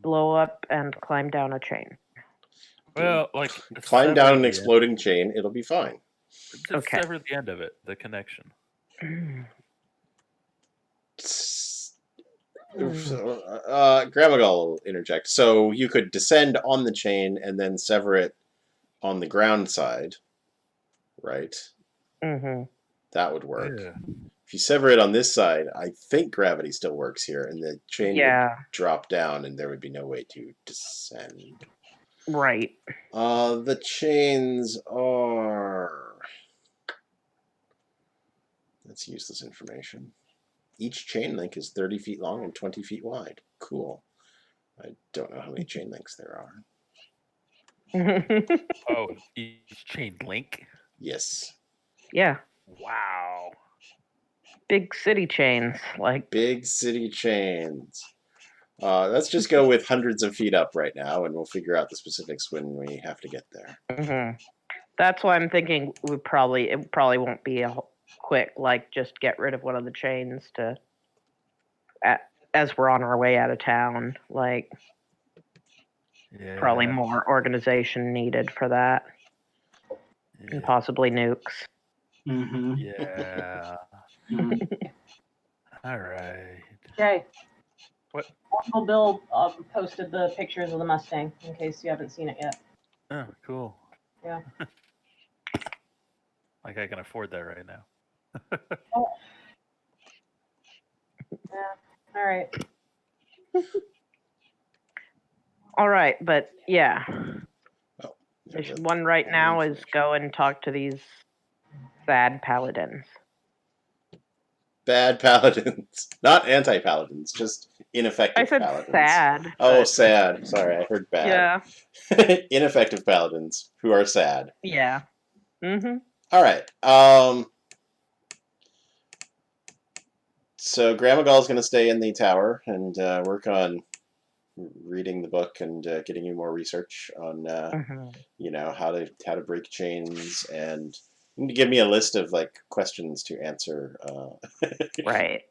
Blow up and climb down a chain. well, like Climb sever down an the exploding chain, it'll be fine. Just Okay. sever the end of it, the connection. Grandma will interject. So you could descend on the chain and then sever it on the ground side, right? Mm-hmm. That would work. Yeah. If you sever it on this side, I think gravity still works here, and the chain would drop down, and there would be no way to descend. Right. The chains are... That's useless information. Each chain link is 30 feet long and 20 feet wide. Cool. I don't know how many chain links there are. Oh, each chain link? Yes. Yeah. Wow. Big city chains, like Big city chains. Let's just go with hundreds of feet up right now, and we'll figure out the specifics when we have to get there. Mm-hmm. That's why I'm thinking it probably won't be a quick, like, just get rid of one of the chains to as we're on our way out of town. Like, Yeah. probably more organization needed for that, and possibly nukes. Mm-hmm. Yeah. All right. Okay. What? Uncle Bill posted the pictures of the Mustang in case you haven't seen it yet. Oh, cool. Yeah. Like I can afford that right now. Oh. Yeah. All right. All right, but yeah. Oh, One right now is go and talk to these sad paladins. Bad paladins. Not anti-paladins, just ineffective I said paladins. sad. Oh, but- sad. Sorry, I heard bad. Yeah. Ineffective paladins who are sad. Yeah. Mm-hmm. All right. So Grandma Gall's going to stay in the tower and work on reading the book and getting you more research on, you know, how to break chains, and you need to give me a list of like questions to answer. Right.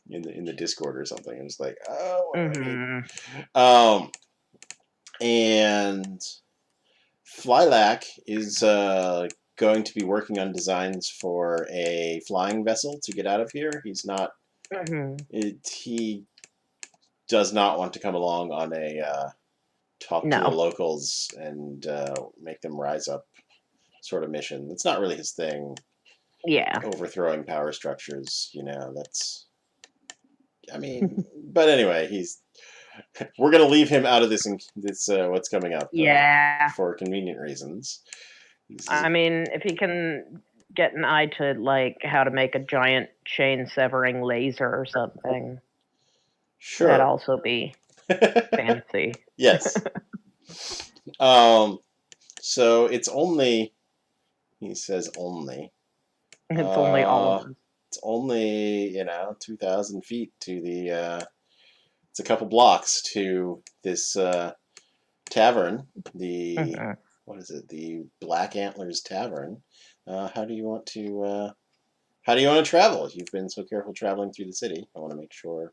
In the Discord or something. It was like, oh. Mm-hmm. And Flylack is going to be working on designs for a flying vessel to get out of here. He's not. He does not want to come along on a talk to the locals and make them rise up sort of mission. It's not really his thing. Yeah. Overthrowing power structures, you know, that's... I mean, but anyway, we're going to leave him out of this what's coming up. Yeah. For convenient reasons. I mean, if he can get an eye to, like, how to make a giant chain-severing laser or something. Sure. That'd also be fancy. Yes. So it's only... He says only. It's only all of them. It's only, 2,000 feet to the... it's a couple blocks to this tavern. The... What is it? The Black Antlers Tavern. How do you want to travel? You've been so careful traveling through the city. I want to make sure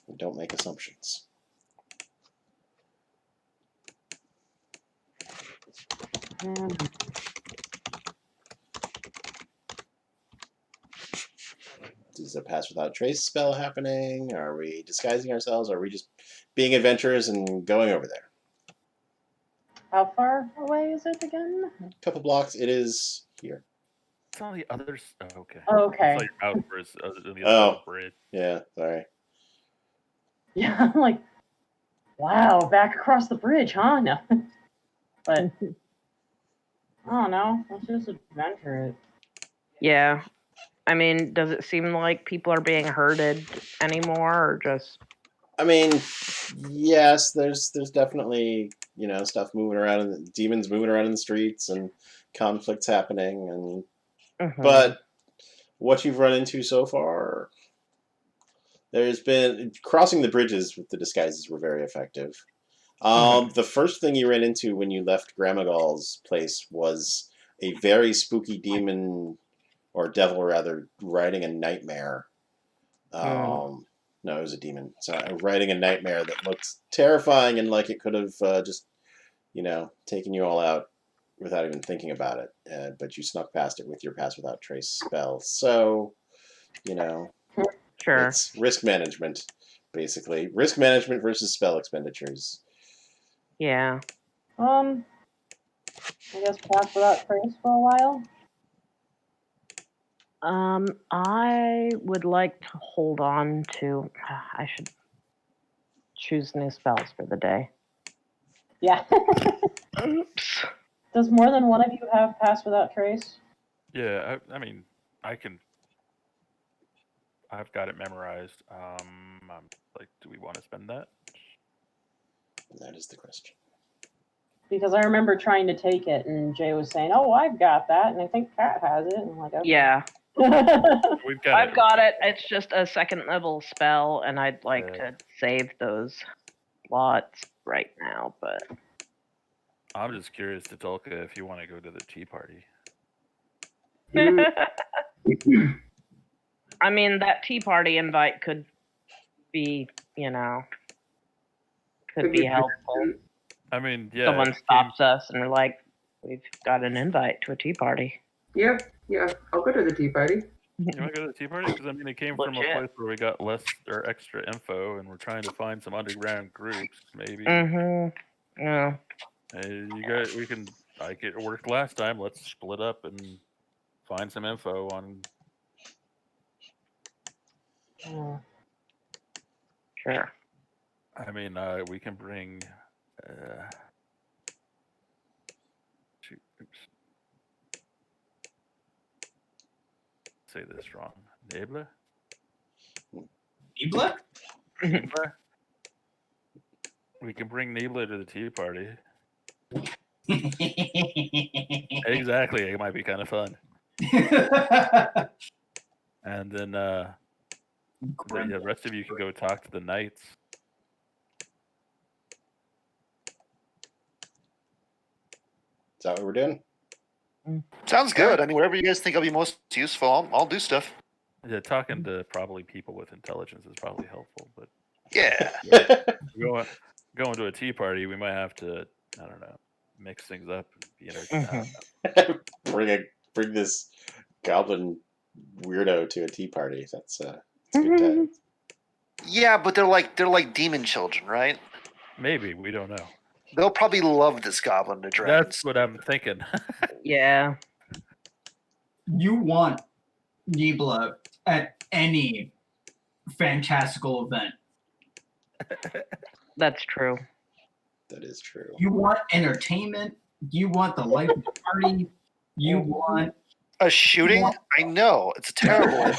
we don't make assumptions. Is a pass without trace spell happening? Are we disguising ourselves? Are we just being adventurers and going over there? How far away is it again? A couple blocks. It is here. It's on the other. Oh, okay. Oh, okay. It's like outwards on the other side of the bridge. Yeah. Sorry. Yeah, I'm like, wow, back across the bridge, huh? No. But I don't know. Let's just adventure it. Yeah. I mean, does it seem like people are being herded anymore, or just... I mean, yes, there's definitely stuff moving around, and demons moving around in the streets, and conflicts happening, and but what you've run into so far, there's been crossing the bridges with the disguises were very effective. The first thing you ran into when you left Gramagal's place was a very spooky demon, or devil rather, riding a nightmare. No, it was a demon. So riding a nightmare that looked terrifying and like it could have just, taken you all out without even thinking about it. But you snuck past it with your Pass Without Trace spell. So, Sure. it's risk management, basically. Risk management versus spell expenditures. Yeah. I guess Pass Without Trace for a while. I would like to hold on to. I should choose new spells for the day. Yeah. Oops. Does more than one of you have Pass Without Trace? Yeah, I mean, I can. I've got it memorized. I'm like, do we want to spend that? That is the question. Because I remember trying to take it, and Jay was saying, "Oh, I've got that," and I think Kat has it. And I'm like, okay. Yeah, We've got I've got it. It's just a second level spell, and I'd like to save those slots right now. But I'm just curious, Tatulka, if you want to go to the tea party. I mean, that tea party invite could be, could be helpful. I mean, yeah. Someone stops us and we're like, we've got an invite to a tea party. Yeah, I'll go to the tea party. You want to go to the tea party? Because I mean, it came from a place where we got less or extra info, and we're trying to find some underground groups, maybe. Yeah. Hey, you guys, we can. Like it worked last time. Let's split up and find some info on. Sure. I mean, we can bring. Shoot, oops. Say this wrong. Nebla? Nebla? Nebla? We can bring Nebla to the tea party. Exactly. It might be kind of fun. And then the rest of you can go talk to the knights. Is that what we're doing? Sounds good. I mean, whatever you guys think will be most useful, I'll do stuff. Yeah, talking to probably people with intelligence is probably helpful, but Yeah. going to a tea party, we might have to, I don't know, mix things up and be entertained. Bring this goblin weirdo to a tea party. That's a good time. Yeah, but they're like demon children, right? Maybe, we don't know. They'll probably love this goblin to dragons. That's what I'm thinking. Yeah. You want Nebla at any fantastical event. That's true. That is true. You want entertainment. You want the life of the party. You want a shooting. I know it's terrible.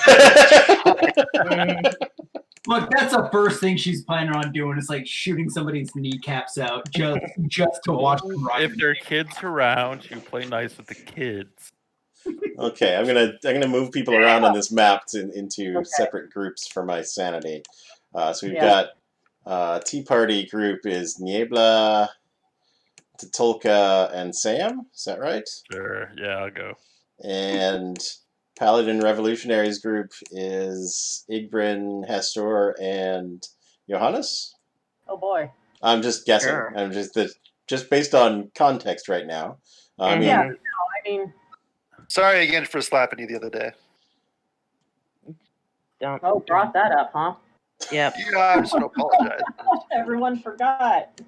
Look, that's the first thing she's planning on doing is like shooting somebody's kneecaps out just to watch them run. If there are kids around, you play nice with the kids. Okay, I'm gonna move people around on this map into separate groups for my sanity. So we've got Tea Party group is Niebla, Tatulka, and Sam. Is that right? Sure. Yeah, I'll go. And Paladin Revolutionaries group is Igbrin, Hastor, and Johannes. Oh boy. I'm just guessing. Sure. I'm just based on context right now. I mean, Sorry again for slapping you the other day. Don't. Brought that up, huh? Yep. Yeah, I just want to apologize. Everyone forgot.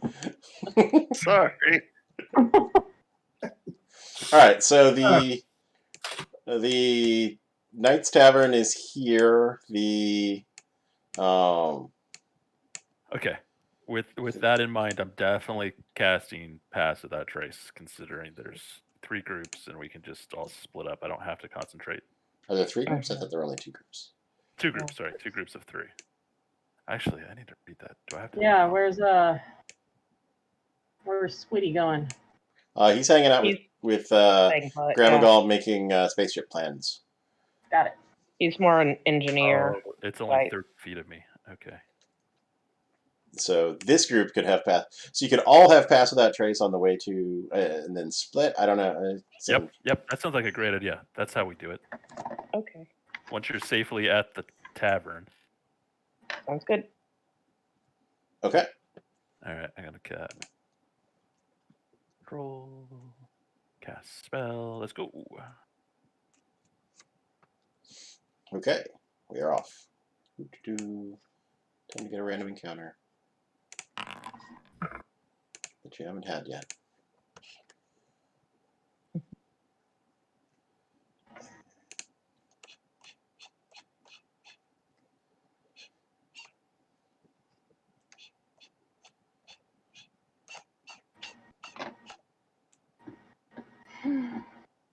Sorry. All right, so the Knight's Tavern is here. Okay. With that in mind, I'm definitely casting Pass Without Trace, considering there's 3 groups and we can just all split up. I don't have to concentrate. Are there 3 groups? I thought there were only 2 groups. 2 groups, sorry. 2 groups of 3. Actually, I need to read that. Do I have to? Yeah, where's Squiddy going? He's hanging out He's with staying put, yeah. Gramagal making spaceship plans. Got it. He's more an engineer. Oh, it's only Right. 30 feet of me. Okay. So this group could have pass. So you could all have pass without trace on the way to, and then split. I don't know. Yep. That sounds like a great idea. That's how we do it. Okay. Once you're safely at the tavern. Sounds good. Okay. All right, I got to roll, cast spell. Let's go. Okay. We are off. Time to get a random encounter that you haven't had yet.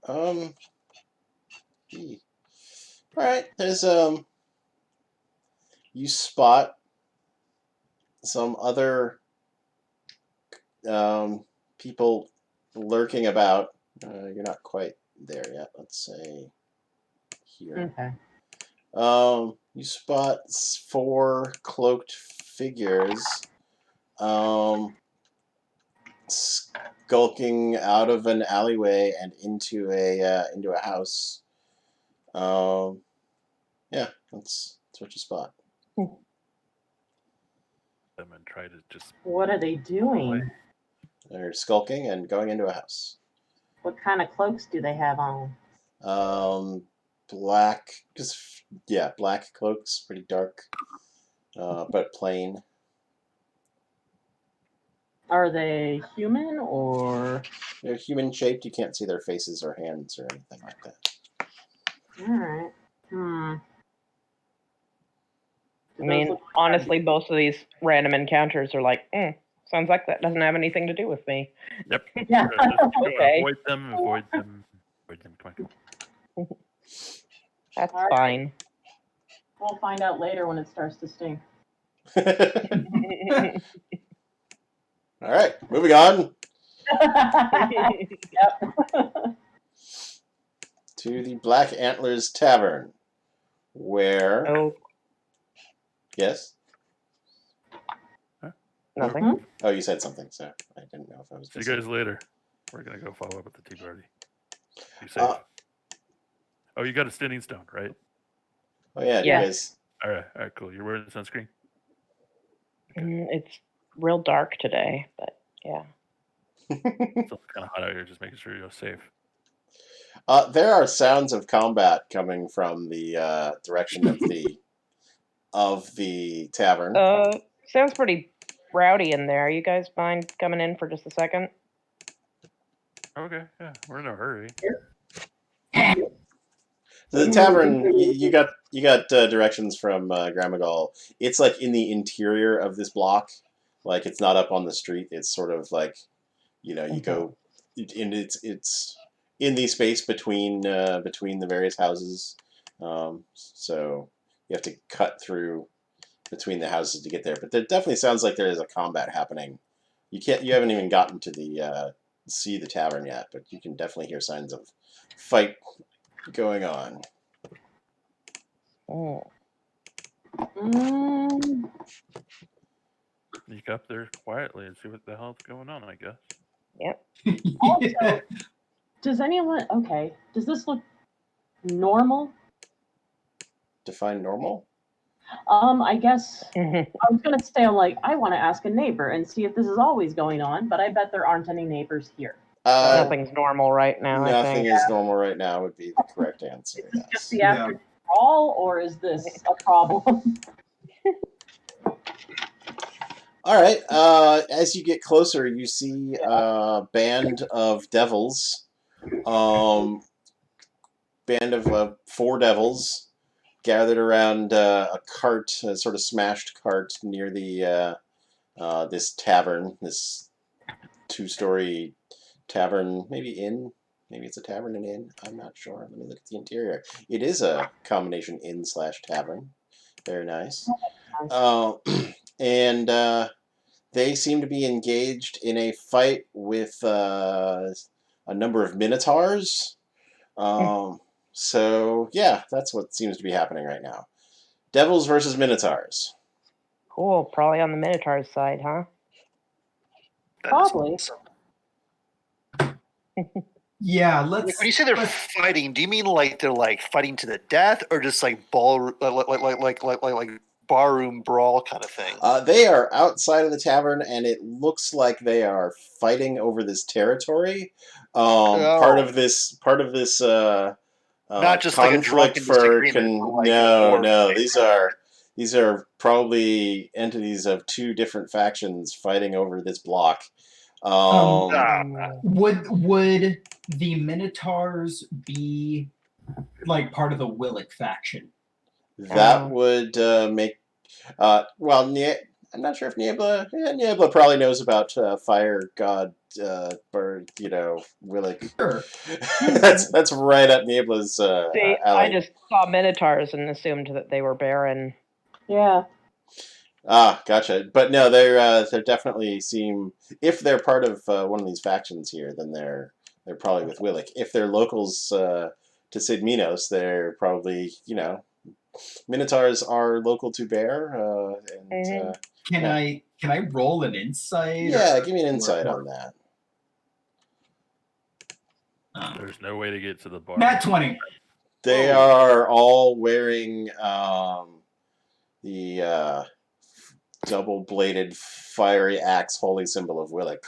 All right. There's you spot some other people lurking about. You're not quite there yet. Let's say here. Okay. You spot 4 cloaked figures skulking out of an alleyway and into a house. Yeah, that's what you spot. Them and try to just. What are they doing? They're skulking and going into a house. What kind of cloaks do they have on? Black, black cloaks, pretty dark, but plain. Are they human or? They're human shaped. You can't see their faces or hands or anything like that. All right. I mean, honestly, both of these random encounters are like, sounds like that doesn't have anything to do with me. Yep. Yeah. Okay. Avoid them. Avoid them. Avoid them. Come on. That's All right. fine. We'll find out later when it starts to stink. All right, moving on Yep. to the Black Antlers Tavern, where Oh, yes. nothing. Oh, you said something, so I didn't know if I was. See you guys later. We're gonna go follow up with the tea party. Be safe. Oh, you got a standing stone, right? Oh yeah, Yeah. you guys. All right, cool. You're wearing sunscreen. It's real dark today, but yeah. It's still kind of hot out here. Just making sure you're safe. There are sounds of combat coming from the direction of the tavern. Sounds pretty rowdy in there. You guys mind coming in for just a second? Okay, yeah, we're in a hurry. The tavern, you got directions from Gramagal. It's like in the interior of this block, like it's not up on the street. It's sort of like, you go, and it's in the space between the various houses. So you have to cut through between the houses to get there. But there definitely sounds like there is a combat happening. You haven't even gotten to the see the tavern yet, but you can definitely hear signs of fight going on. Oh. Sneak up there quietly and see what the hell's going on, I guess. Yep. Also, does this look normal? Define normal? I guess I was gonna say, I want to ask a neighbor and see if this is always going on, but I bet there aren't any neighbors here. Nothing's normal right now. I Nothing think. is normal right now would be the correct answer. Is this just Yes. the after crawl, or is this a problem? All right. As you get closer, you see a band of devils. Band of 4 devils gathered around a cart, a sort of smashed cart near the this tavern, this 2-story tavern, maybe inn. Maybe it's a tavern and inn. I'm not sure. Let me look at the interior. It is a combination inn/tavern. Very nice. And they seem to be engaged in a fight with a number of minotaurs. So yeah, that's what seems to be happening right now. Devils versus minotaurs. Cool. Probably on the Minotaur's side, huh? That is Probably. awesome. Yeah, When you say they're fighting, do you mean like they're like fighting to the death, or just like barroom brawl kind of thing? They are outside of the tavern, and it looks like they are fighting over this territory. Part of this. Not just like a conflict drunken for disagreement, but like a no, war no. fight. These are probably entities of two different factions fighting over this block. Would the Minotaurs be like part of the Willick faction? That would make. I'm not sure if Niebla. Yeah, Niebla probably knows about fire god bird. Willick. Sure. that's right up Niebla's See, alley. I just saw Minotaurs and assumed that they were Baron. Yeah. Ah, gotcha. But no, they definitely seem. If they're part of one of these factions here, then they're probably with Willick. If they're locals to Sid Minos, they're probably Minotaurs are local to Bear. Can I roll an insight? Yeah, give me an insight on that. There's no way to get to the bar. Nat 20. They are all wearing the double-bladed fiery axe, holy symbol of Willick.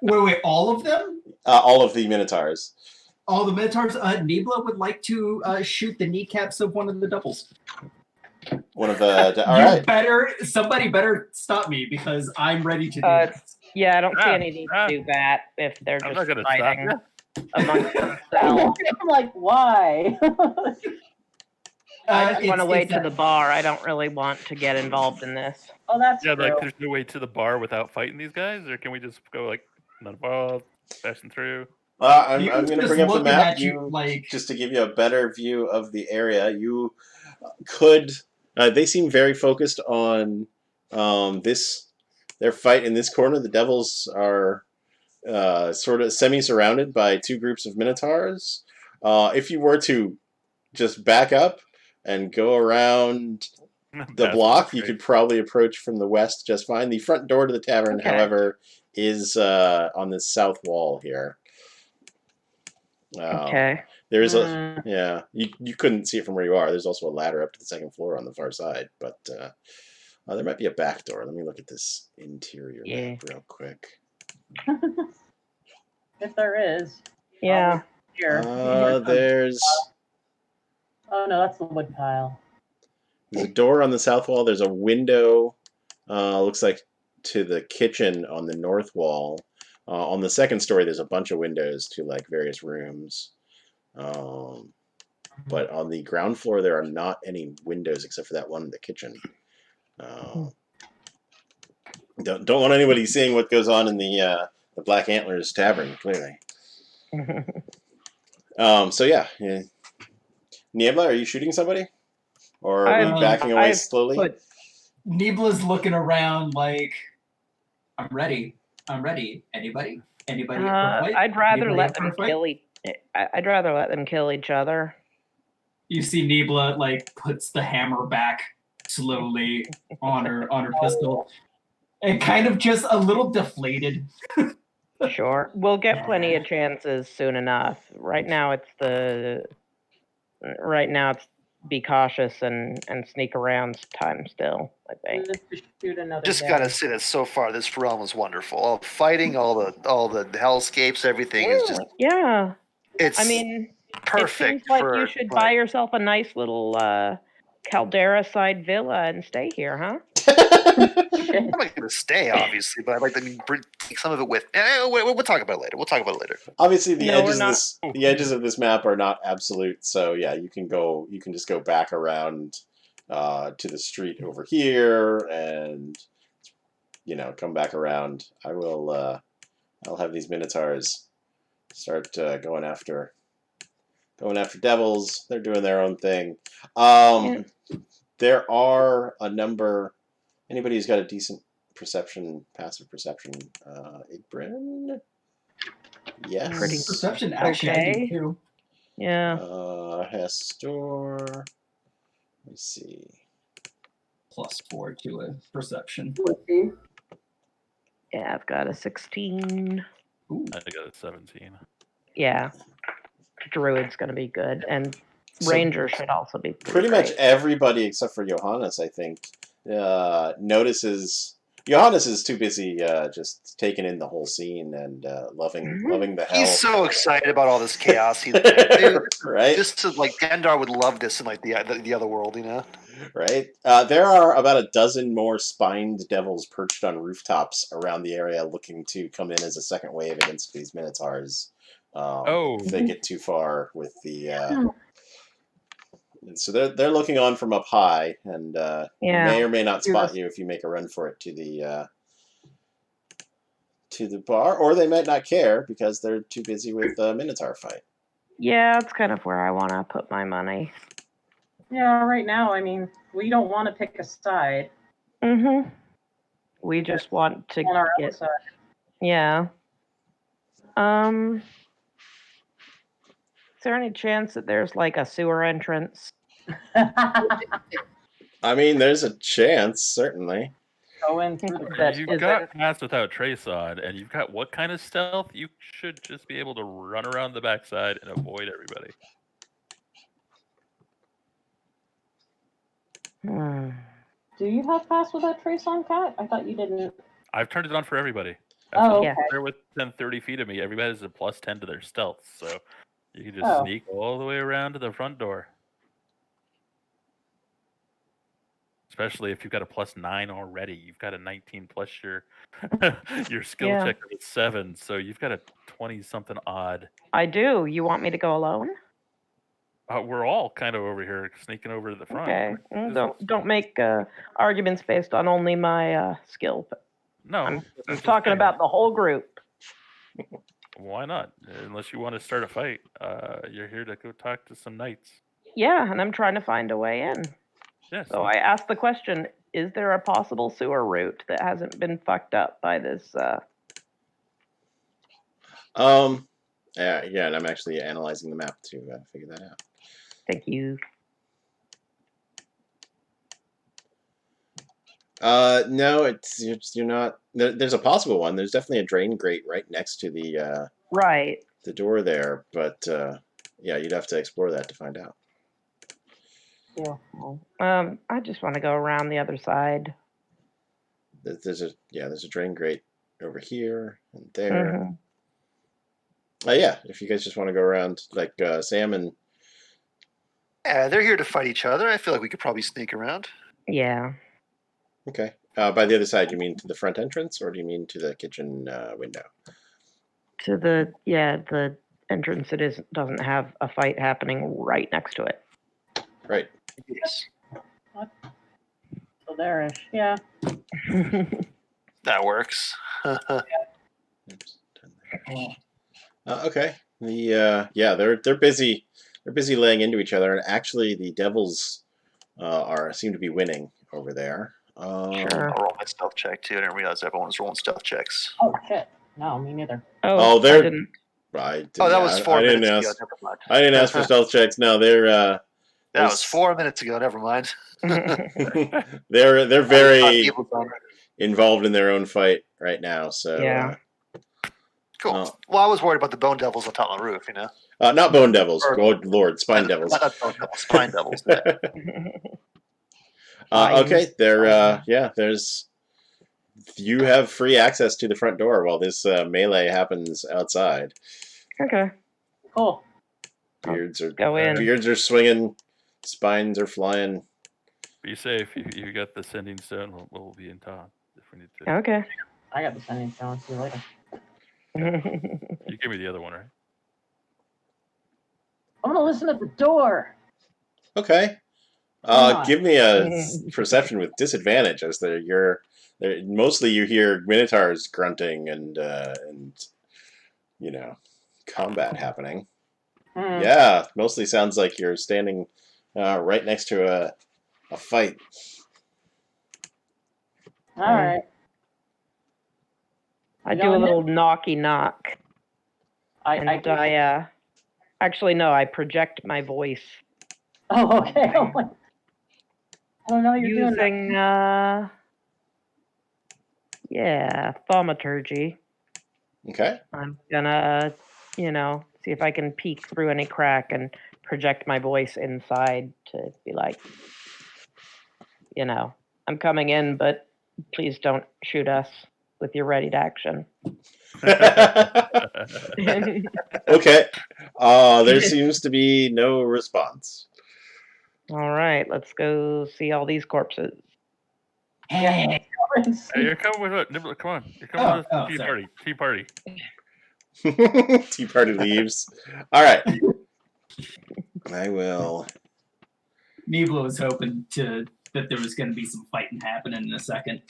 Wait, all of them? All of the Minotaurs. All the Minotaurs? Nibla would like to shoot the kneecaps of one of the doubles. One of the... All right. Somebody better stop me, because I'm ready to do this. Yeah, I don't see any need to do that if they're I'm just not gonna fighting stop amongst themselves. I'm like, why? I just want to It's wait to that- the bar. I don't really want to get involved in this. Oh, that's Yeah, true. like there's no way to the bar without fighting these guys, or can we just go like not involved, passing through? I'm You going to just bring up the looking map at you like- just to give you a better view of the area. You could... they seem very focused on their fight in this corner. The Devils are sort of semi-surrounded by two groups of Minotaurs. If you were to just back up and go around the block, you could probably approach from the west just fine. The front door to the tavern, however, is on the south wall here. Okay. There is you couldn't see it from where you are. There's also a ladder up to the second floor on the far side, but there might be a back door. Let me look at this interior map real quick. If there is. Yeah. Here. There's Oh no, that's the wood pile. a door on the south wall. There's a window. Looks like to the kitchen on the north wall. On the second story, there's a bunch of windows to like various rooms. But on the ground floor, there are not any windows except for that one in the kitchen. Don't want anybody seeing what goes on in the Black Antlers Tavern, clearly. So yeah. Niebla, are you shooting somebody? Or are we backing away slowly? Nibla's looking around like, I'm ready. Anybody? Anybody? I'd rather let them kill I'd rather let them kill each other. You see Nibla like puts the hammer back slowly on her pistol, and kind of just a little deflated. Sure, we'll get plenty of chances soon enough. Right now, it's be cautious and sneak around time still. I think. Just gotta say that so far this realm is wonderful. All the fighting, all the hellscapes, everything is just it's. I mean, perfect. It seems like you should buy yourself a nice little Caldera side villa and stay here, huh? I'm not going to stay, obviously, but I'd like to take some of it with. We'll talk about it later. Obviously, the edges of this map are not absolute, so yeah, you can just go back around to the street over here, and come back around. I'll have these Minotaurs start going after devils. They're doing their own thing. there are a number. Anybody who's got a decent perception, passive perception, Igbryn? Yes. Pretty Perception, actually, I okay. do too. Yeah. Hastor. Let me see. +4 to a perception. 14. Yeah, I've got a 16. Ooh. I got a 17. Yeah. Druid's going to be good. And So- Ranger should also be Pretty great. much everybody except for Johannes, I think, notices. Johannes is too busy just taking in the whole scene and loving the hell. He's so excited about all this chaos. He's like, dude, right? just to, like, Dandar would love this in like the other world, you know? Right? There are about a dozen more spined devils perched on rooftops around the area looking to come in as a second wave against these Minotaurs. If they get too far with the... so they're looking on from up high and may or may not spot you if you make a run for it to the bar, or they might not care because they're too busy with the Minotaur fight. Yeah, that's kind of where I want to put my money. Yeah, right now, I mean, we don't want to pick a side Mm-hmm. We just want to on our own get... side. Yeah. Is there any chance that there's like a sewer entrance? I mean, there's a chance, certainly. Go in through the That You've is got Pass Without Trace on, and you've got what kind of stealth? You should just be able to run around the backside and avoid everybody. Do you have Pass Without Trace on, Cat? I thought you didn't. I've turned it on for everybody. Oh, okay. They're within 30 feet of me. Everybody has a +10 to their stealth, so you can just sneak all the way around to the front door. Especially if you've got a +9 already. You've got a 19 plus your your skill Yeah. check is 7, so you've got a 20-something odd. I do. You want me to go alone? We're all kind of over here sneaking over to the front. Okay. This- Don't make arguments based on only my skill. No, I'm that's just talking saying. about the whole group. Why not? Unless you want to start a fight, you're here to go talk to some knights. Yeah, and I'm trying to find a way in. Yes. So I asked the question, is there a possible sewer route that hasn't been fucked up by this? Yeah, and I'm actually analyzing the map to figure that out. Thank you. No, you're not. There's a possible one. There's definitely a drain grate right next to the Right. the door there, but yeah, you'd have to explore that to find out. Yeah. I just want to go around the other side. There's a drain grate over here and there. Mhm. Yeah, if you guys just want to go around, like Sam and Yeah, they're here to fight each other. I feel like we could probably sneak around. Yeah. okay, by the other side, you mean to the front entrance, or do you mean to the kitchen window? To the entrance that doesn't have a fight happening right next to it. Right. Yes. So there-ish. Yeah. That works. Oops, turn there. Okay. They're busy. They're busy laying into each other, and actually, the devils seem to be winning over there. Sure. I'll roll my stealth check too. I didn't realize everyone was rolling stealth checks. Oh, shit. No, me neither. Oh, I they're- didn't. Oh, that was 4 minutes ago. ask. Never mind. I didn't ask for stealth checks. No, they're That was 4 minutes ago. Never mind. they're very People done. involved in their own fight right now. So Yeah. Cool. Oh. Well, I was worried about the bone devils on top of the roof. You know, not bone devils. Or- Good Lord, spine devils. Not bone devils, spine devils. Okay, there's. You have free access to the front door while this melee happens outside. Okay. Cool. Beards are Go in. Beards are swinging, spines are flying. Be safe. You got the sending stone. We'll be in town if we need to. Okay. I got the sending stone. See you later. You give me the other one, right? I want to listen at the door. Okay. Why Give me a perception with disadvantage, as mostly you hear minotaurs grunting and combat happening. Yeah, mostly sounds like you're standing right next to a fight. All right. I You do a going little knocky knock. And I actually, no, I project my voice. Oh, okay. Oh, I don't know what you're doing. Using, thaumaturgy. Okay. I'm gonna, see if I can peek through any crack and project my voice inside to be like, I'm coming in, but please don't shoot us with your ready to action. Okay. There seems to be no response. All right, let's go see all these corpses. Hey. Hey, you're coming with us. Nibbler, come on. You're coming with us to tea party. Tea party. Tea party leaves. All right. I will. Nibla was hoping that there was going to be some fighting happening in a second.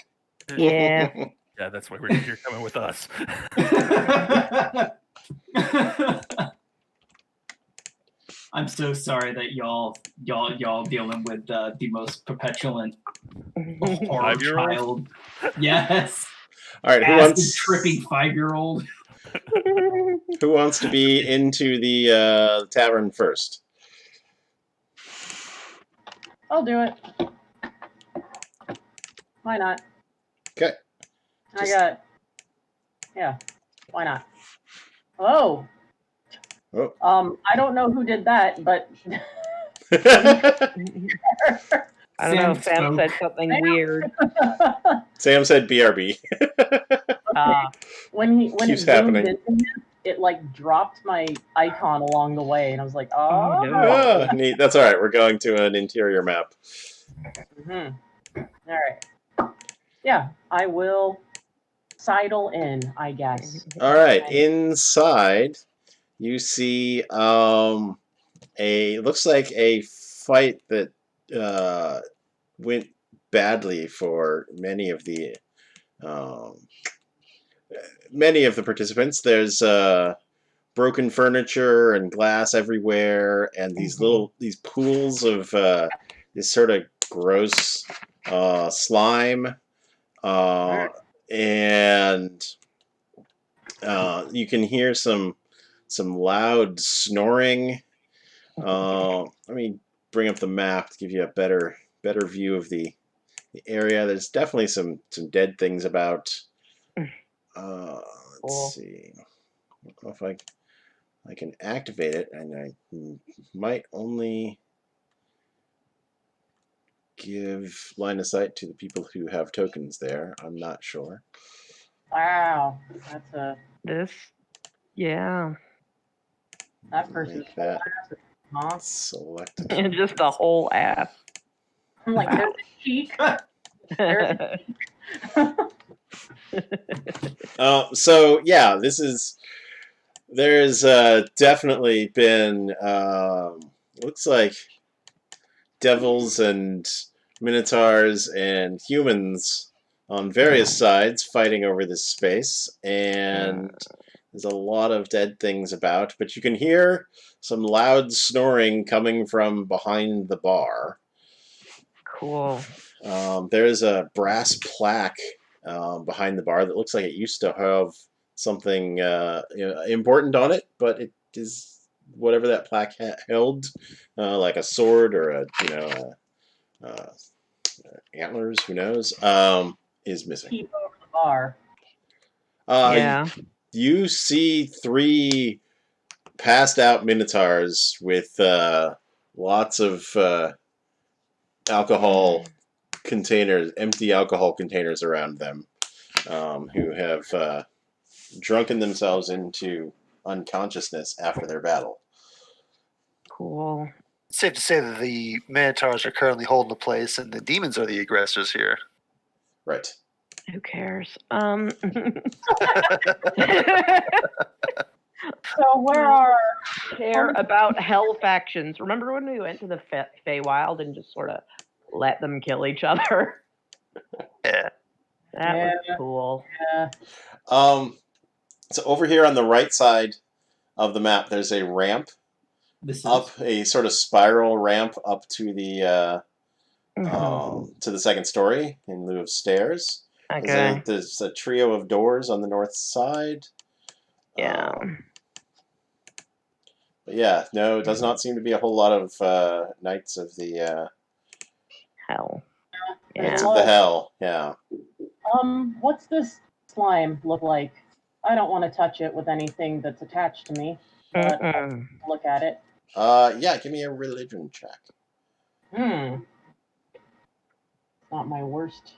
Yeah. Yeah, that's why you're coming with us. I'm so sorry that y'all dealing with the most petulant horror 5-year-old? child. Yes. All right. Acid tripping 5-year-old. Who wants to be into the tavern first? I'll do it. Why not? Okay. Yeah. Why not? Oh. Oh. I don't know who did that, but I don't know. Sam said something weird. Sam said BRB. when Keeps it happening. into him, it like dropped my icon along the way, and I was like, oh. Oh, neat. That's all right. We're going to an interior map. All right. Yeah, I will sidle in, I guess. All right. Inside, you see looks like a fight that went badly for many of the participants. There's broken furniture and glass everywhere, and these pools of this sort of gross slime, and you can hear some loud snoring. Let me bring up the map to give you a better view of the area. There's definitely some dead things about. Let's see. I don't know if I can activate it, and I might only give line of sight to the people who have tokens there. I'm not sure. Wow, yeah. That person's that huh? selected. Just the whole ass. I'm like, there's a cheek. There's a cheek. So yeah, there's definitely been looks like devils and minotaurs and humans on various sides fighting over this space, and there's a lot of dead things about, but you can hear some loud snoring coming from behind the bar. Cool. There is a brass plaque behind the bar that looks like it used to have something important on it, but it is whatever that plaque held, like a sword or antlers, who knows, is missing. Keep over the bar. Yeah. You see 3 passed out minotaurs with lots of alcohol containers, empty alcohol containers around them, who have drunken themselves into unconsciousness after their battle. Cool. It's safe to say that the Minotaurs are currently holding the place and the demons are the aggressors here. Right. Who cares? So where are care about hell factions? Remember when we went to the Feywild and just sort of let them kill each other? Yeah. That was cool. Yeah. So over here on the right side of the map, there's a ramp a sort of spiral ramp up to the to the second story in lieu of stairs. Okay. There's a trio of doors on the north side. Yeah. But yeah, no, it does not seem to be a whole lot of Knights of the Hell. Knights Yeah. of the Hell. Yeah. What's this slime look like? I don't want to touch it with anything that's attached to me, but Mm-mm. look at it. Yeah, give me a religion check. Not my worst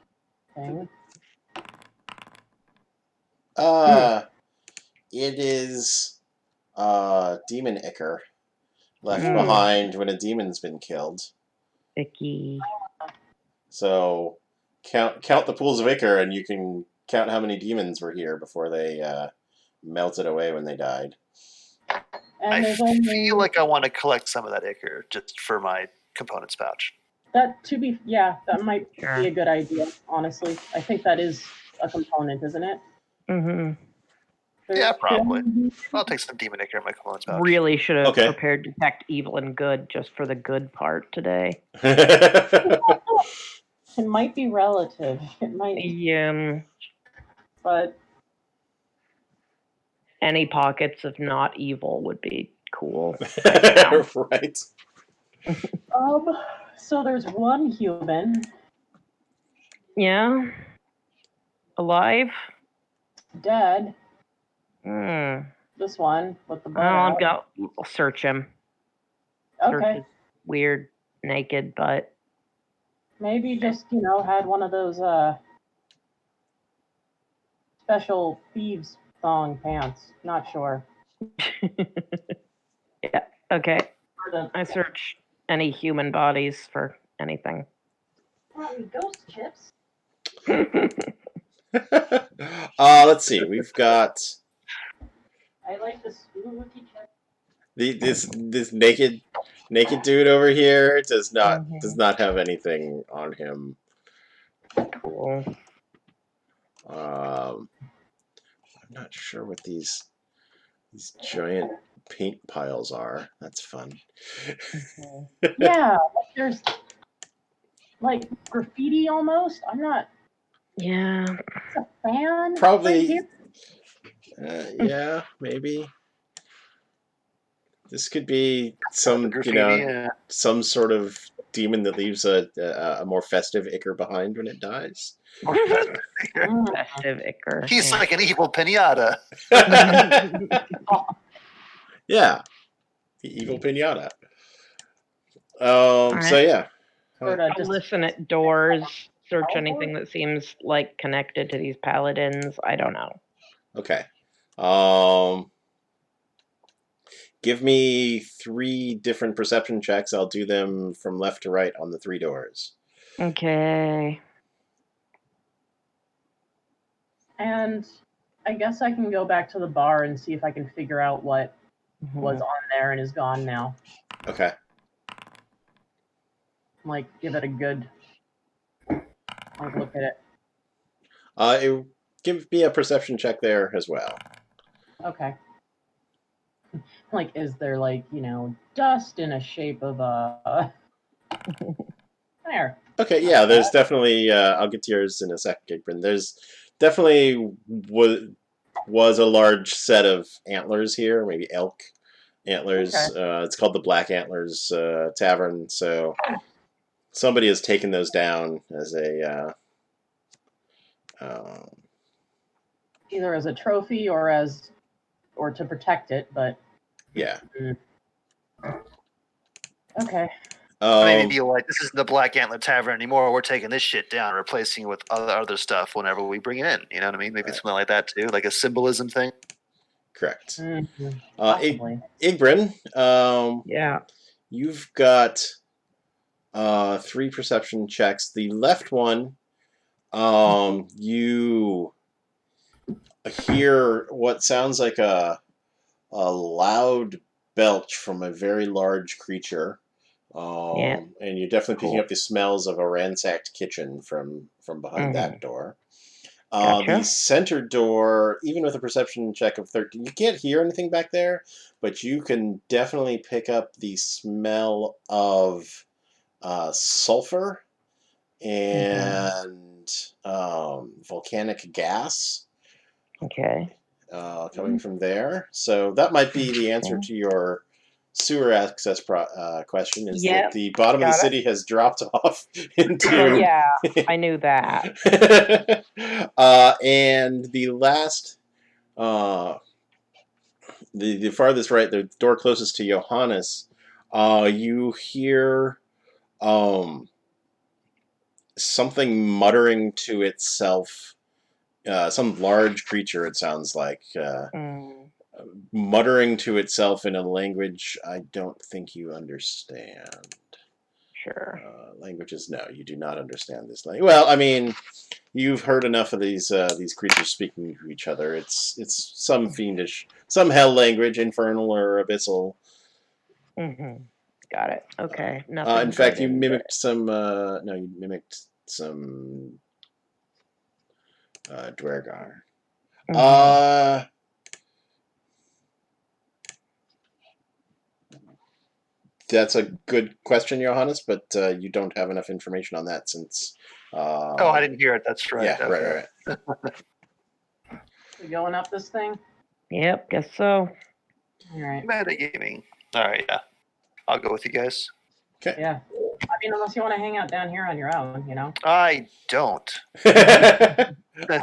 thing. It is demon ichor left Mm. behind when a demon's been killed. Icky. So count the pools of ichor, and you can count how many demons were here before they melted away when they died. And I there's only feel like I want to collect some of that ichor just for my components pouch. that that might be a good idea, honestly. I think that is a component, isn't it? Mm-hmm. Yeah, probably. I'll take some demon ichor in my components pouch. Really should have Okay. prepared detect evil and good just for the good part today. It might be relative. It might, but any pockets of not evil would be cool. Right. so there's one human. Yeah. Alive? Dead. Hmm. This one with the butt I'll out. search him. Search Okay. his weird naked butt. Maybe just, had one of those special thieves thong pants. Not sure. Yeah. Okay. I search any human bodies for anything. Ghost chips. Let's see. We've got I like the spooky chip. this naked dude over here does not have anything on him. Cool. I'm not sure what these giant paint piles are. That's fun. Yeah, there's like graffiti almost. I'm not Yeah. a fan. Probably. Yeah, maybe. This could be some, Graffiti, some sort of demon that leaves a more festive ichor behind when it dies. Festive ichor. He's like an evil pinata. Yeah, the evil pinata. So yeah. I'll listen at doors, search anything that seems like connected to these paladins. I don't know. Okay. Give me 3 different perception checks. I'll do them from left to right on the 3 doors. Okay. And I guess I can go back to the bar and see if I can figure out what was on there and is gone now. Okay. Like, give it a good look at it. Give me a perception check there as well. Okay. Like, is there dust in a shape of a there? Okay, yeah, there's definitely. I'll get to yours in a second, Gigbrand. There's definitely was a large set of antlers here, maybe elk antlers. Okay. It's called the Black Antlers Tavern. So somebody has taken those down as a either as a trophy or to protect it, but yeah. Okay. Maybe be like, this isn't the Black Antler Tavern anymore. We're taking this shit down, replacing it with other stuff whenever we bring it in. You know what I mean? Maybe something like that too, like a symbolism thing. Correct. Possibly. Igbrand, yeah. You've got 3 perception checks. The left one, you hear what sounds like a loud belch from a very large creature. And you're definitely picking up the smells of a ransacked kitchen from behind that door. The center door, even with a perception check of 13, you can't hear anything back there, but you can definitely pick up the smell of sulfur and volcanic gas Okay. coming from there. So that might be the answer to your sewer access question. Is that Yep, the bottom of the got it. city has dropped off into? Well, yeah, I knew that. And the last, the farthest right, the door closest to Johannes, you hear something muttering to itself. Some large creature, it sounds like, muttering to itself in a language I don't think you understand. Sure. Languages, no, you do not understand this language. Well, I mean, you've heard enough of these creatures speaking to each other. It's some fiendish, some hell language, infernal or abyssal. Got it. Okay. Nothing. In fact, good you in mimicked some. No, you mimicked some Dwergar. there. That's a good question, Johannes, but you don't have enough information on that since. Oh, I didn't hear it. That's right. Yeah, Okay. right. We going up this thing? Yep. Guess so. All right. Metagaming. All right, yeah. I'll go with you guys. Okay. Yeah. I mean, unless you want to hang out down here on your own, you know. I don't. That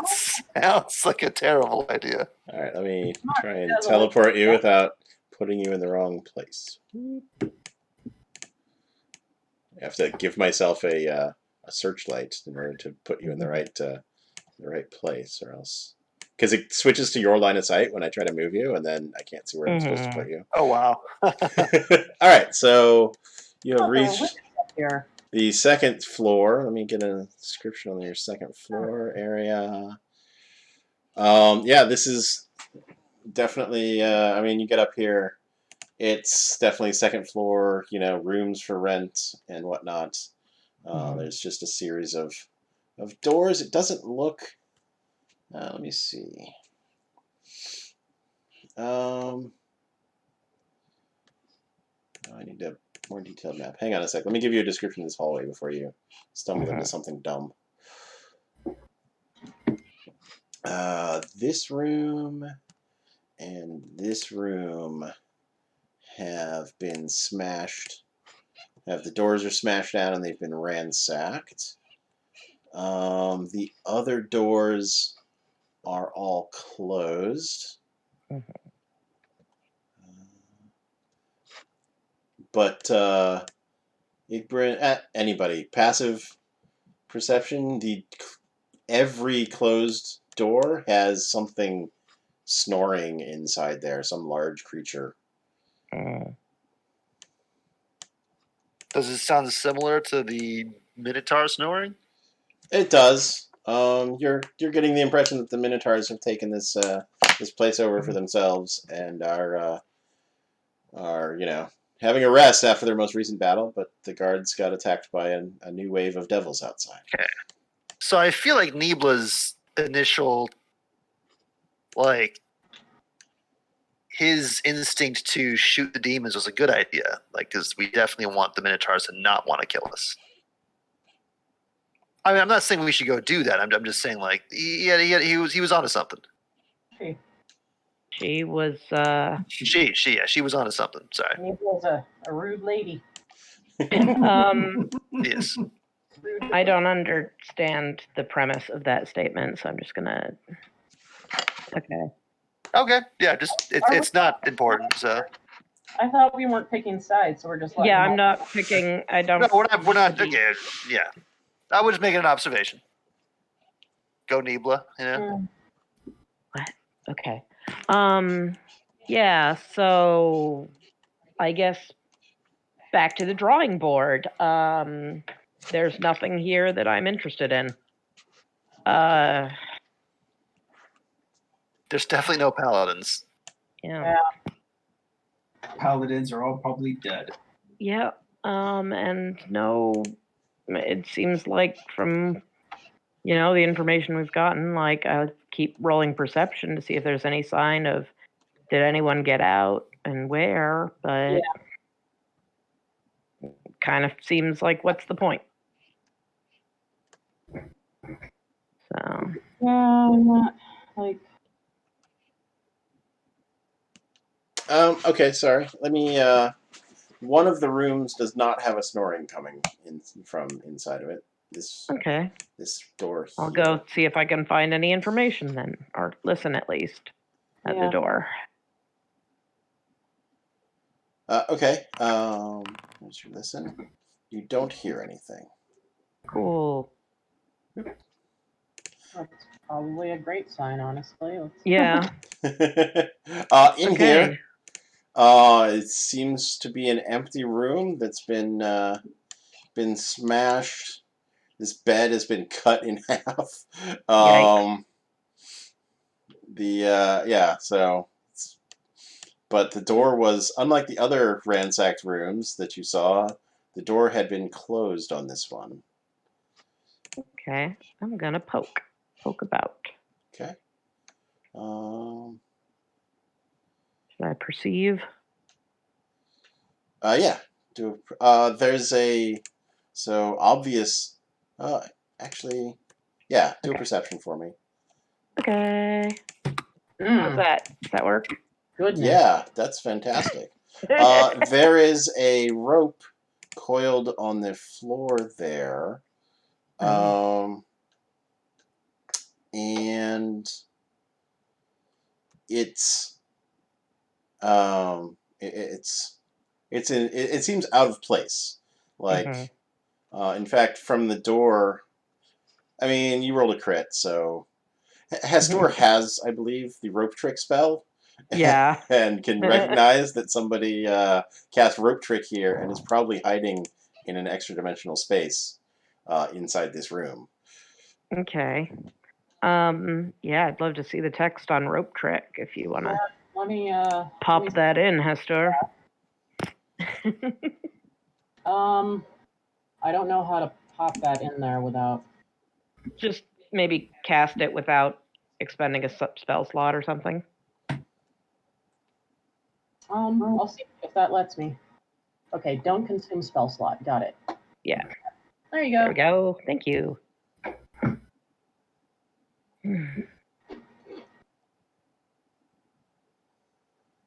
sounds like a terrible idea. All right, let me try and doesn't teleport you without putting you in the wrong place. I have to give myself a searchlight in order to put you in the right place, or else, because it switches to your line of sight when I try to move you, and then I can't see where I'm supposed to put you. Oh, wow. All right, so you have Oh, there are reached windows up here. the second floor. Let me get a description on your second floor area. Yeah, this is definitely. I mean, you get up here, it's definitely second floor. You know, rooms for rent and whatnot. There's just a series of doors. It doesn't look. Let me see. I need a more detailed map. Hang on a sec. Let me give you a description of this hallway before you stumble into something dumb. This room and this room have been smashed. The doors are smashed down and they've been ransacked. The other doors are all closed. But anybody, passive perception, every closed door has something snoring inside there, some large creature. Does it sound similar to the Minotaur snoring? It does. You're getting the impression that the Minotaurs have taken this place over for themselves and are having a rest after their most recent battle, but the guards got attacked by a new wave of devils outside. Okay. So I feel like Nibla's initial, his instinct to shoot the demons was a good idea. Because we definitely want the Minotaurs to not want to kill us. I mean, I'm not saying we should go do that. I'm just saying, he was onto something. Hey, She was. She was onto something. Sorry. Mabel's a rude lady. Yes. I don't understand the premise of that statement, so I'm just gonna. Okay. Okay. Yeah. Just it's not important. So. I thought we weren't picking sides, so we're just. Yeah, I'm not picking. I don't. No, we're not. Okay. Yeah. I was just making an observation. Go Nibla. You know. What? Okay. Yeah. So, I guess back to the drawing board. There's nothing here that I'm interested in. There's definitely no paladins. Yeah. Paladins are all probably dead. Yeah. And no, it seems like from, the information we've gotten, I'll keep rolling perception to see if there's any sign of, did anyone get out and where, but kind of seems like, what's the point? So Yeah, I'm not like. Okay, sorry. Let me. One of the rooms does not have a snoring coming in from inside of it. This okay, door. I'll here. go see if I can find any information then, or listen at least at the Yeah. door. Okay. Once you listen, you don't hear anything. Cool. That's probably a great sign, honestly. Yeah. In here, Okay. it seems to be an empty room that's been smashed. This bed has been cut in half. Yikes. Yeah. So, but the door was unlike the other ransacked rooms that you saw. The door had been closed on this one. Okay. I'm gonna poke about. Okay. Should I perceive? Yeah. There's a obvious. Actually, yeah. Do a Okay. perception for me. Okay. How's that? Does that work? Goodness. Yeah, that's fantastic. There is a rope coiled on the floor there, and it's it seems out of place. Like, in fact, from the door. I mean, you rolled a crit, so Hastor has, I believe, the rope trick spell. Yeah. And can recognize that somebody cast rope trick here and is probably hiding in an extra dimensional space inside this room. Okay. Yeah, I'd love to see the text on rope trick if you wanna Let me pop that in, Hester. I don't know how to pop that in there without. Just maybe cast it without expending a spell slot or something. I'll see if that lets me. Okay, don't consume spell slot. Got it. Yeah. There you There go. we go. Thank you.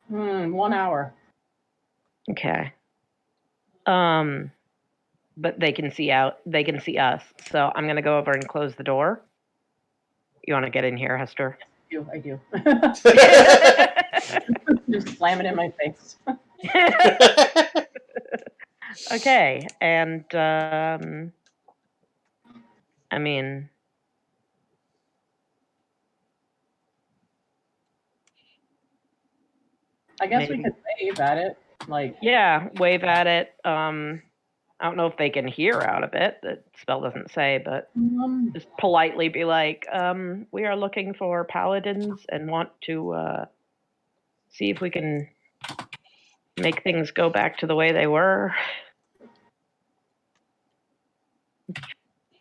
1 hour. Okay. But they can see us. So I'm gonna go over and close the door. You wanna get in here, Hester? I do. Just slam it in my face. Okay. And I mean, I guess we maybe. could wave at it. Like, Yeah, wave at it. I don't know if they can hear out of it. The spell doesn't say, but just politely be like, we are looking for paladins and want to see if we can make things go back to the way they were.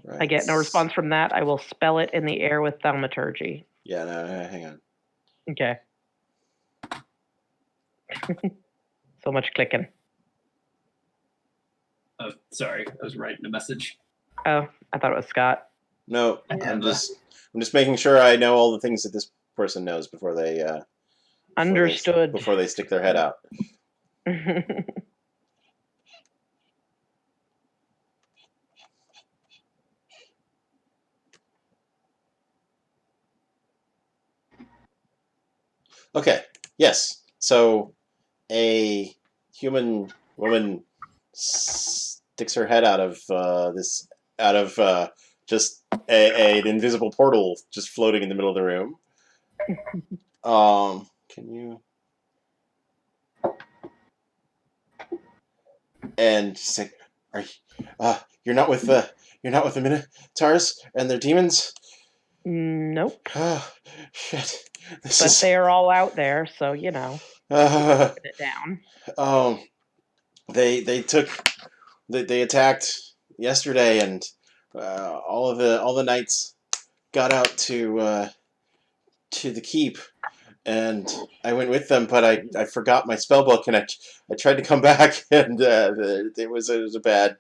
Right. I get no response from that. I will spell it in the air with thaumaturgy. Yeah, no, hang on. Okay. So much clicking. Oh, sorry, I was writing a message. Oh, I thought it was Scott. No, I I'm have just making sure I know all the things that this person knows before they Understood. before they stick their head out. Okay. Yes. So a human woman sticks her head out of just an invisible portal just floating in the middle of the room. Can you? And she's like, "Are you? You're not with the Minotaurs and their demons." Nope. Oh, shit. But they're all out there, so you know. Put it down. They attacked yesterday, and all the knights got out to the keep, and I went with them, but I forgot my spell book, and I tried to come back, and it was a bad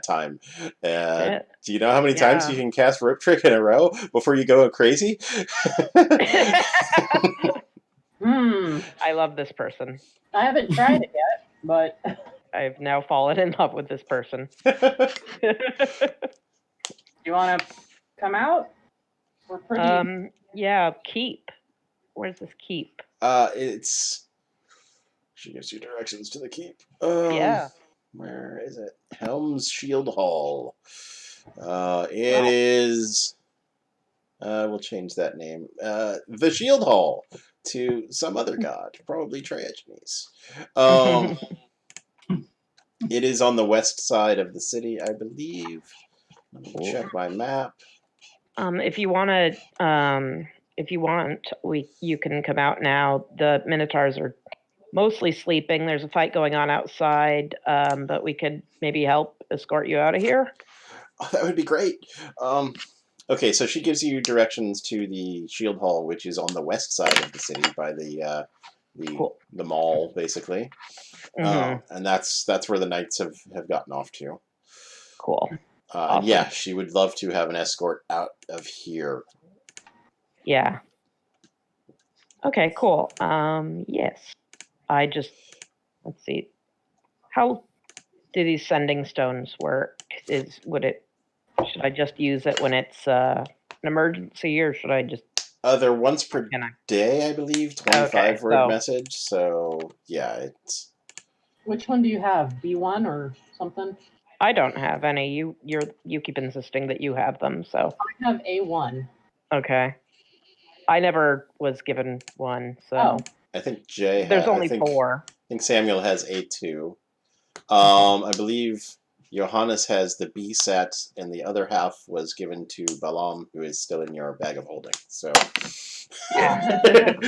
time. Shit. Do you know how many times Yeah. you can cast Rope Trick in a row before you go crazy? I love this person. I haven't tried it yet, but I've now fallen in love with this person. do you want to come out? We're pretty. Yeah, keep. Where's this keep? It's. She gives you directions to the keep. Yeah. Where is it? Helm's Shield Hall. It is. We'll change that name. The Shield Hall to some other god, probably Triogenes. It is on the west side of the city, I believe. Let me check my map. If you want, you can come out now. The Minotaurs are mostly sleeping. There's a fight going on outside, but we could maybe help escort you out of here. Oh, that would be great. Okay, so she gives you directions to the Shield Hall, which is on the west side of the city by the mall, basically. And that's where the knights have gotten off to. Cool. Awesome. Yeah, she would love to have an escort out of here. Yeah. Okay, cool. Yes. Let's see. How do these sending stones work? Should I just use it when it's an emergency, or should I just... They're once per day, I believe, 25-word message, so yeah, it's... Which one do you have? B1 or something? I don't have any. You keep insisting that you have them, so... I have A1. Okay. I never was given one, so... Oh. I think Jay There's only 4. I think Samuel has A2. I believe Johannes has the B set, and the other half was given to Balaam, who is still in your bag of holding. So,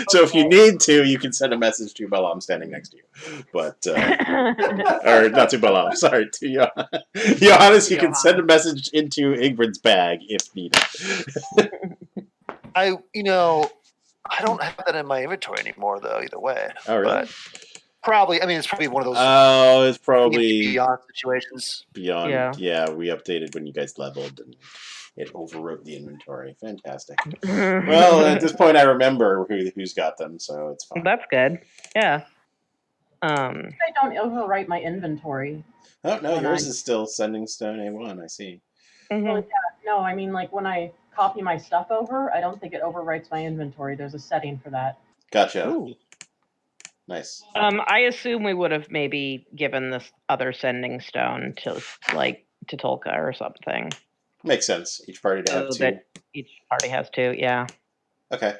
so if you need to, you can send a message to Balaam standing next to you. But, or not to Balaam, sorry, to Johannes. You can send a message into Ingrid's bag if needed. I don't have that in my inventory anymore, though. Either way. Oh, really? But probably. I mean, it's probably one of those. Oh, it's probably beyond situations. Beyond, yeah. We updated when you guys leveled, and it overwrote the inventory. Fantastic. Well, at this point, I remember who's got them, so it's fine. That's good. Yeah. I don't overwrite my inventory. Oh no, yours is still sending stone A1. I see. Mm-hmm. Well, yeah, no, I mean, like when I copy my stuff over, I don't think it overwrites my inventory. There's a setting for that. Gotcha. Ooh. Nice. I assume we would have maybe given this other sending stone to Tolka or something. Makes sense. Each party to have 2. Each party has 2, yeah. Okay.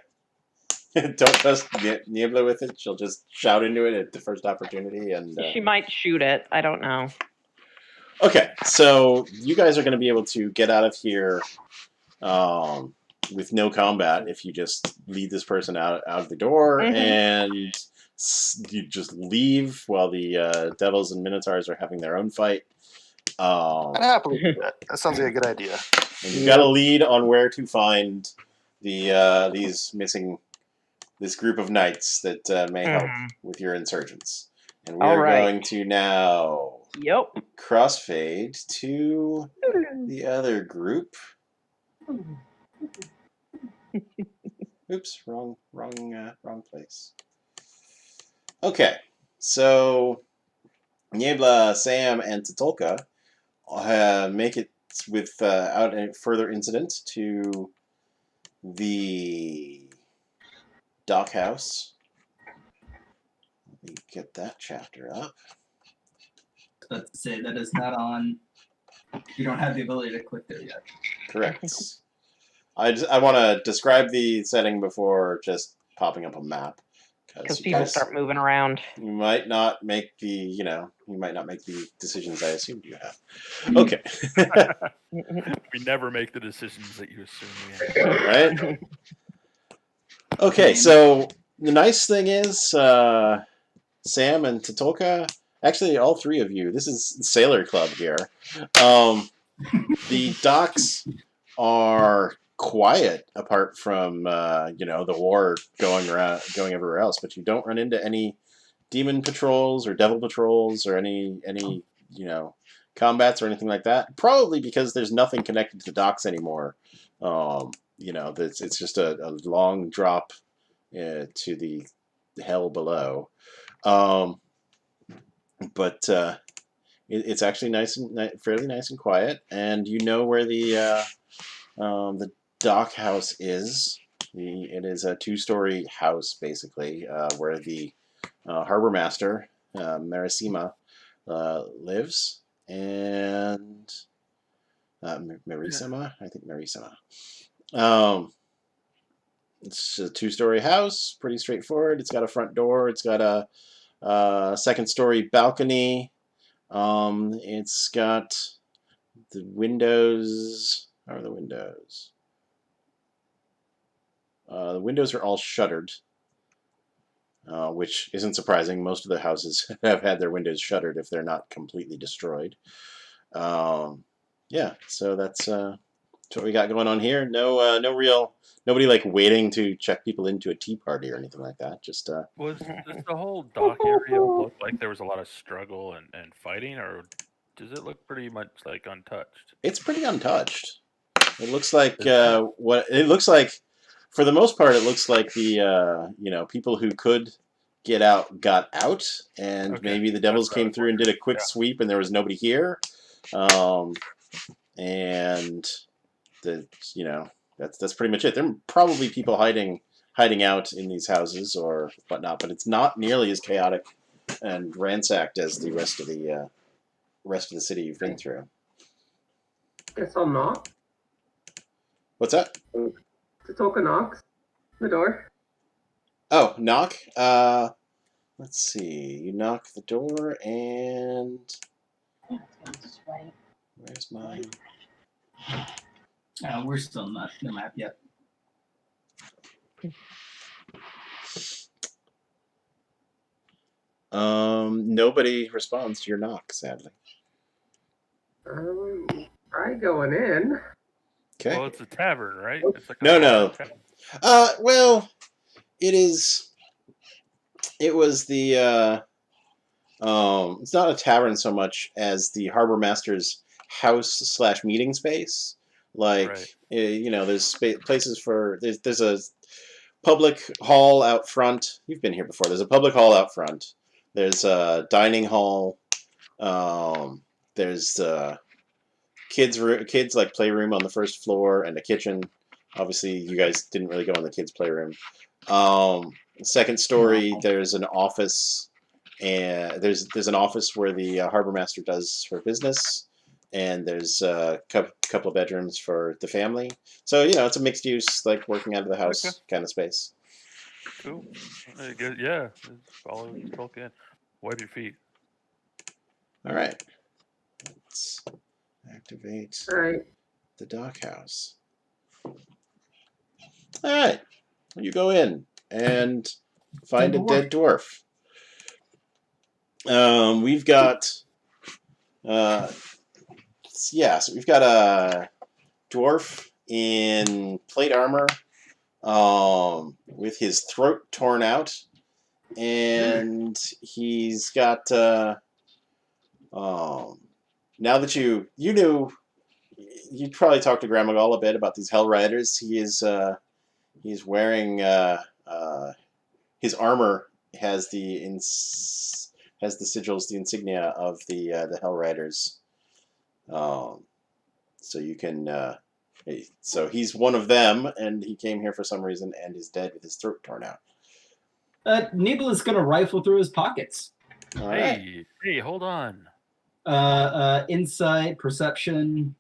Don't trust Niebla with it. She'll just shout into it at the first opportunity, and she might shoot it. I don't know. Okay, so you guys are going to be able to get out of here with no combat if you just lead this person out of the door, and you just leave while the devils and minotaurs are having their own fight. I'd happily do that. That sounds like a good idea. And you've got a lead on where to find this group of knights that may help with your insurgents. And we are going to now crossfade to the other group. Oops, wrong place. Okay, so Niebla, Sam, and Totolka make it without any further incident to the dockhouse. Let me get that chapter up. Let's say that is not on. You don't have the ability to click there yet. Correct. I want to describe the setting before just popping up a map. Because people start moving around. You might not make the decisions I assumed you have. Okay. We never make the decisions that you assume we have. Right? Okay, so the nice thing is, Sam and Totolka, actually all 3 of you, this is Sailor Club here. The docks are quiet apart from the war going everywhere else. But you don't run into any demon patrols or devil patrols or any combats or anything like that. Probably because there's nothing connected to the docks anymore. It's just a long drop to the hell below. But it's actually fairly nice and quiet, and you know where the dock house is. It is a 2-story house, basically, where the harbor master, Marissima, lives, and Marissima? I think Marissima. It's a 2-story house, pretty straightforward. It's got a front door. It's got a second-story balcony. It's got the windows. How are the windows? The windows are all shuttered, which isn't surprising. Most of the houses have had their windows shuttered if they're not completely destroyed. Yeah, so that's what we got going on here. Nobody like waiting to check people into a tea party or anything like that. Just Was does the whole dock area look like there was a lot of struggle and fighting, or does it look pretty much like untouched? it's pretty untouched. It looks like for the most part, it looks like the people who could get out got out, and Okay, maybe the devils that's what I came was through and did a quick Yeah. sweep, and there was nobody here. And that's pretty much it. There are probably people hiding out in these houses or whatnot, but it's not nearly as chaotic and ransacked as the rest of the city you've been through. Guess I'll knock. What's that? Tatoka knocks the door. Oh, knock. Let's see. You knock the door, and where's mine? We're still not in the map yet. Nobody responds to your knock, sadly. Try going in. Okay. Well, it's a tavern, right? It's like a No. bar tavern. Well, it is. It was the. It's not a tavern so much as the harbor master's house / meeting space. Like, Right. there's places for there's a public hall out front. You've been here before. There's a public hall out front. There's a dining hall. There's kids like playroom on the first floor and a kitchen. Obviously, you guys didn't really go in the kids' playroom. Second story, there's an office, and there's an office where the harbor master does her business, and there's a couple of bedrooms for the family. So it's a mixed use, like working out of the house kind of space. Cool. Good. Yeah. Follow Tolkien. Wipe your feet. All right, let's activate All right. the dock house. All right, you go in and find a dead dwarf. We've got, so we've got a dwarf in plate armor, with his throat torn out, and he's got, now that you knew, you'd probably talked to Gramagal a bit about these Hell Riders. He's wearing, his armor has the sigils, the insignia of the Hell Riders. So you can, so he's one of them, and he came here for some reason and is dead with his throat torn out. Nebel is going to rifle through his pockets. All right. Hey, hold on. Insight, perception.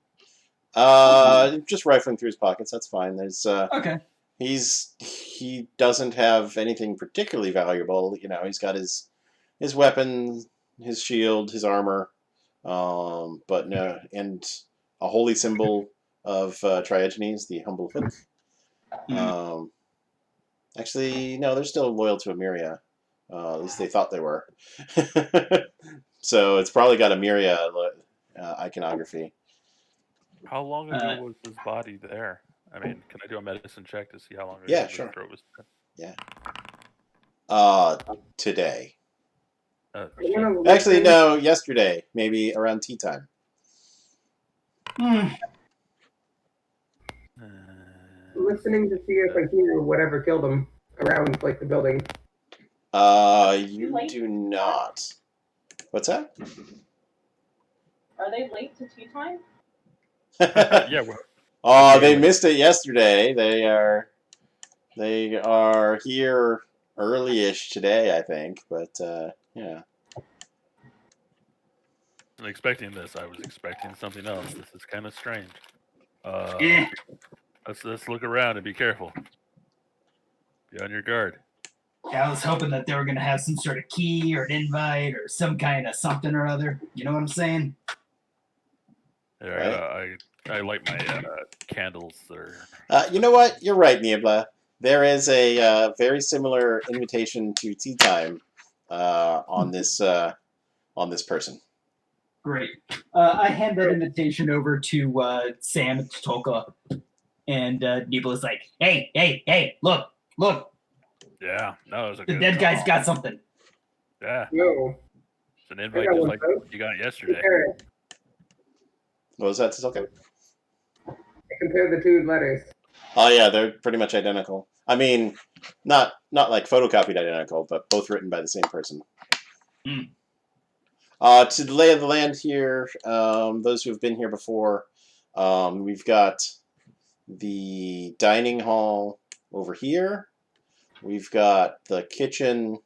Just rifling through his pockets. That's fine. There's Okay. he doesn't have anything particularly valuable. He's got his weapon, his shield, his armor, but no, and a holy symbol of Triogenes, the humble hook. Actually, no, they're still loyal to Emiria. At least they thought they were. So it's probably got Emiria iconography. How long ago was his body there? I mean, can I do a medicine check to see how long ago Yeah, the sure. throat was dead? Today. Oh, You wanna Actually, listen- no, yesterday. Maybe around tea time. Hmm. Listening to see if I hear whatever killed him around like the building. You do not. What's that? Are they late to tea time? Yeah, well, Oh, Okay, they wait. missed it yesterday. They are here early-ish today, I think. But yeah. I wasn't expecting this. I was expecting something else. This is kind of strange. Eh. Let's look around and be careful. Be on your guard. I was hoping that they were gonna have some sort of key or an invite or some kind of something or other. You know what I'm saying? There, I light my candles. Or You know what? You're right, Niebla. There is a very similar invitation to tea time on this person. Great. I hand that invitation over to Sam at Tolka, and Nebula's like, "Hey, look! yeah, no, it was a The good dead guy's call. got something." Yeah, No. it's an I invite got just one, like folks. you got yesterday. What was that, Tsutoka? I compared the two letters. Oh yeah, they're pretty much identical. I mean, not like photocopied identical, but both written by the same person. Hmm. To the lay of the land here, those who have been here before, we've got the dining hall over here. We've got the kitchen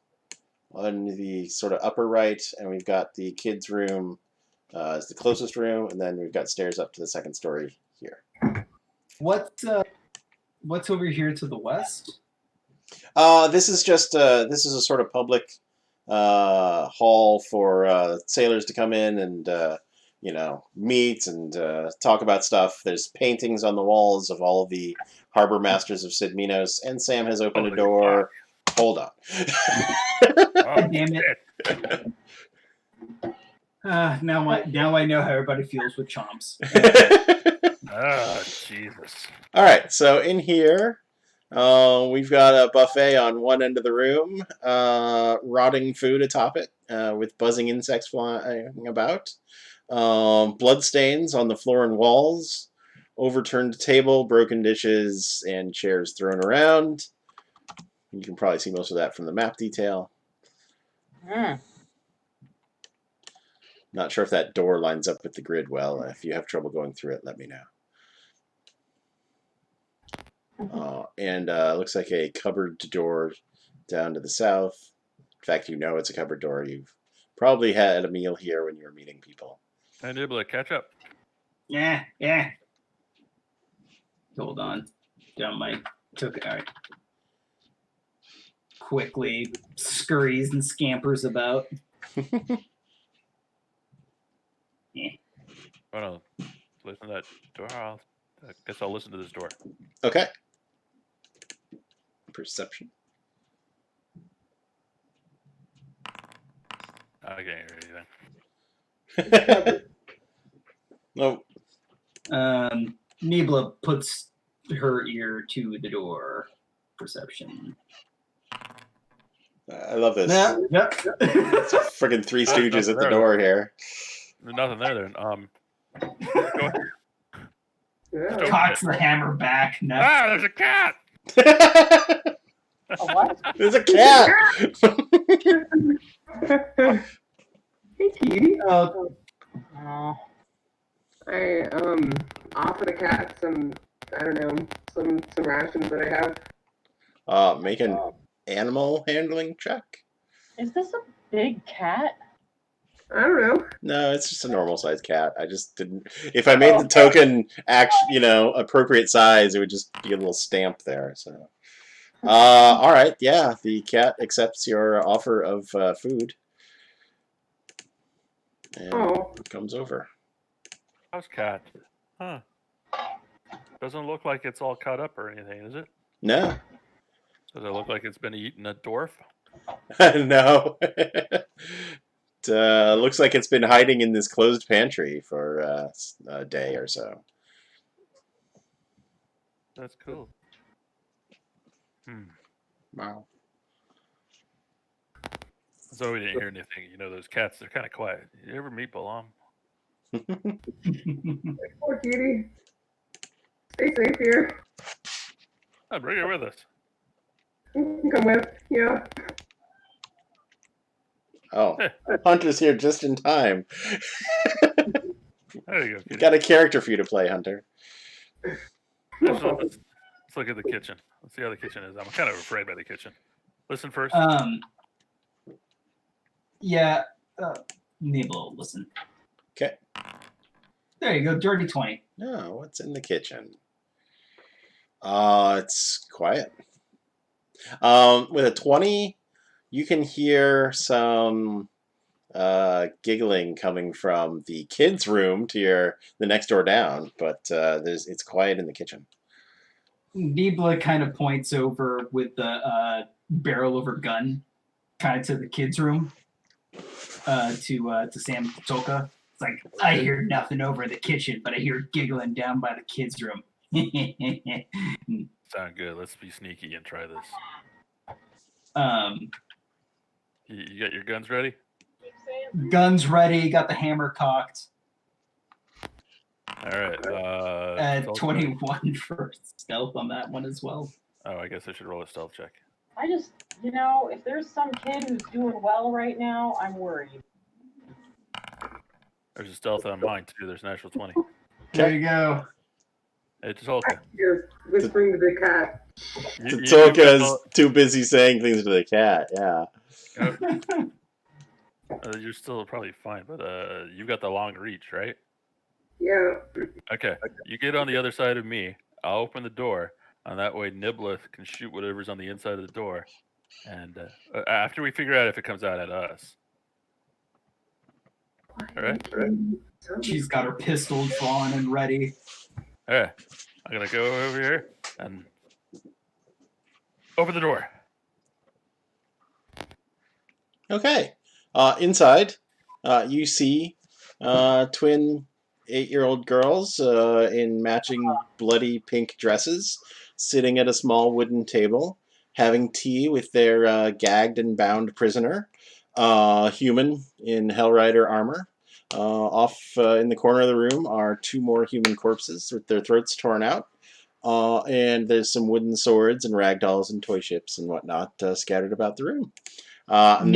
on the sort of upper right, and we've got the kids' room as the closest room, and then we've got stairs up to the second story here. What's over here to the west? This is just this is a sort of public hall for sailors to come in and meet and talk about stuff. There's paintings on the walls of all of the harbor masters of Sid Minos, and Sam has opened a Holy door. Hold on. Oh, Damn it. shit. Now I know how everybody feels with chomps. Oh, Jesus. All right, so in here, we've got a buffet on one end of the room, rotting food atop it, with buzzing insects flying about, bloodstains on the floor and walls, overturned table, broken dishes, and chairs thrown around. You can probably see most of that from the map detail. Not sure if that door lines up with the grid well. If you have trouble going through it, let me know. And looks like a cupboard door down to the south. In fact, you know it's a cupboard door. You've probably had a meal here when you were meeting people. I'm able to catch up. Yeah. Hold on. Down my took. All right. Quickly scurries and scampers about. Oh no, listen to that door. I guess I'll listen to this door. Okay. Perception. I can't hear anything. Nope. Nibla puts her ear to the door. Perception. I love this. Yep. Friggin' Three Stooges at the door here. There's nothing there then. Go ahead. Yeah. Cocks the hammer back. No. Ah, there's a cat. A what? There's a cat. Hey, Kitty. Oh, Oh. I offer the cat some, I don't know, some rations that I have. Make an animal handling check. Is this a big cat? I don't know. No, it's just a normal sized cat. I just didn't. If I made the token appropriate size, it would just be a little stamp there. So, all right, yeah, the cat accepts your offer of food and comes over. How's cat? Huh. Doesn't look like it's all cut up or anything, is it? No, Does it look like it's been eating a dwarf? no. It looks like it's been hiding in this closed pantry for a day or so. That's cool. Wow. So we didn't hear anything. You know, those cats, they're kind of quiet. You ever meet Balam? Poor cutie. Stay safe here. Oh, bring her with us. You can come with. Yeah. Oh, Hunter's here just in time. There you go, kitty. Got a character for you to play, Hunter. Let's look at the kitchen. Let's see how the kitchen is. I'm kind of afraid by the kitchen. Listen first. Yeah. Nibble, listen. Okay. There you go, dirty 20. No, what's in the kitchen? It's quiet. With a 20, you can hear some giggling coming from the kids' room to the next door down, but it's quiet in the kitchen. Nibla kind of points over with the barrel of her gun, kind of to the kids' room, to Sam Tolka. It's like, I hear nothing over in the kitchen, but I hear giggling down by the kids' room. Sound good. Let's be sneaky and try this. You got your guns ready? Guns ready, got the hammer cocked. All right. 21 for stealth on that one as well. Oh, I guess I should roll a stealth check. I just, if there's some kid who's doing well right now, I'm worried. There's a stealth on mine too. There's an actual 20. There you go. It's Tolka. You're whispering to the cat. Tolka's too busy saying things to the cat. Yeah. You're still probably fine, but you've got the long reach, right? Yeah. Okay. You get on the other side of me. I'll open the door, and that way Nibla can shoot whatever's on the inside of the door. And after we figure out if it comes out at us. All right? She's got her pistol drawn and ready. Yeah. I'm going to go over here and open the door. Okay. Inside, you see twin 8-year-old girls in matching bloody pink dresses sitting at a small wooden table having tea with their gagged and bound prisoner, human in Hellrider armor. Off in the corner of the room are 2 more human corpses with their throats torn out. And there's some wooden swords and ragdolls and toy ships and whatnot scattered about the room. And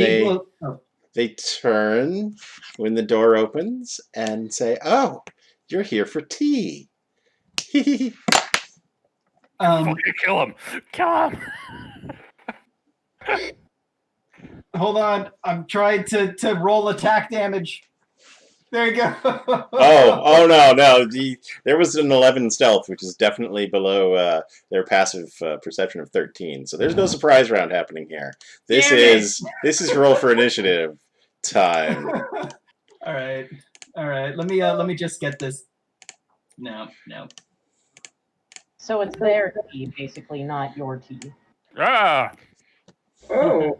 they turn when the door opens and say, "Oh, you're here for tea." Fucking kill him! Kill him! Hold on, I'm trying to roll attack damage. There you go. oh no! There was an 11 stealth, which is definitely below their passive perception of 13. So there's no surprise round happening here. This is roll for initiative time. All right. Let me just get this. No. So it's their tea, basically, not your tea. Ah! Oh.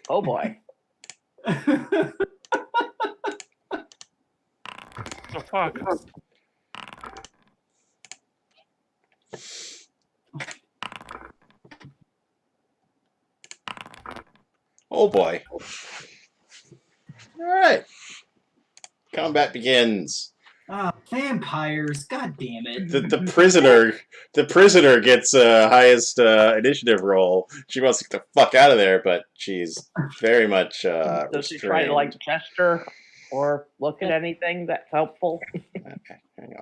Oh boy. The fuck? Oh boy! All right, combat begins. Vampires! God damn it! The prisoner gets highest initiative roll. She wants to get the fuck out of there, but she's very much Does she try to like gesture or look at anything that's helpful? Okay, hang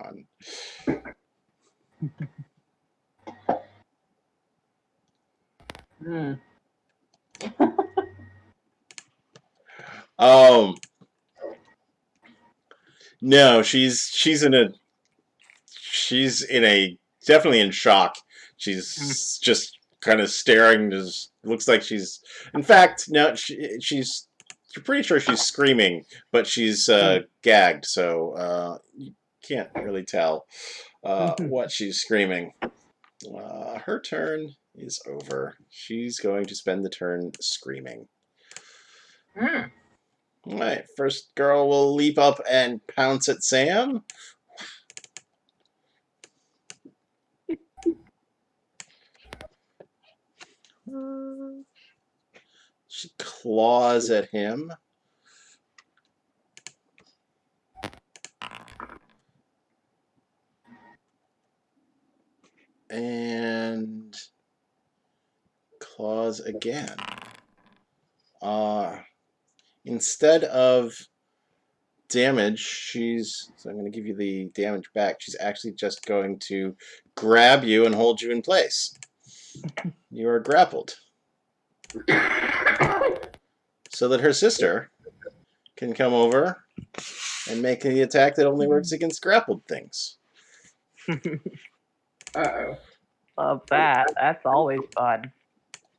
on. No, she's definitely in shock. She's just kind of staring. Just looks like she's. In fact, no, she's. You're pretty sure she's screaming, but she's gagged, so you can't really tell what she's screaming. Her turn is over. She's going to spend the turn screaming. Alright, first girl will leap up and pounce at Sam. She claws at him. And claws again. Instead of damage, so I'm going to give you the damage back. She's actually just going to grab you and hold you in place. You are grappled. So that her sister can come over and make the attack that only works against grappled things. Uh-oh. Love that. That's always fun.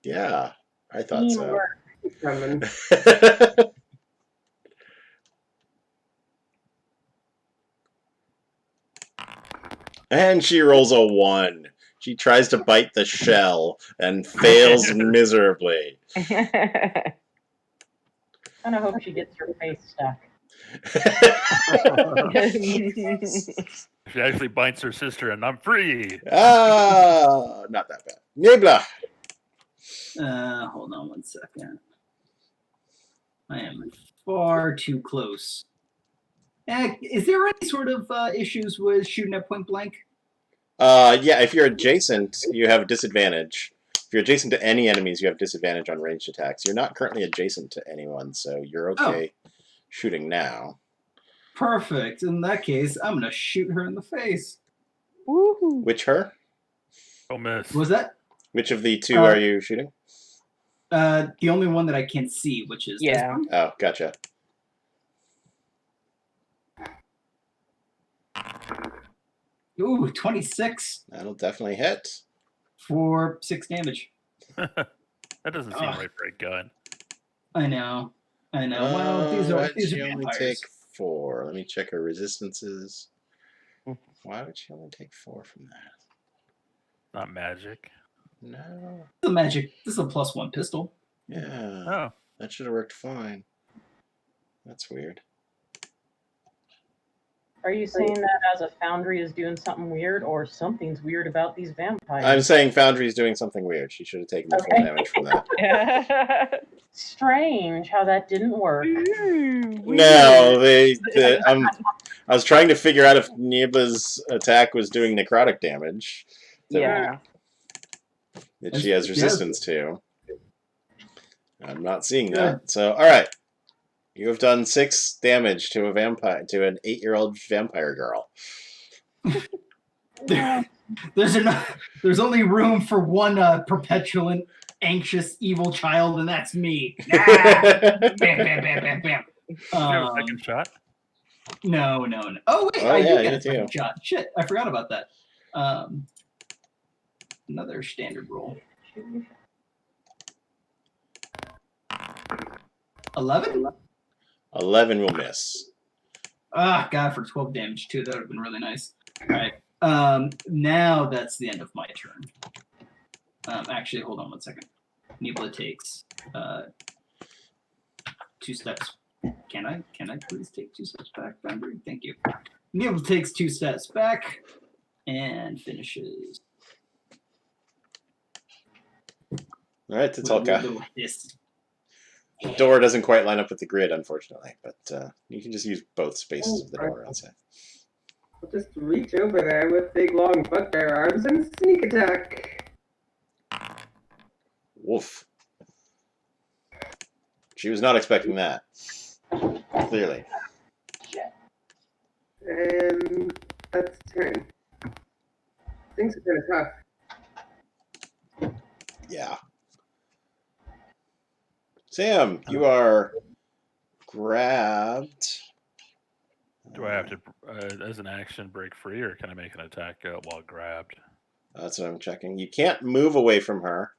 Yeah, I thought so. Teamwork. Coming. And she rolls a 1. She tries to bite the shell and fails miserably. I kind of hope she gets her face stuck. She actually bites her sister, and I'm free. Not that bad. Nibla. Hold on one second. I am far too close. Is there any sort of issues with shooting at point blank? Yeah, if you're adjacent, you have a disadvantage. If you're adjacent to any enemies, you have disadvantage on ranged attacks. You're not currently adjacent to anyone, so you're okay shooting now. Perfect. In that case, I'm going to shoot her in the face. Woohoo. Which her? Don't miss. Was that? Which of the two are you shooting? The only one that I can see, which is this one. Oh, gotcha. Ooh, 26 That'll definitely hit. for 6 damage. That doesn't seem right for a gun. I know. Well, these are she only vampires. take 4? Let me check her resistances. Why would she only take 4 from that? Not magic. No. This is a magic. This is a +1 pistol. Yeah. Oh. That should have worked fine. That's weird. Are you saying that as a Foundry is doing something weird, or something's weird about these vampires? I'm saying Foundry's doing something weird. She should have taken the full damage from that. Strange how that didn't work. No, I was trying to figure out if Niebla's attack was doing necrotic damage. Yeah. That she has resistance to. I'm not seeing that. So, all right. You have done 6 damage to a vampire, to an 8-year-old vampire girl. There's only room for one perpetuant, anxious, evil child, and that's me. Bam, bam, bam, bam, bam. Did you have a second shot? No. Oh wait, Oh, I yeah, do get you a second do. shot. Shit, I forgot about that. Another standard roll. 11? 11 will miss. God, for 12 damage too. That would have been really nice. All right. Now that's the end of my turn. Actually, hold on one second. Nibla takes 2 steps. Can I please take 2 steps back, Boundary? Thank you. Nibla takes 2 steps back and finishes. All right, Tatulka. Little hiss. The door doesn't quite line up with the grid, unfortunately, but you can just use both spaces of the door, I'd say. I'll just reach over there with big long bugbear arms and sneak attack. Woof. She was not expecting that. Clearly. And that's turn. Things are kind of tough. Yeah. Sam, you are grabbed. Do I have to, as an action, break free, or can I make an attack while grabbed? That's what I'm checking. You can't move away from her.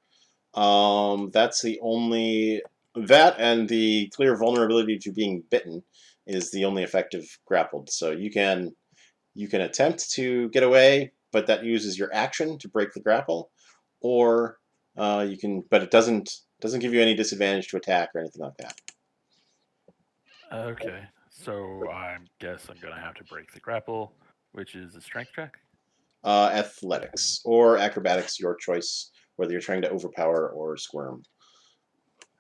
That's the only... That and the clear vulnerability to being bitten is the only effective grappled. So you can attempt to get away, but that uses your action to break the grapple, or you can, but it doesn't give you any disadvantage to attack or anything like that. Okay, so I guess I'm gonna have to break the grapple, which is a strength check. Athletics or acrobatics, your choice. whether you're trying to overpower or squirm.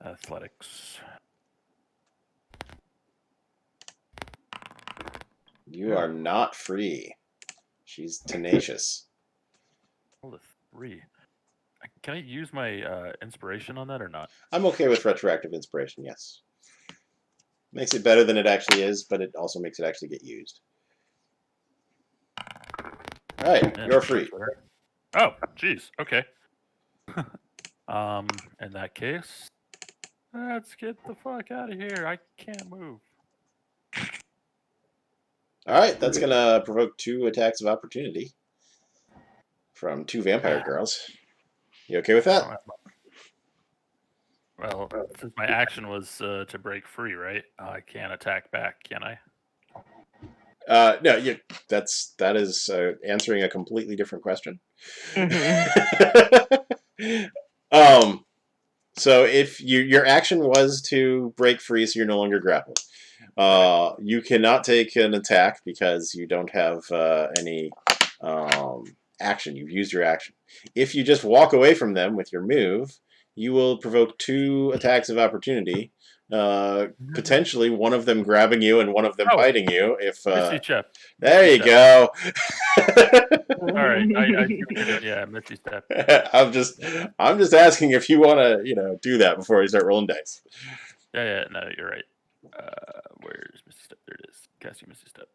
Athletics. You are not free. She's tenacious. Roll a 3. Can I use my inspiration on that or not? I'm okay with retroactive inspiration, yes. Makes it better than it actually is, but it also makes it actually get used. All right, Yeah, you're free. Oh, jeez. Okay. In that case, let's get the fuck out of here. I can't move. All right, that's going to provoke 2 attacks of opportunity from 2 vampire girls. You okay with that? Well, since my action was to break free, right? I can't attack back, can I? No, that is answering a completely different question. So if your action was to break free, so you're no longer grappled, you cannot take an attack because you don't have any action. You've used your action. If you just walk away from them with your move, you will provoke 2 attacks of opportunity. Potentially one of them grabbing you and one of them biting you. If Misty Step. there you go. All right, I see what you're doing. Yeah, Misty Step. I'm just asking if you want to do that before you start rolling dice. Yeah, no, you're right. Where's Misty Step? There it is. Casting Misty Step.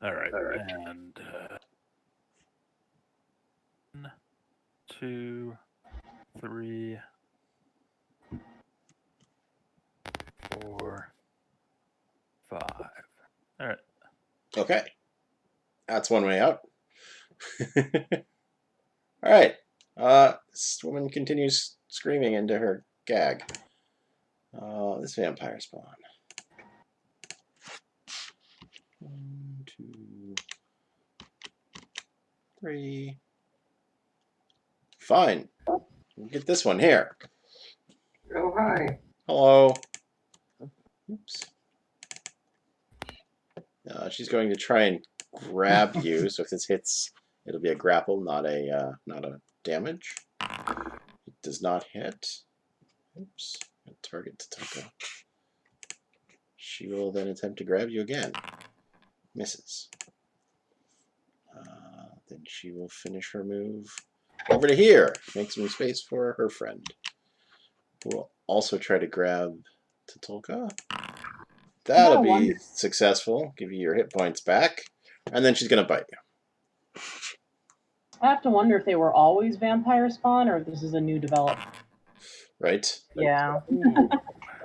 All right. And 1, 2, 3, 4, 5. All right. Okay, that's one way out. All right. This woman continues screaming into her gag. This vampire spawn. 1, 2, 3. Fine. We'll get this one here. Oh, hi. Hello. Oops. She's going to try and grab you. So if this hits, it'll be a grapple, not a damage. It does not hit. Oops. Target to Taco. She will then attempt to grab you again. Misses. Then she will finish her move over to here. Make some space for her friend, who will also try to grab Tatulka. That'll be successful. Give you your hit points back. And then she's going to bite you. I have to wonder if they were always vampire spawn or if this is a new development. Right? Yeah.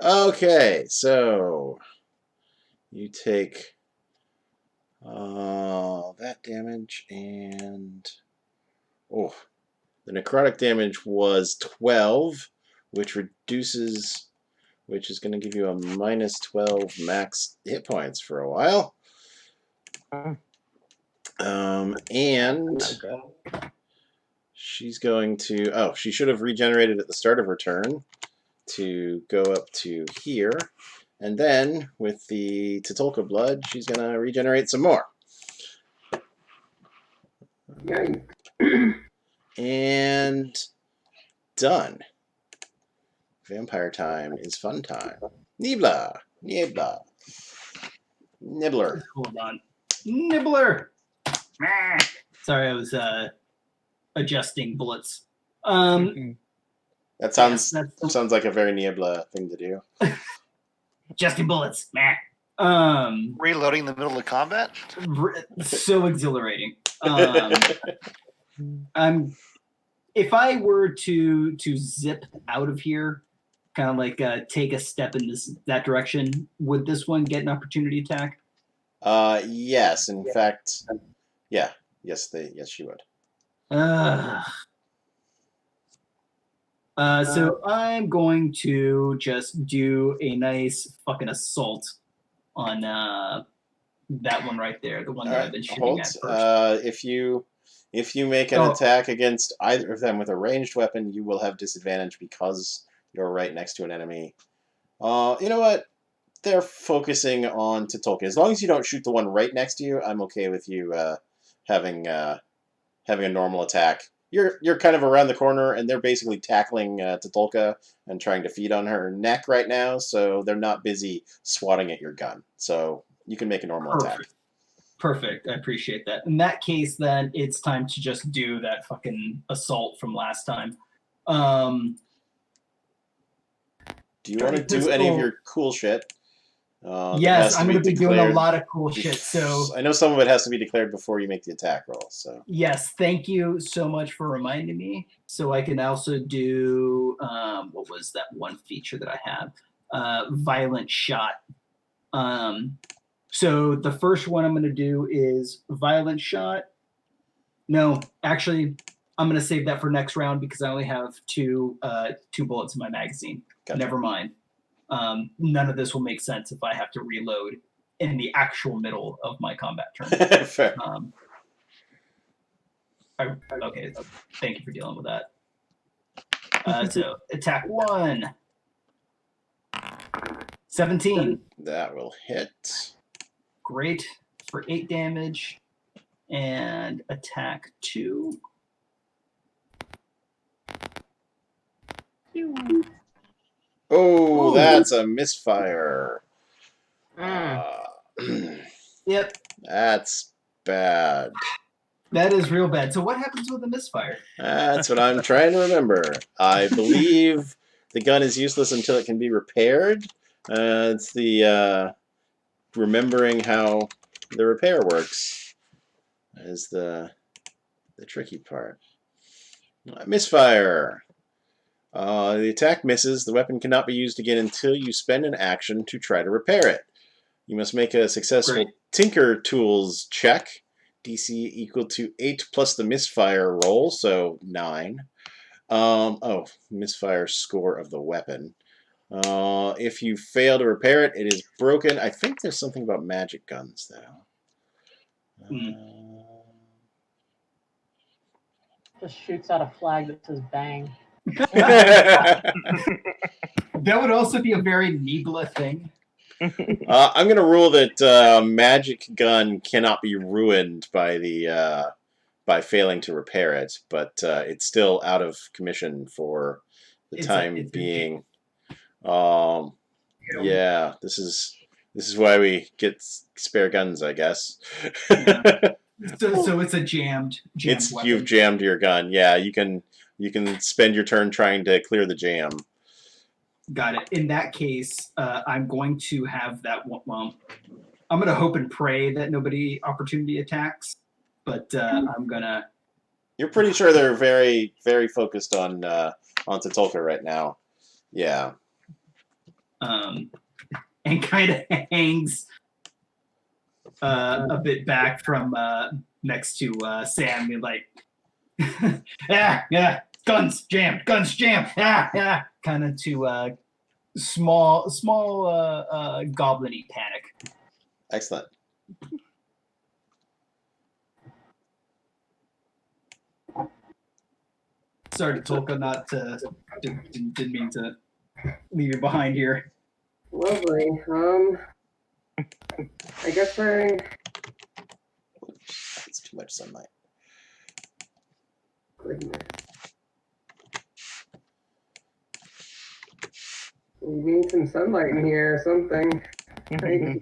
Okay, so you take that damage and the necrotic damage was 12, which is going to give you a minus 12 max hit points for a while. And she's going to she should have regenerated at the start of her turn to go up to here. And then, with the Tatulka blood, she's going to regenerate some more. Yikes. And done. Vampire time is fun time. Nibbler. Nibbler. Hold on. Nibbler! Sorry, I was adjusting bullets. That sounds like a very Niebla thing to do. Adjusting bullets. Reloading in the middle of combat? So exhilarating. If I were to zip out of here, kind of like take a step in that direction, would this one get an opportunity attack? Yes. In fact, yeah. Yes, she would. So I'm going to just do a nice fucking assault on that one right there, the one that I've been shooting at first. If you make an attack against either of them with a ranged weapon, you will have disadvantage because you're right next to an enemy. You know what? They're focusing on Tatulka. As long as you don't shoot the one right next to you, I'm okay with you having having a normal attack. You're kind of around the corner, and they're basically tackling Totolka and trying to feed on her neck right now, so they're not busy swatting at your gun. So you can make a normal attack. Perfect. I appreciate that. In that case, then it's time to just do that fucking assault from last time. Do you want to do any of your cool shit? Yes, I'm going to be doing a lot of cool shit. So I know some of it has to be declared before you make the attack roll. So yes, thank you so much for reminding me. So I can also do what was that one feature that I have? Violent shot. So the first one I'm going to do is violent shot. No, actually, I'm going to save that for next round because I only have two bullets in my magazine. Gotcha. Never mind. None of this will make sense if I have to reload in the actual middle of my combat turn. Fair. Okay, thank you for dealing with that. So attack 1. 17. That will hit. Great for 8 damage. And attack 2. Oh, Ooh. that's a misfire. Yep, That's bad. that is real bad. So what happens with a misfire? That's what I'm trying to remember. I believe the gun is useless until it can be repaired. It's the remembering how the repair works is the tricky part. Misfire. The attack misses. The weapon cannot be used again until you spend an action to try to repair it. You must make a successful Tinker Tools check. DC equal to 8 plus the misfire roll, so 9. Misfire score of the weapon. If you fail to repair it, it is broken. I think there's something about magic guns, though. Just shoots out a flag that says bang. That would also be a very Nibla thing. I'm going to rule that magic gun cannot be ruined by the by failing to repair it, but it's still out of commission for the time being. Yeah, this is why we get spare guns, I guess. Yeah. So it's a jammed weapon. You've jammed your gun. Yeah, you can spend your turn trying to clear the jam. Got it. In that case, I'm going to have that one. Well, I'm going to hope and pray that nobody opportunity attacks, but I'm going to... You're pretty sure they're very, very focused on Totolka right now. Yeah. And kind of hangs a bit back from next to Sam, and like, yeah, guns jammed, yeah, kind of to small goblin-y panic. Excellent. Sorry, Tolka, didn't mean to leave you behind here. Lovely. I guess we're... That's too much sunlight. Goodness. We need some sunlight in here or something. Right?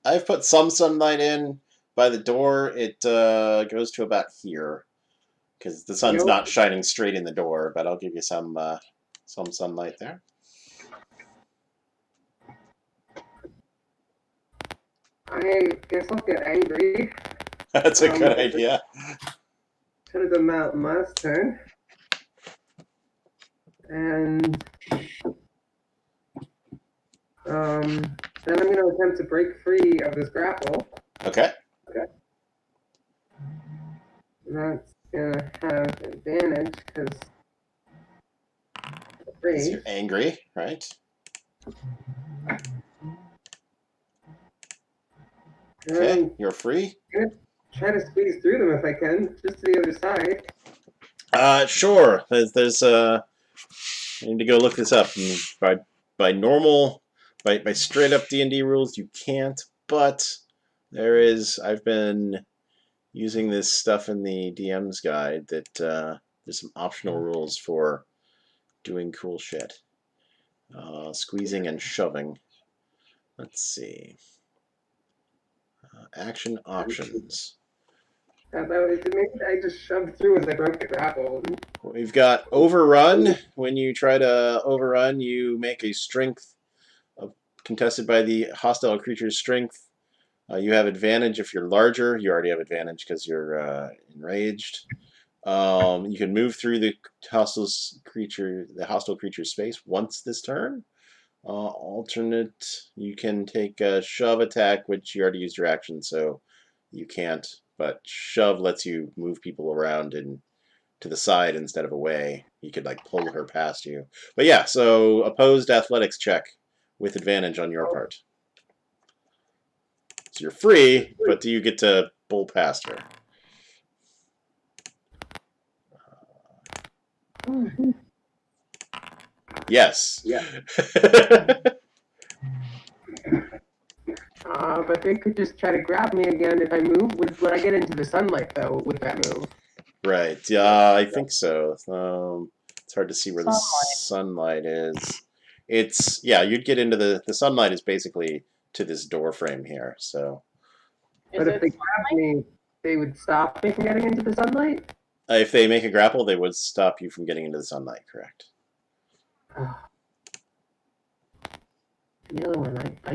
I've put some sunlight in by the door. It goes to about here because the sun's not shining straight in the door, but I'll give you some sunlight there. I guess I'll get angry. That's a good idea. Should have done that last turn. And then I'm going to attempt to break free of this grapple. Okay. That's going to have advantage because You're angry, right? Okay, you're free. I'm going to try to squeeze through them if I can, just to the other side. Sure. There's I need to go look this up. By normal, by straight up D&D rules, you can't. But there is. I've been using this stuff in the DM's guide that there's some optional rules for doing cool shit. Squeezing and shoving. Let's see. Action options. I just shoved through as I broke the grapple. We've got overrun. When you try to overrun, you make a strength contested by the hostile creature's strength. You have advantage if you're larger. You already have advantage because you're enraged. You can move through the hostile creature's space once this turn. Alternate, you can take a shove attack, which you already used your action, so you can't. But shove lets you move people around and to the side instead of away. You could like pull her past you. But yeah, so opposed athletics check with advantage on your part. So you're free, but do you get to pull past her? Yes. Yeah. But they could just try to grab me again if I move. Would I get into the sunlight, though, with that move? Right. Yeah, I think so. It's hard to see where the Sunlight. sunlight is. It's, yeah, you'd get into the sunlight is basically to this door frame here, so. But if they grabbed me, they would stop me from getting into the sunlight? If they make a grapple, they would stop you from getting into the sunlight, correct? The other one, I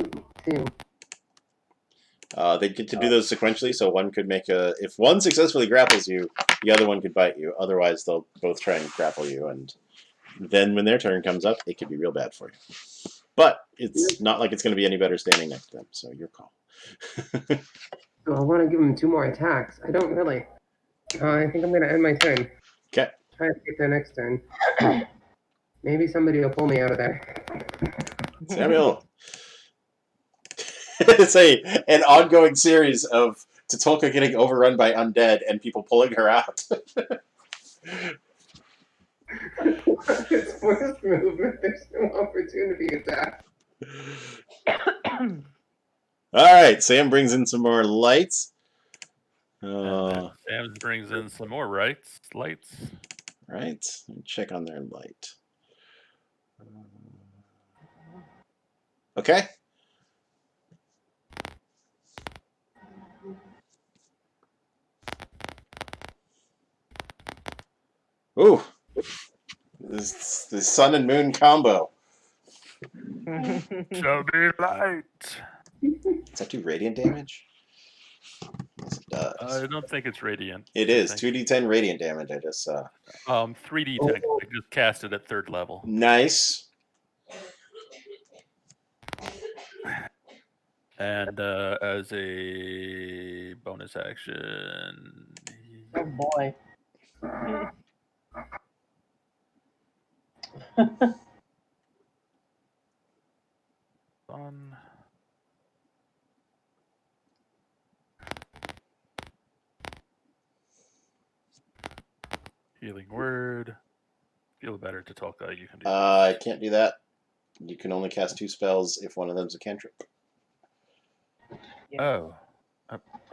too. They get to do those sequentially, so one could make a... If one successfully grapples you, the other one could bite you. Otherwise, they'll both try and grapple you, and then when their turn comes up, it could be real bad for you. But it's not like it's going to be any better standing next to them, so your call. So I want to give them 2 more attacks. I don't really. I think I'm going to end my turn. Okay. Try to get their next turn. Maybe somebody will pull me out of there. Samuel. It's an ongoing series of Tatulka getting overrun by undead and people pulling her out. It's first movement. There's no opportunity attack. Alright, Sam brings in some more lights. And then Sam brings in some more lights. Right. Let me check on their light. Okay. Ooh. This the sun and moon combo. Show me light. Does that do radiant damage? Yes, it does. I don't think it's radiant. It is 2d10 radiant damage. I just saw. 3d10. I just cast it at 3rd level. Nice. And as a bonus action, Oh boy. fun. Healing word. Feel better to talk. You can do. I can't do that. You can only cast 2 spells if one of them's a cantrip. Oh.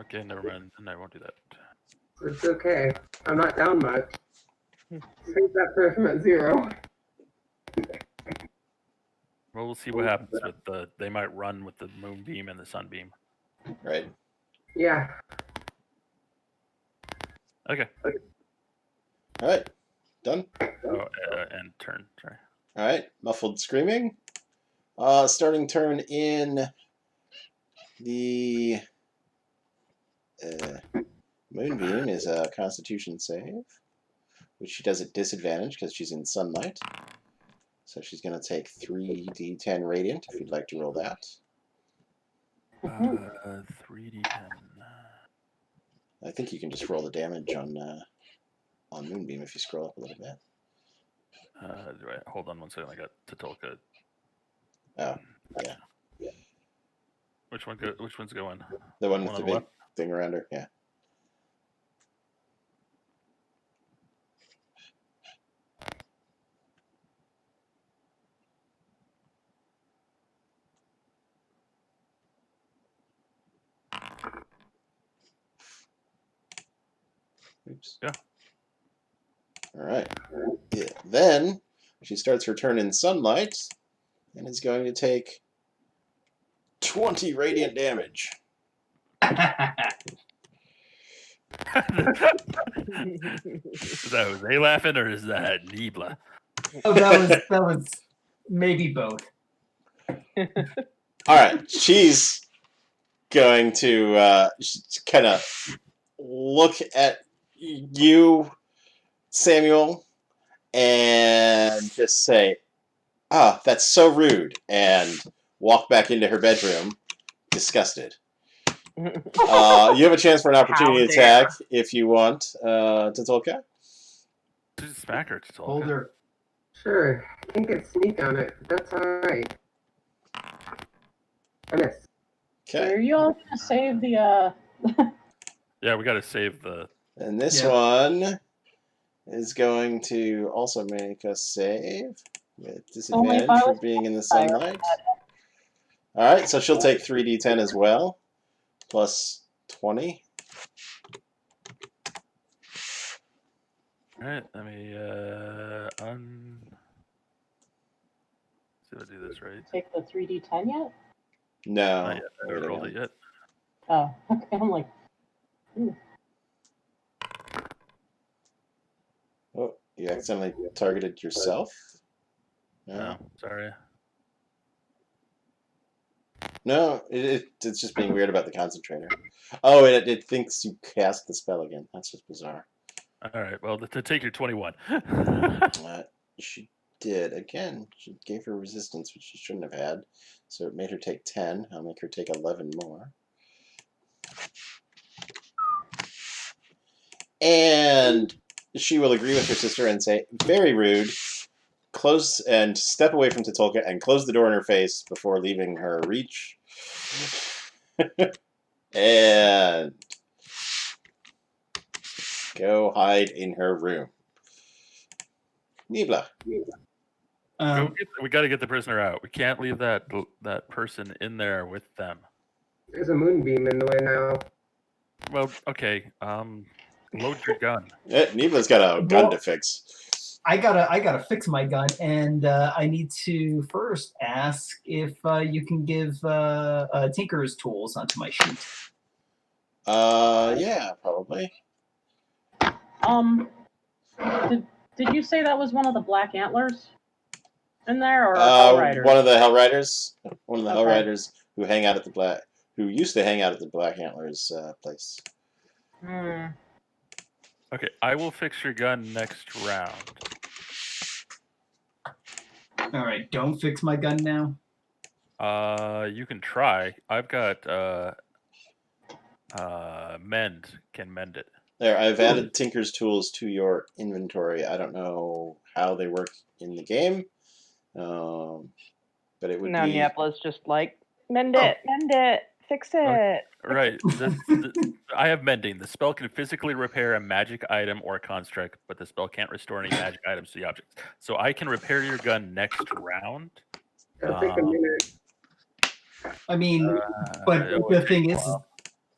Okay, never mind. Then I won't do that. It's okay. I'm not down much. Save that person at 0. Well, we'll see what happens with the. They might run with the moonbeam and the sunbeam. Right. Yeah. Okay. Alright. Done. Oh, and turn. Sorry. Alright. Muffled screaming. Starting turn in the moonbeam is a constitution save, which she does at disadvantage because she's in sunlight. So she's going to take 3d10 radiant if you'd like to roll that. 3d10. I think you can just roll the damage on moonbeam if you scroll up a little bit. Hold on one second. I got Tatulka. Oh, yeah. Which one's going? The one with On the the big left? thing around her, yeah. Oops. Yeah. All right. Yeah. Then she starts her turn in sunlight and is going to take 20 radiant damage. Is that Jose laughing or is that Nibla? Oh, that was maybe both. All right. She's going to kind of look at you, Samuel, and just say, "Ah, that's so rude," and walk back into her bedroom, disgusted. You have a chance for an opportunity How dare. attack if you want, Totolka. Just smack her. It's all Hold good. her. Sure. I can get sneak on it, but that's alright. I miss. So Okay. are you all gonna save the Yeah, we got to save the. And this Yeah. one is going to also make a save with Only if disadvantage I for was being in the fire. sunlight. All right, so she'll take 3d10 as well, plus 20. All right, let me see if I do this right. take the 3d10 yet? No. Not yet. I haven't rolled it yet. Oh, okay. I'm like, ooh. Oh, you accidentally targeted yourself? No, sorry. No, it's just being weird about the concentrator. Oh, it thinks you cast the spell again. That's just bizarre. All right, well, to take your 21. She did. Again, she gave her resistance, which she shouldn't have had. So it made her take 10. I'll make her take 11 more. And she will agree with her sister and say, very rude. Close and step away from Totolka and close the door in her face before leaving her reach. And go hide in her room. Nibla. We got to get the prisoner out. We can't leave that person in there with them. There's a moonbeam in the way now. Well, okay. Load your gun. Nibla's got a gun to fix. I gotta fix my gun, and I need to first ask if you can give Tinker's tools onto my sheet. Yeah, probably. Did you say that was one of the Black Antlers in there, or Hell Riders? One of the Hell Riders. One of the Hell Okay. Riders who used to hang out at the Black Antlers place. Hmm. Okay, I will fix your gun next round. All right, don't fix my gun now. You can try. I've got mend. Can mend it. There, I've added Tinker's tools to your inventory. I don't know how they work in the game, but it would No, be. Niepla's just like, mend it, fix it. Right. I have mending. The spell can physically repair a magic item or a construct, but the spell can't restore any magic items to the object. So I can repair your gun next round. It'll take a minute. I mean, but the thing is,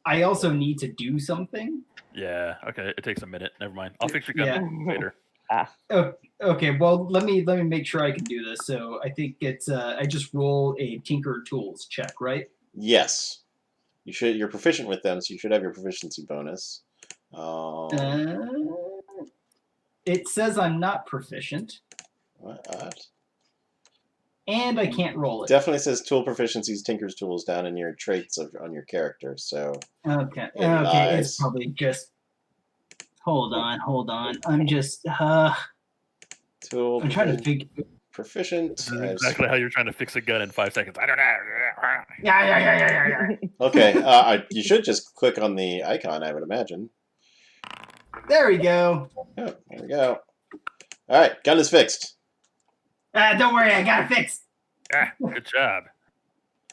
I also need to do something. Yeah. Okay. It takes a minute. Never mind. I'll fix your gun later. Oh, okay. Well, let me make sure I can do this. So I think it's I just roll a Tinker Tools check, right? Yes, you're proficient with them, so you should have your proficiency bonus. It says I'm not proficient, What? and I can't roll it. Definitely says tool proficiencies, Tinker's tools down in your traits on your character. So Okay. It Okay. lies. It's probably just. Hold on. I'm just. tool. I'm trying to figure. Proficient. This is exactly how you're trying to fix a gun in 5 seconds. I don't know. Yeah. Okay. You should just click on the icon, I would imagine. There we go. Oh, there we go. All right, gun is fixed. Don't worry, I got it fixed. Good job.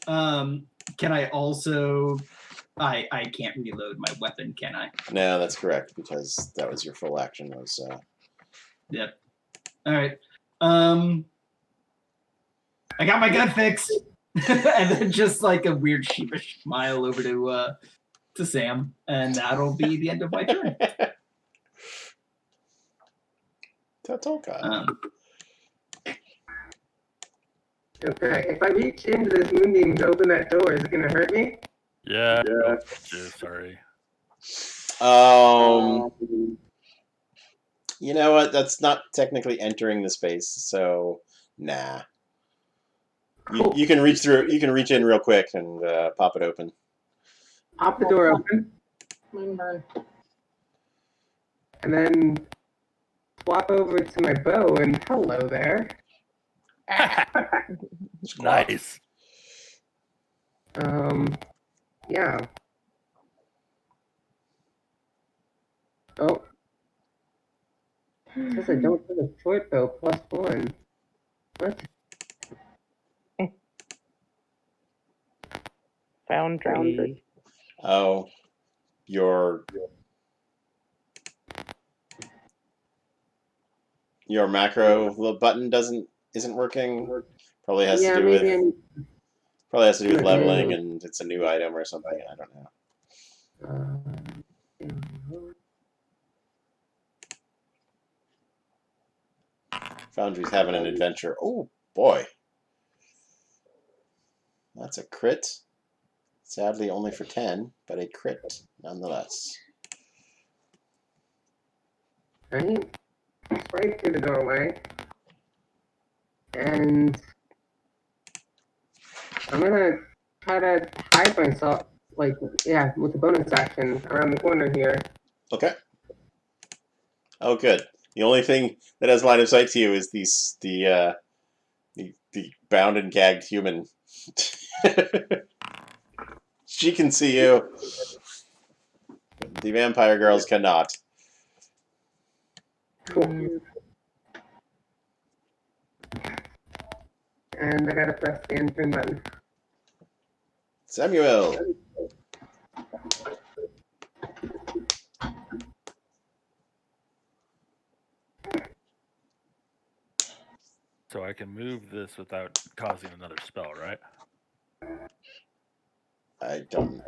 Can I also? I can't reload my weapon, can I? No, that's correct because that was your full action. Was Yep. All right. I got my gun fixed, and then just like a weird sheepish smile over to Sam, and that'll be the end of my turn. Tatolka. Okay, if I reach into this moonbeam to open that door, is it gonna hurt me? Yeah. Oh, sorry. You know what? That's not technically entering the space, so nah. You can reach through. You can reach in real quick and pop it open. Pop the door open, Moonburn. and then swap over to my bow, and hello there. Nice. Yeah. Oh. It says I don't have a short bow +1. What? Foundry. Oh, your macro little button isn't working. Probably has to do with leveling, and it's a new item or something. I don't know. Foundry's having an adventure. Oh boy, that's a crit. Sadly, only for 10, but a crit nonetheless. Right? Right through the doorway. And I'm gonna try to hide myself, with the bonus action around the corner here. Okay. Oh, good. The only thing that has line of sight to you is the bound and gagged human. She can see you. The vampire girls cannot. Cool. And I gotta press the enter button. Samuel. So I can move this without causing another spell, right? I don't.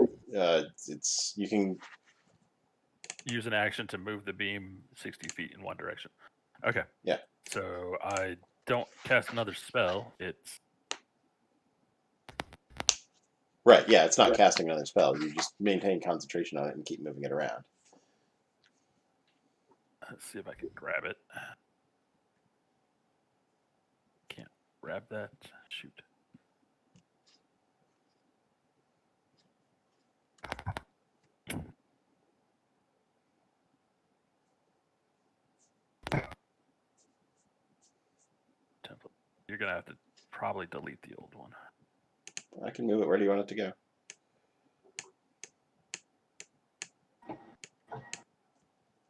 You can use an action to move the beam 60 feet in one direction. Okay. Yeah. So I don't cast another spell. It's right. Yeah, it's not casting another spell. You just maintain concentration on it and keep moving it around. Let's see if I can grab it. Can't grab that. Shoot. Template. You're gonna have to probably delete the old one. I can move it. Where do you want it to go?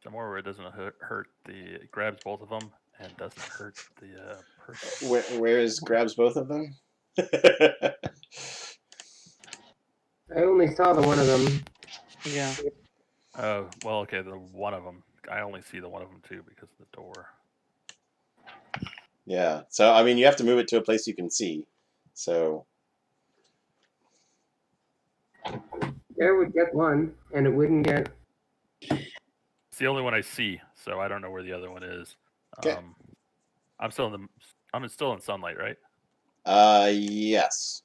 Somewhere where it doesn't hurt the. It grabs both of them and doesn't hurt the person. Where is grabs both of them? I only saw the one of them. Yeah. Oh, well, okay, the one of them. I only see the one of them too because of the door. Yeah. So I mean, you have to move it to a place you can see. So There would get one, and it wouldn't get. It's the only one I see, so I don't know where the other one is. Okay. I'm still in sunlight, right? Yes.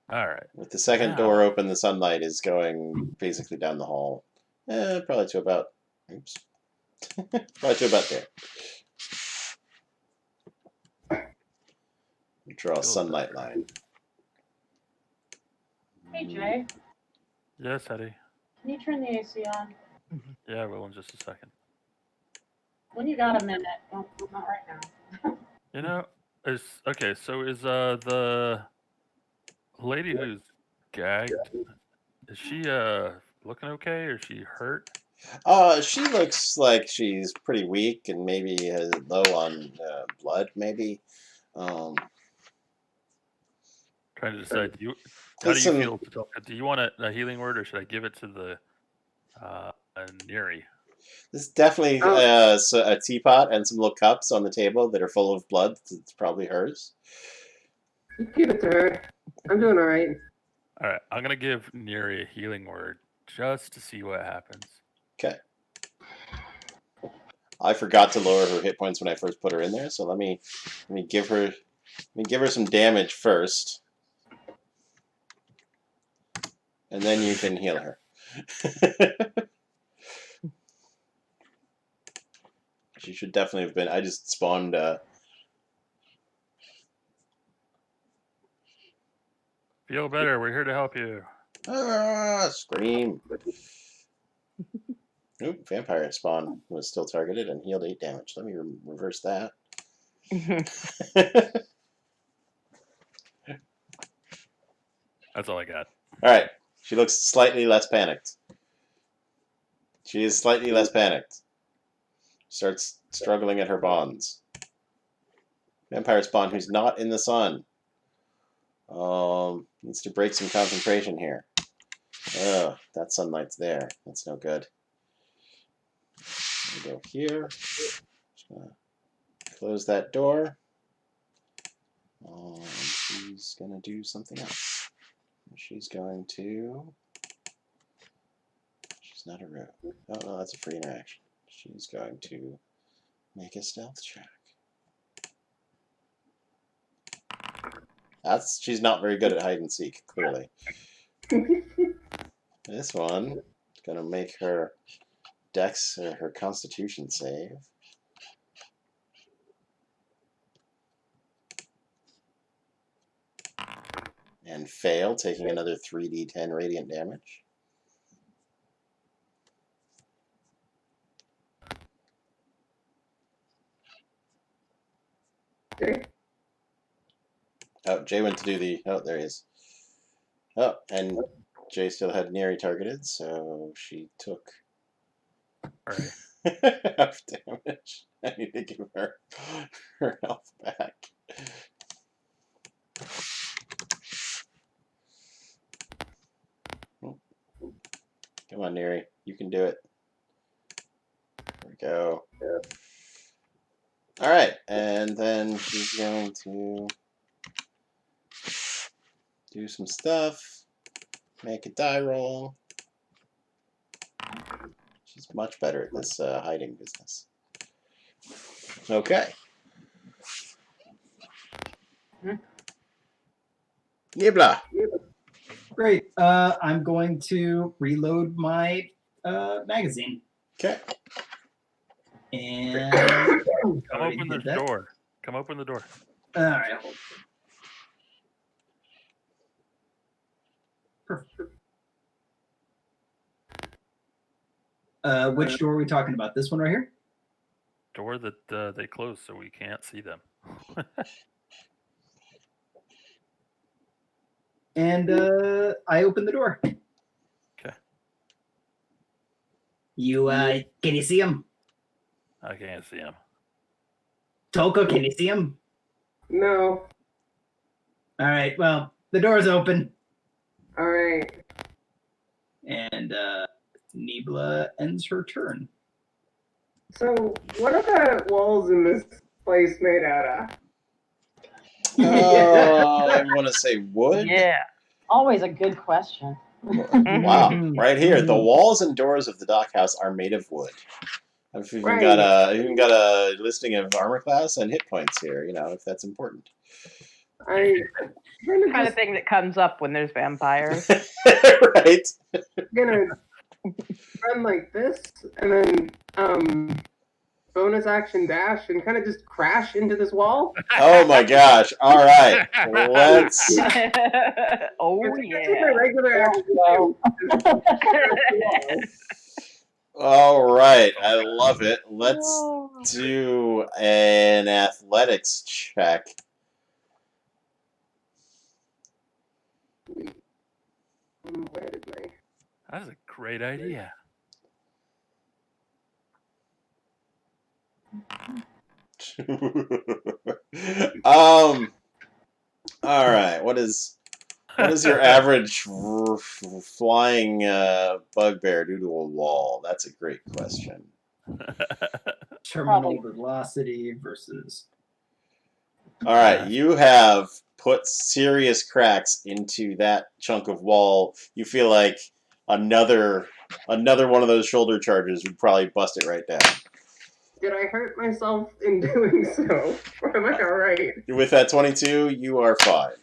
All right. With the second door open, the sunlight is going basically down the hall. Probably to about. Oops. Probably to about there. Draw a sunlight line. Hey, Jay. Yes, Hetty. Can you turn the AC on? Yeah, I will in just a second. When you got a minute. Not right now. You know, okay. So is the lady who's gagged? Is she looking okay, or is she hurt? She looks like she's pretty weak and maybe low on blood, maybe. Trying to decide. How do you feel? Do you want a healing word, or should I give it to the Neri? This is definitely a teapot and some little cups on the table that are full of blood. It's probably hers. Give it to her. I'm doing all right. All right, I'm gonna give Neri a healing word just to see what happens. Okay. I forgot to lower her hit points when I first put her in there, so let me give her some damage first, and then you can heal her. She should definitely have been. I just spawned. Feel better. We're here to help you. Scream. Oop, vampire spawn was still targeted and healed 8 damage. Let me reverse that. That's all I got. Alright, she looks slightly less panicked. She is slightly less panicked. Starts struggling at her bonds. Vampire spawn who's not in the sun. Needs to break some concentration here. Ugh, that sunlight's there. That's no good. We go here. Just gonna close that door. And she's gonna do something else. She's going to. She's not a rogue. Oh no, that's a free interaction. She's going to make a stealth check. She's not very good at hide and seek, clearly. This one is gonna make her Dex or her Constitution save. And fail, taking another 3d10 radiant damage. Oh, Jay went to do the... Oh, there he is. Oh, and Jay still had Neri targeted, so she took Alright. half damage. I need to give her her health back. Come on, Neri. You can do it. There we go. Alright, and then she's going to do some stuff. Make a die roll. She's much better at this hiding business. Okay. Nibla. Great. I'm going to reload my magazine. Okay. And Come already open the did that. door. Come open the door. All right. Perfect. Which door are we talking about? This one right here? Door that they closed so we can't see them. And I open the door. Okay. You can you see him? I can't see them. Tolko, can you see him? No. All right. Well, the door's open. All right. And Nibla ends her turn. So, what are the walls in this place made out of? I want to say wood. Yeah. Always a good question. Wow. Right here, the walls and doors of the dockhouse are made of wood. I've even got a listing of armor class and hit points here, you know, if that's important. I The kind of thing that comes up when there's vampires. Right. gonna run like this and then bonus action dash and kind of just crash into this wall. Oh my gosh. All right. Let's. Oh That's yeah. my regular action. All right. I love it. Let's do an athletics check. Where did my... That's a great idea. All right. What is your average flying bugbear do to a wall? That's a great question. Terminal velocity versus. All right, you have put serious cracks into that chunk of wall. You feel like another one of those shoulder charges would probably bust it right down. Did I hurt myself in doing so? Or am I alright? With that 22, you are fine.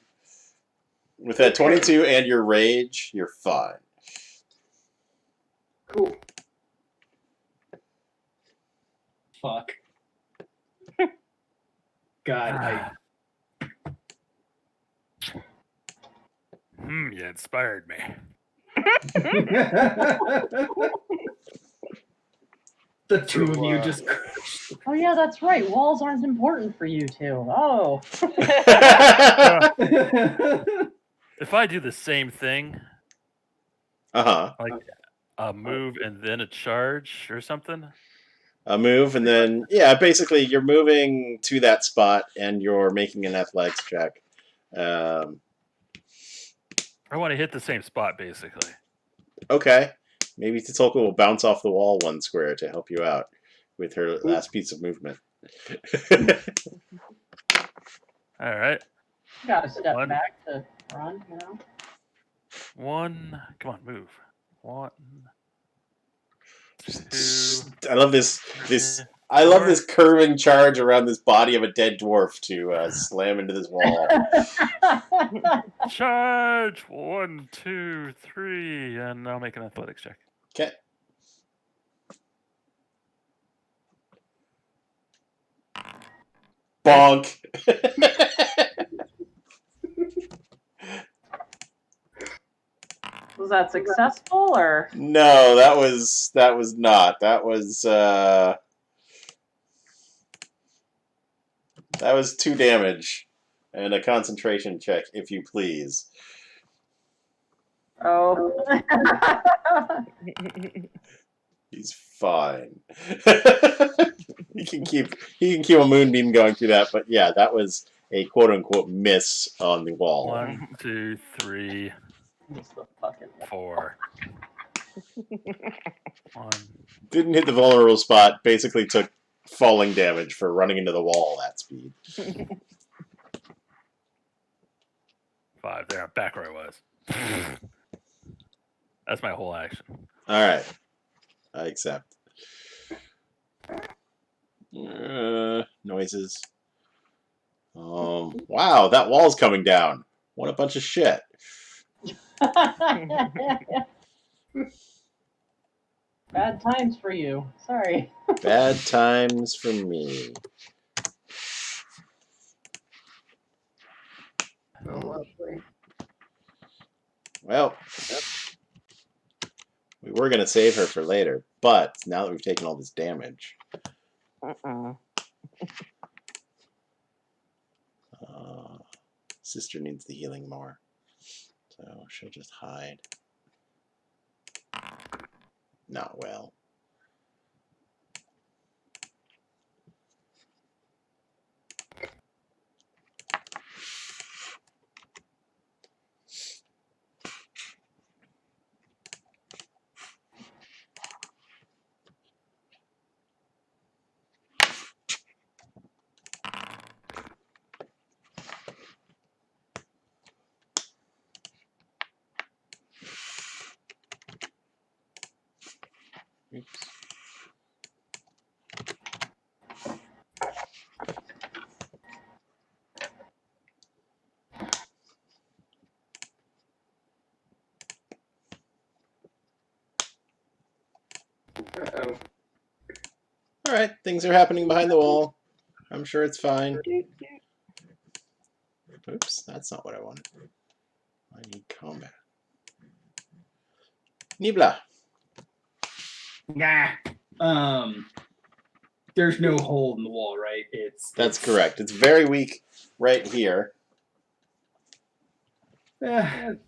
With that 22 and your rage, you're fine. Cool. Fuck. God, You inspired me. The two of you just. Oh yeah, that's right. Walls aren't important for you two. Oh. If I do the same thing, Uh-huh. like a move and then a charge or something. A move, and then, yeah, basically you're moving to that spot, and you're making an athletics check. I want to hit the same spot, basically. Okay. Maybe Totolka will bounce off the wall 1 square to help you out with her last piece of movement. All right. You gotta step One. back to run, you know? 1. Come on, move. 1, 2. I love this. I love this curving charge around this body of a dead dwarf to slam into this wall. Charge! 1, 2, 3, and I'll make an athletics check. Okay. Bonk. Was that successful or? No, that was not. That was 2 damage and a concentration check, if you please. Oh. He's fine. he can keep a moonbeam going through that, but yeah, that was a quote unquote miss on the wall. 1, 2, 3, Just the fucking 4. 1. Didn't hit the vulnerable spot, basically took falling damage for running into the wall at speed. 5. There, I'm back where I was. That's my whole action. Alright. I accept. Noises. Wow, that wall's coming down. What a bunch of shit. Bad times for you. Sorry. Bad times for me. Oh, lovely. Well, we were going to save her for later, but now that we've taken all this damage, sister needs the healing more, so she'll just hide. Not well. Oops. Uh-oh. Alright, things are happening behind the wall. I'm sure it's fine. Oops, that's not what I wanted. I need combat. Nibla. Nah. There's no hole in the wall, right? That's correct. It's very weak right here.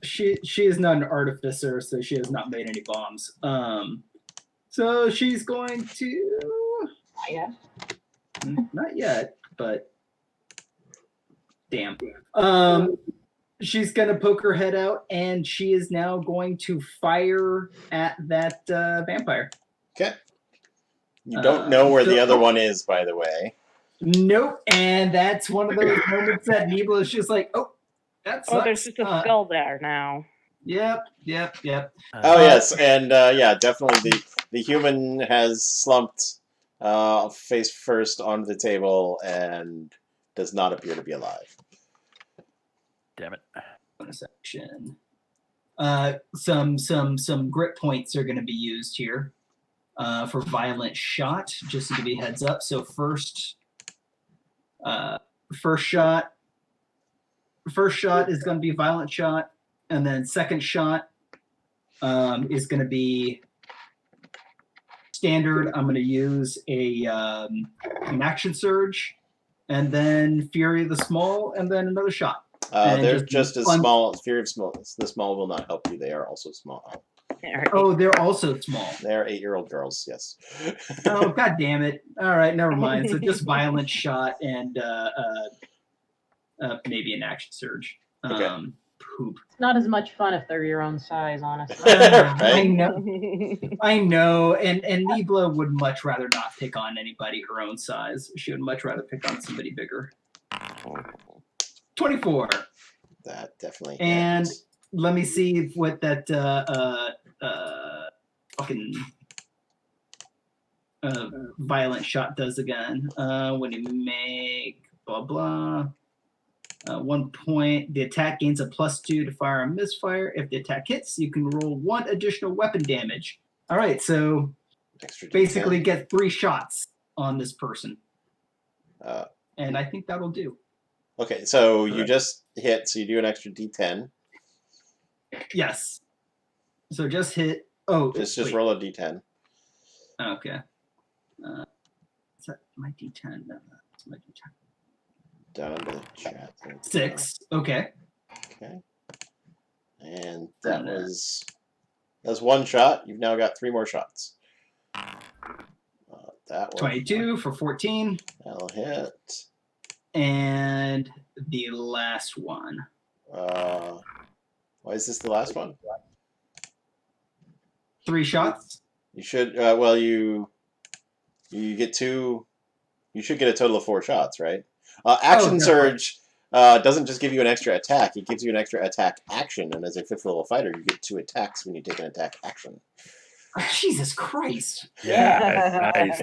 She is not an artificer, so she has not made any bombs. So she's going to. Yeah. Not yet, but damn. She's gonna poke her head out, and she is now going to fire at that vampire. Okay. You don't know where the other one is, by the way. Nope. And that's one of those moments that Nebula is just like, oh, that sucks. Oh, there's just a skull there now. Yep. Oh yes, and yeah, definitely the human has slumped face first onto the table and does not appear to be alive. Damn it. Bonus action. Some grit points are going to be used here for violent shot, just to give you a heads up. So first shot is going to be violent shot, and then second shot is going to be standard. I'm going to use an action surge, and then Fury of the Small, and then another shot. They're just as small. Fury of Small. The small will not help you. They are also small. Oh, they're also small. They're 8-year-old girls. Yes. Oh, god damn it! All right, never mind. So just violent shot and maybe an action surge. Okay. Poop. It's not as much fun if they're your own size, honestly. I know, and Nibla would much rather not pick on anybody her own size. She would much rather pick on somebody bigger. 24. That definitely. And happens. let me see what that fucking violent shot does again. When you make blah blah. 1 point. The attack gains a +2 to fire and misfire. If the attack hits, you can roll 1 additional weapon damage. All right, so Extra basically D10. get 3 shots on this person. Uh, And I think that'll do. Okay, so you just hit, so you do an extra D10. Yes. So just hit. Oh, Just wait. roll a D10. Okay. Is that my D10? No, that's my D10. Down to the chat. 6. Okay. Okay. And that was 1 shot. You've now got 3 more shots. That will 22 for 14. That'll hit. And the last one. Why is this the last one? 3 shots. You should. Well, you get 2. You should get a total of 4 shots, right? Action Surge doesn't just give you an extra attack; it gives you an extra attack action. And as a 5th level fighter, you get 2 attacks when you take an attack action. Oh, Jesus Christ! Yeah, nice.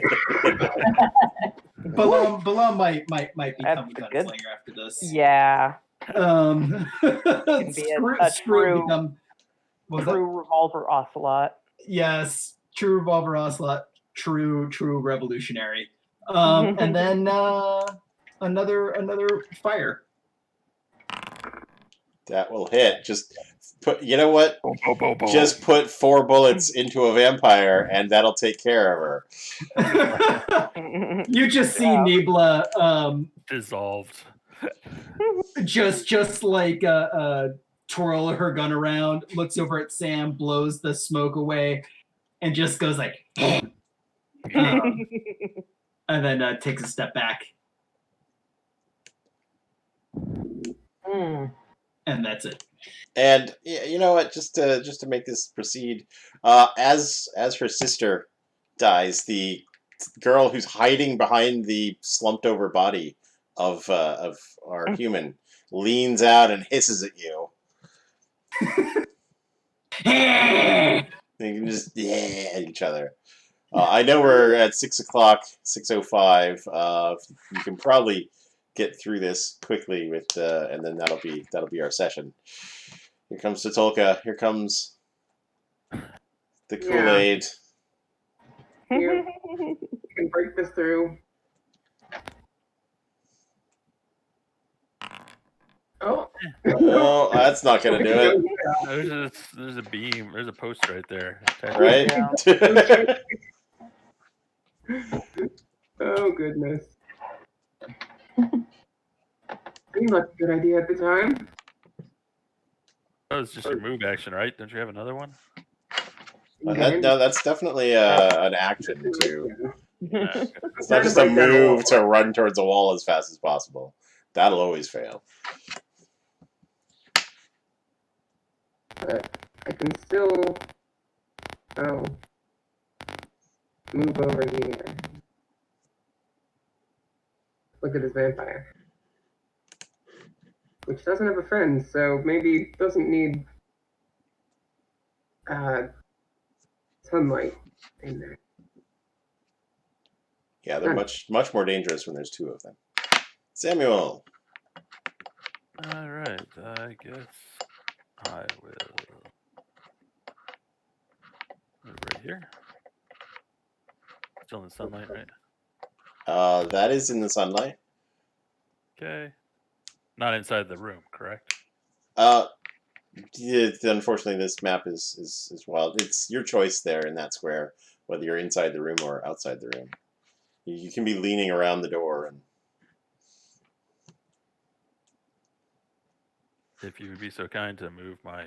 Balam might become a That's good. gunslinger after this. Yeah. Can be a true revolver ocelot. Yes, true revolver ocelot, true revolutionary. And then another fire. That will hit. Just put. You know what? Boom, boom, boom, boom. Just put 4 bullets into a vampire, and that'll take care of her. You just see Nibla Dissolved. just like twirl her gun around, looks over at Sam, blows the smoke away, and just goes like, and then takes a step back, and that's it. And you know what? Just to make this proceed, as her sister dies, the girl who's hiding behind the slumped over body of our human leans out and hisses at you. They can just at each other. I know we're at 6:00, 6:05. You can probably get through this quickly with, and then that'll be our session. Here comes Tatulka. Here comes the Kool-Aid. You can break this through. Oh. No, that's not gonna do it. There's a beam. There's a post right there. Right? Oh, goodness. Seemed like a good idea at the time. That was just your move action, right? Don't you have another one? No, that's definitely an action too. Yeah. It's not just a move to run towards a wall as fast as possible. That'll always fail. But I can still move over here. Look at this vampire. Which doesn't have a friend, so maybe doesn't need sunlight in there. Yeah, they're much more dangerous when there's two of them. Samuel. All right, I guess I will move right here. Still in the sunlight, right? That is in the sunlight. Okay. Not inside the room, correct? Unfortunately, this map is wild. It's your choice there in that square, whether you're inside the room or outside the room. You can be leaning around the door, and If you would be so kind to move my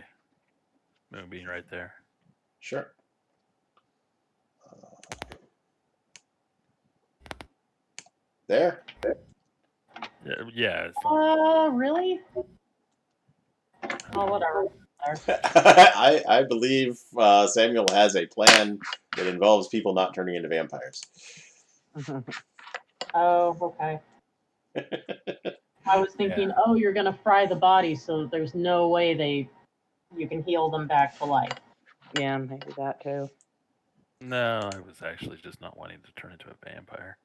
moonbeam right there. sure. There. Yeah. Really? Oh, whatever. I believe Samuel has a plan that involves people not turning into vampires. Oh, okay. I was thinking, oh, you're gonna fry the body, so there's no way you can heal them back to life. Yeah, maybe that too. No, I was actually just not wanting to turn into a vampire.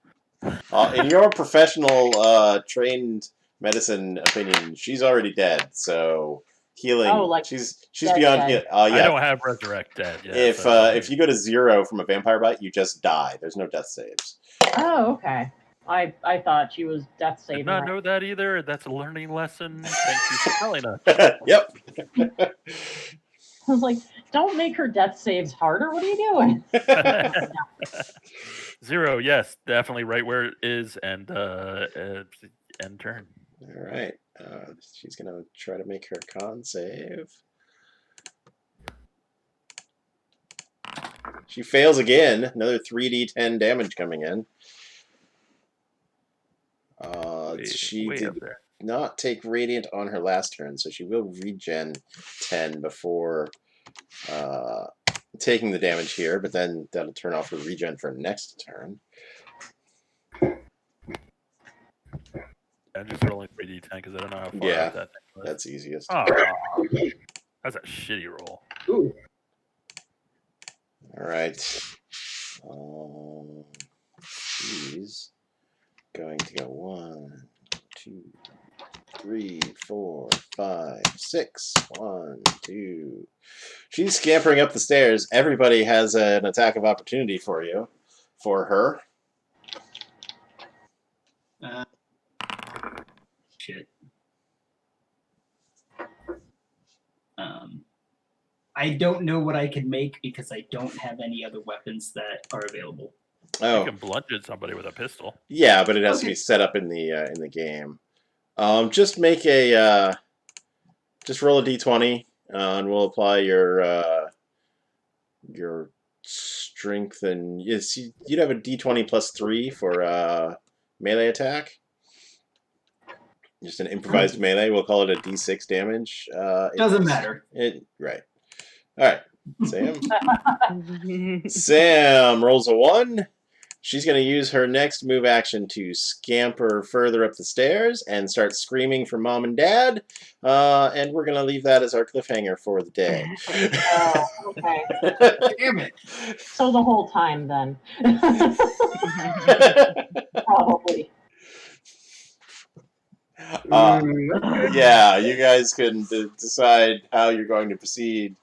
In your professional trained medicine opinion, she's already dead. So healing. Oh, like she's dead, beyond. dead. Yeah. I don't have resurrect dead yet. If you go to 0 from a vampire bite, you just die. There's no death saves. Oh, okay. I thought she was death did saving. not know that either. That's a learning lesson. Thank you for telling us. Yep. I was like, don't make her death saves harder. What are you doing? 0, yes, definitely right where it is, and end turn. All right. She's gonna try to make her con save. She fails again. Another 3d10 damage coming in. She Way did up there. not take radiant on her last turn, so she will regen 10 before taking the damage here, but then that'll turn off her regen for next turn. I'm just rolling 3d10 because I don't know how far Yeah, up that thing was. that's easiest. Oh, that's a shitty roll. Ooh. All right. She's going to go 1, 2, 3, 4, 5, 6. 1, 2. She's scampering up the stairs. Everybody has an attack of opportunity for her. Shit. I don't know what I can make because I don't have any other weapons that are available. You Oh, can bludgeon somebody with a pistol. yeah, but it has to be set up in the game. Just make a just roll a d20, and we'll apply your strength, and yes, you'd have a d20 plus 3 for melee attack. Just an improvised melee. We'll call it a d6 damage. Doesn't matter. Right. All right, Sam. Sam rolls a 1. She's going to use her next move action to scamper further up the stairs and start screaming for mom and dad. And we're going to leave that as our cliffhanger for the day. Oh, okay. Damn it. So the whole time then. Probably. Yeah, you guys can decide how you're going to proceed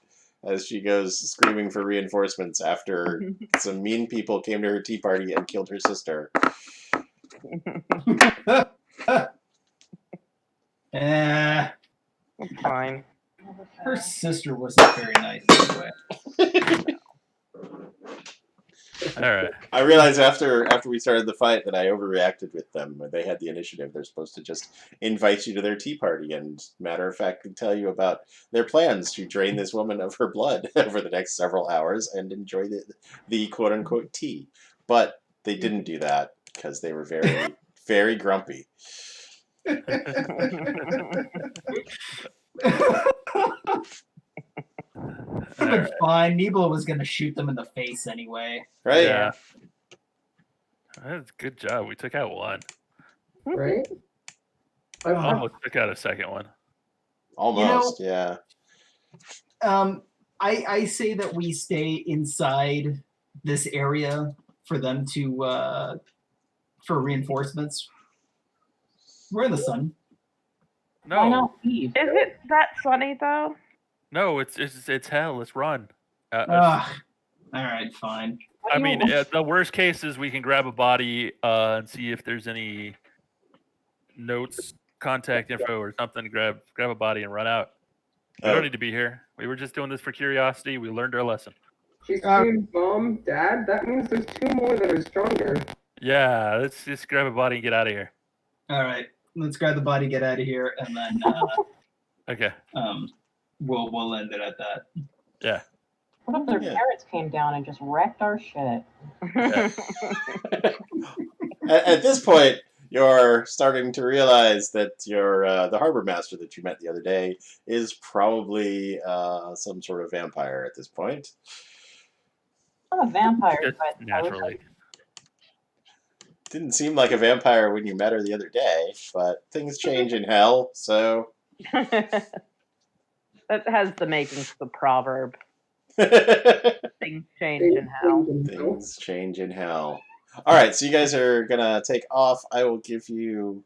as she goes screaming for reinforcements after some mean people came to her tea party and killed her sister. Fine. Her sister wasn't very nice anyway. All right. I realized after we started the fight that I overreacted with them. When they had the initiative, they're supposed to just invite you to their tea party and, matter of fact, tell you about their plans to drain this woman of her blood over the next several hours and enjoy the quote-unquote tea. But they didn't do that because they were very, very grumpy. Would have been fine. Nebula was going to shoot them in the face anyway. Right? Yeah. That's good job. We took out one. Right? Almost took out a second one. Almost, yeah. I say that we stay inside this area for them to for reinforcements. We're in the sun. No, Why not leave? Is it that sunny though? no, it's hell. Let's run. All right, fine. I mean, the worst case is we can grab a body and see if there's any notes, contact info, or something. Grab a body and run out. We Oh. don't need to be here. We were just doing this for curiosity. We learned our lesson. She's screamed, Mom, Dad? That means there's 2 more that are stronger. Yeah, let's just grab a body and get out of here. All right, let's grab the body, get out of here, and then Okay. we'll end it at that. Yeah. What if their Yeah. parents came down and just wrecked our shit? At this point, you're starting to realize that the harbor master that you met the other day is probably some sort of vampire at this point. Not a vampire, Just but naturally. Didn't seem like a vampire when you met her the other day, but things change in hell, so. That has the makings of the proverb. Things change in hell. Things change in hell. All right, so you guys are gonna take off. I will give you.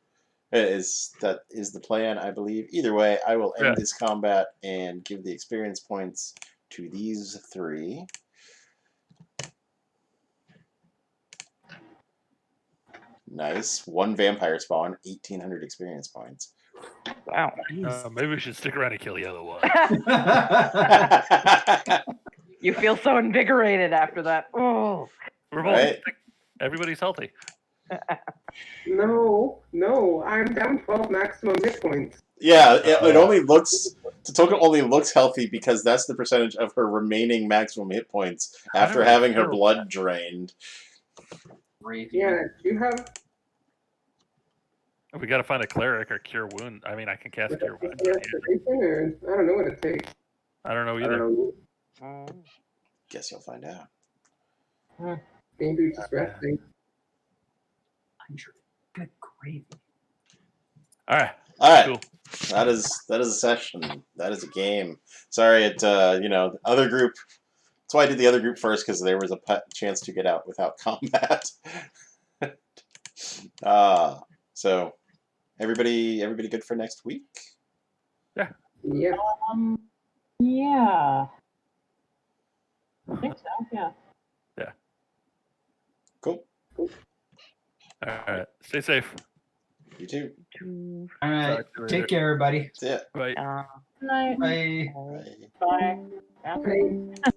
That is the plan, I believe. Either way, I will end this combat and give the experience points to these 3. Nice. 1 vampire spawn, 1,800 experience points. Wow. Maybe we should stick around and kill the other one. You feel so invigorated after that. Oh. We're both Right. Everybody's healthy. No, I'm down 12 maximum hit points. Yeah, it only looks. Tatoka only looks healthy because that's the percentage of her remaining maximum hit points after having her blood drained. Yeah, you have. We got to find a cleric or cure wound. I mean, I can cast cure wound. Or, I don't know what it takes. I don't know either. Guess you'll find out. Maybe just resting. Good gravy. All right. Cool. Cool. That is a session. That is a game. Sorry, the other group. That's why I did the other group first, because there was a chance to get out without combat. So everybody good for next week? Yeah. yeah. I think so. Yeah. Yeah. Cool. All right. Stay safe. You too. All right, take care, everybody. See ya. Bye. Good night. Bye. Bye. Bye. Bye.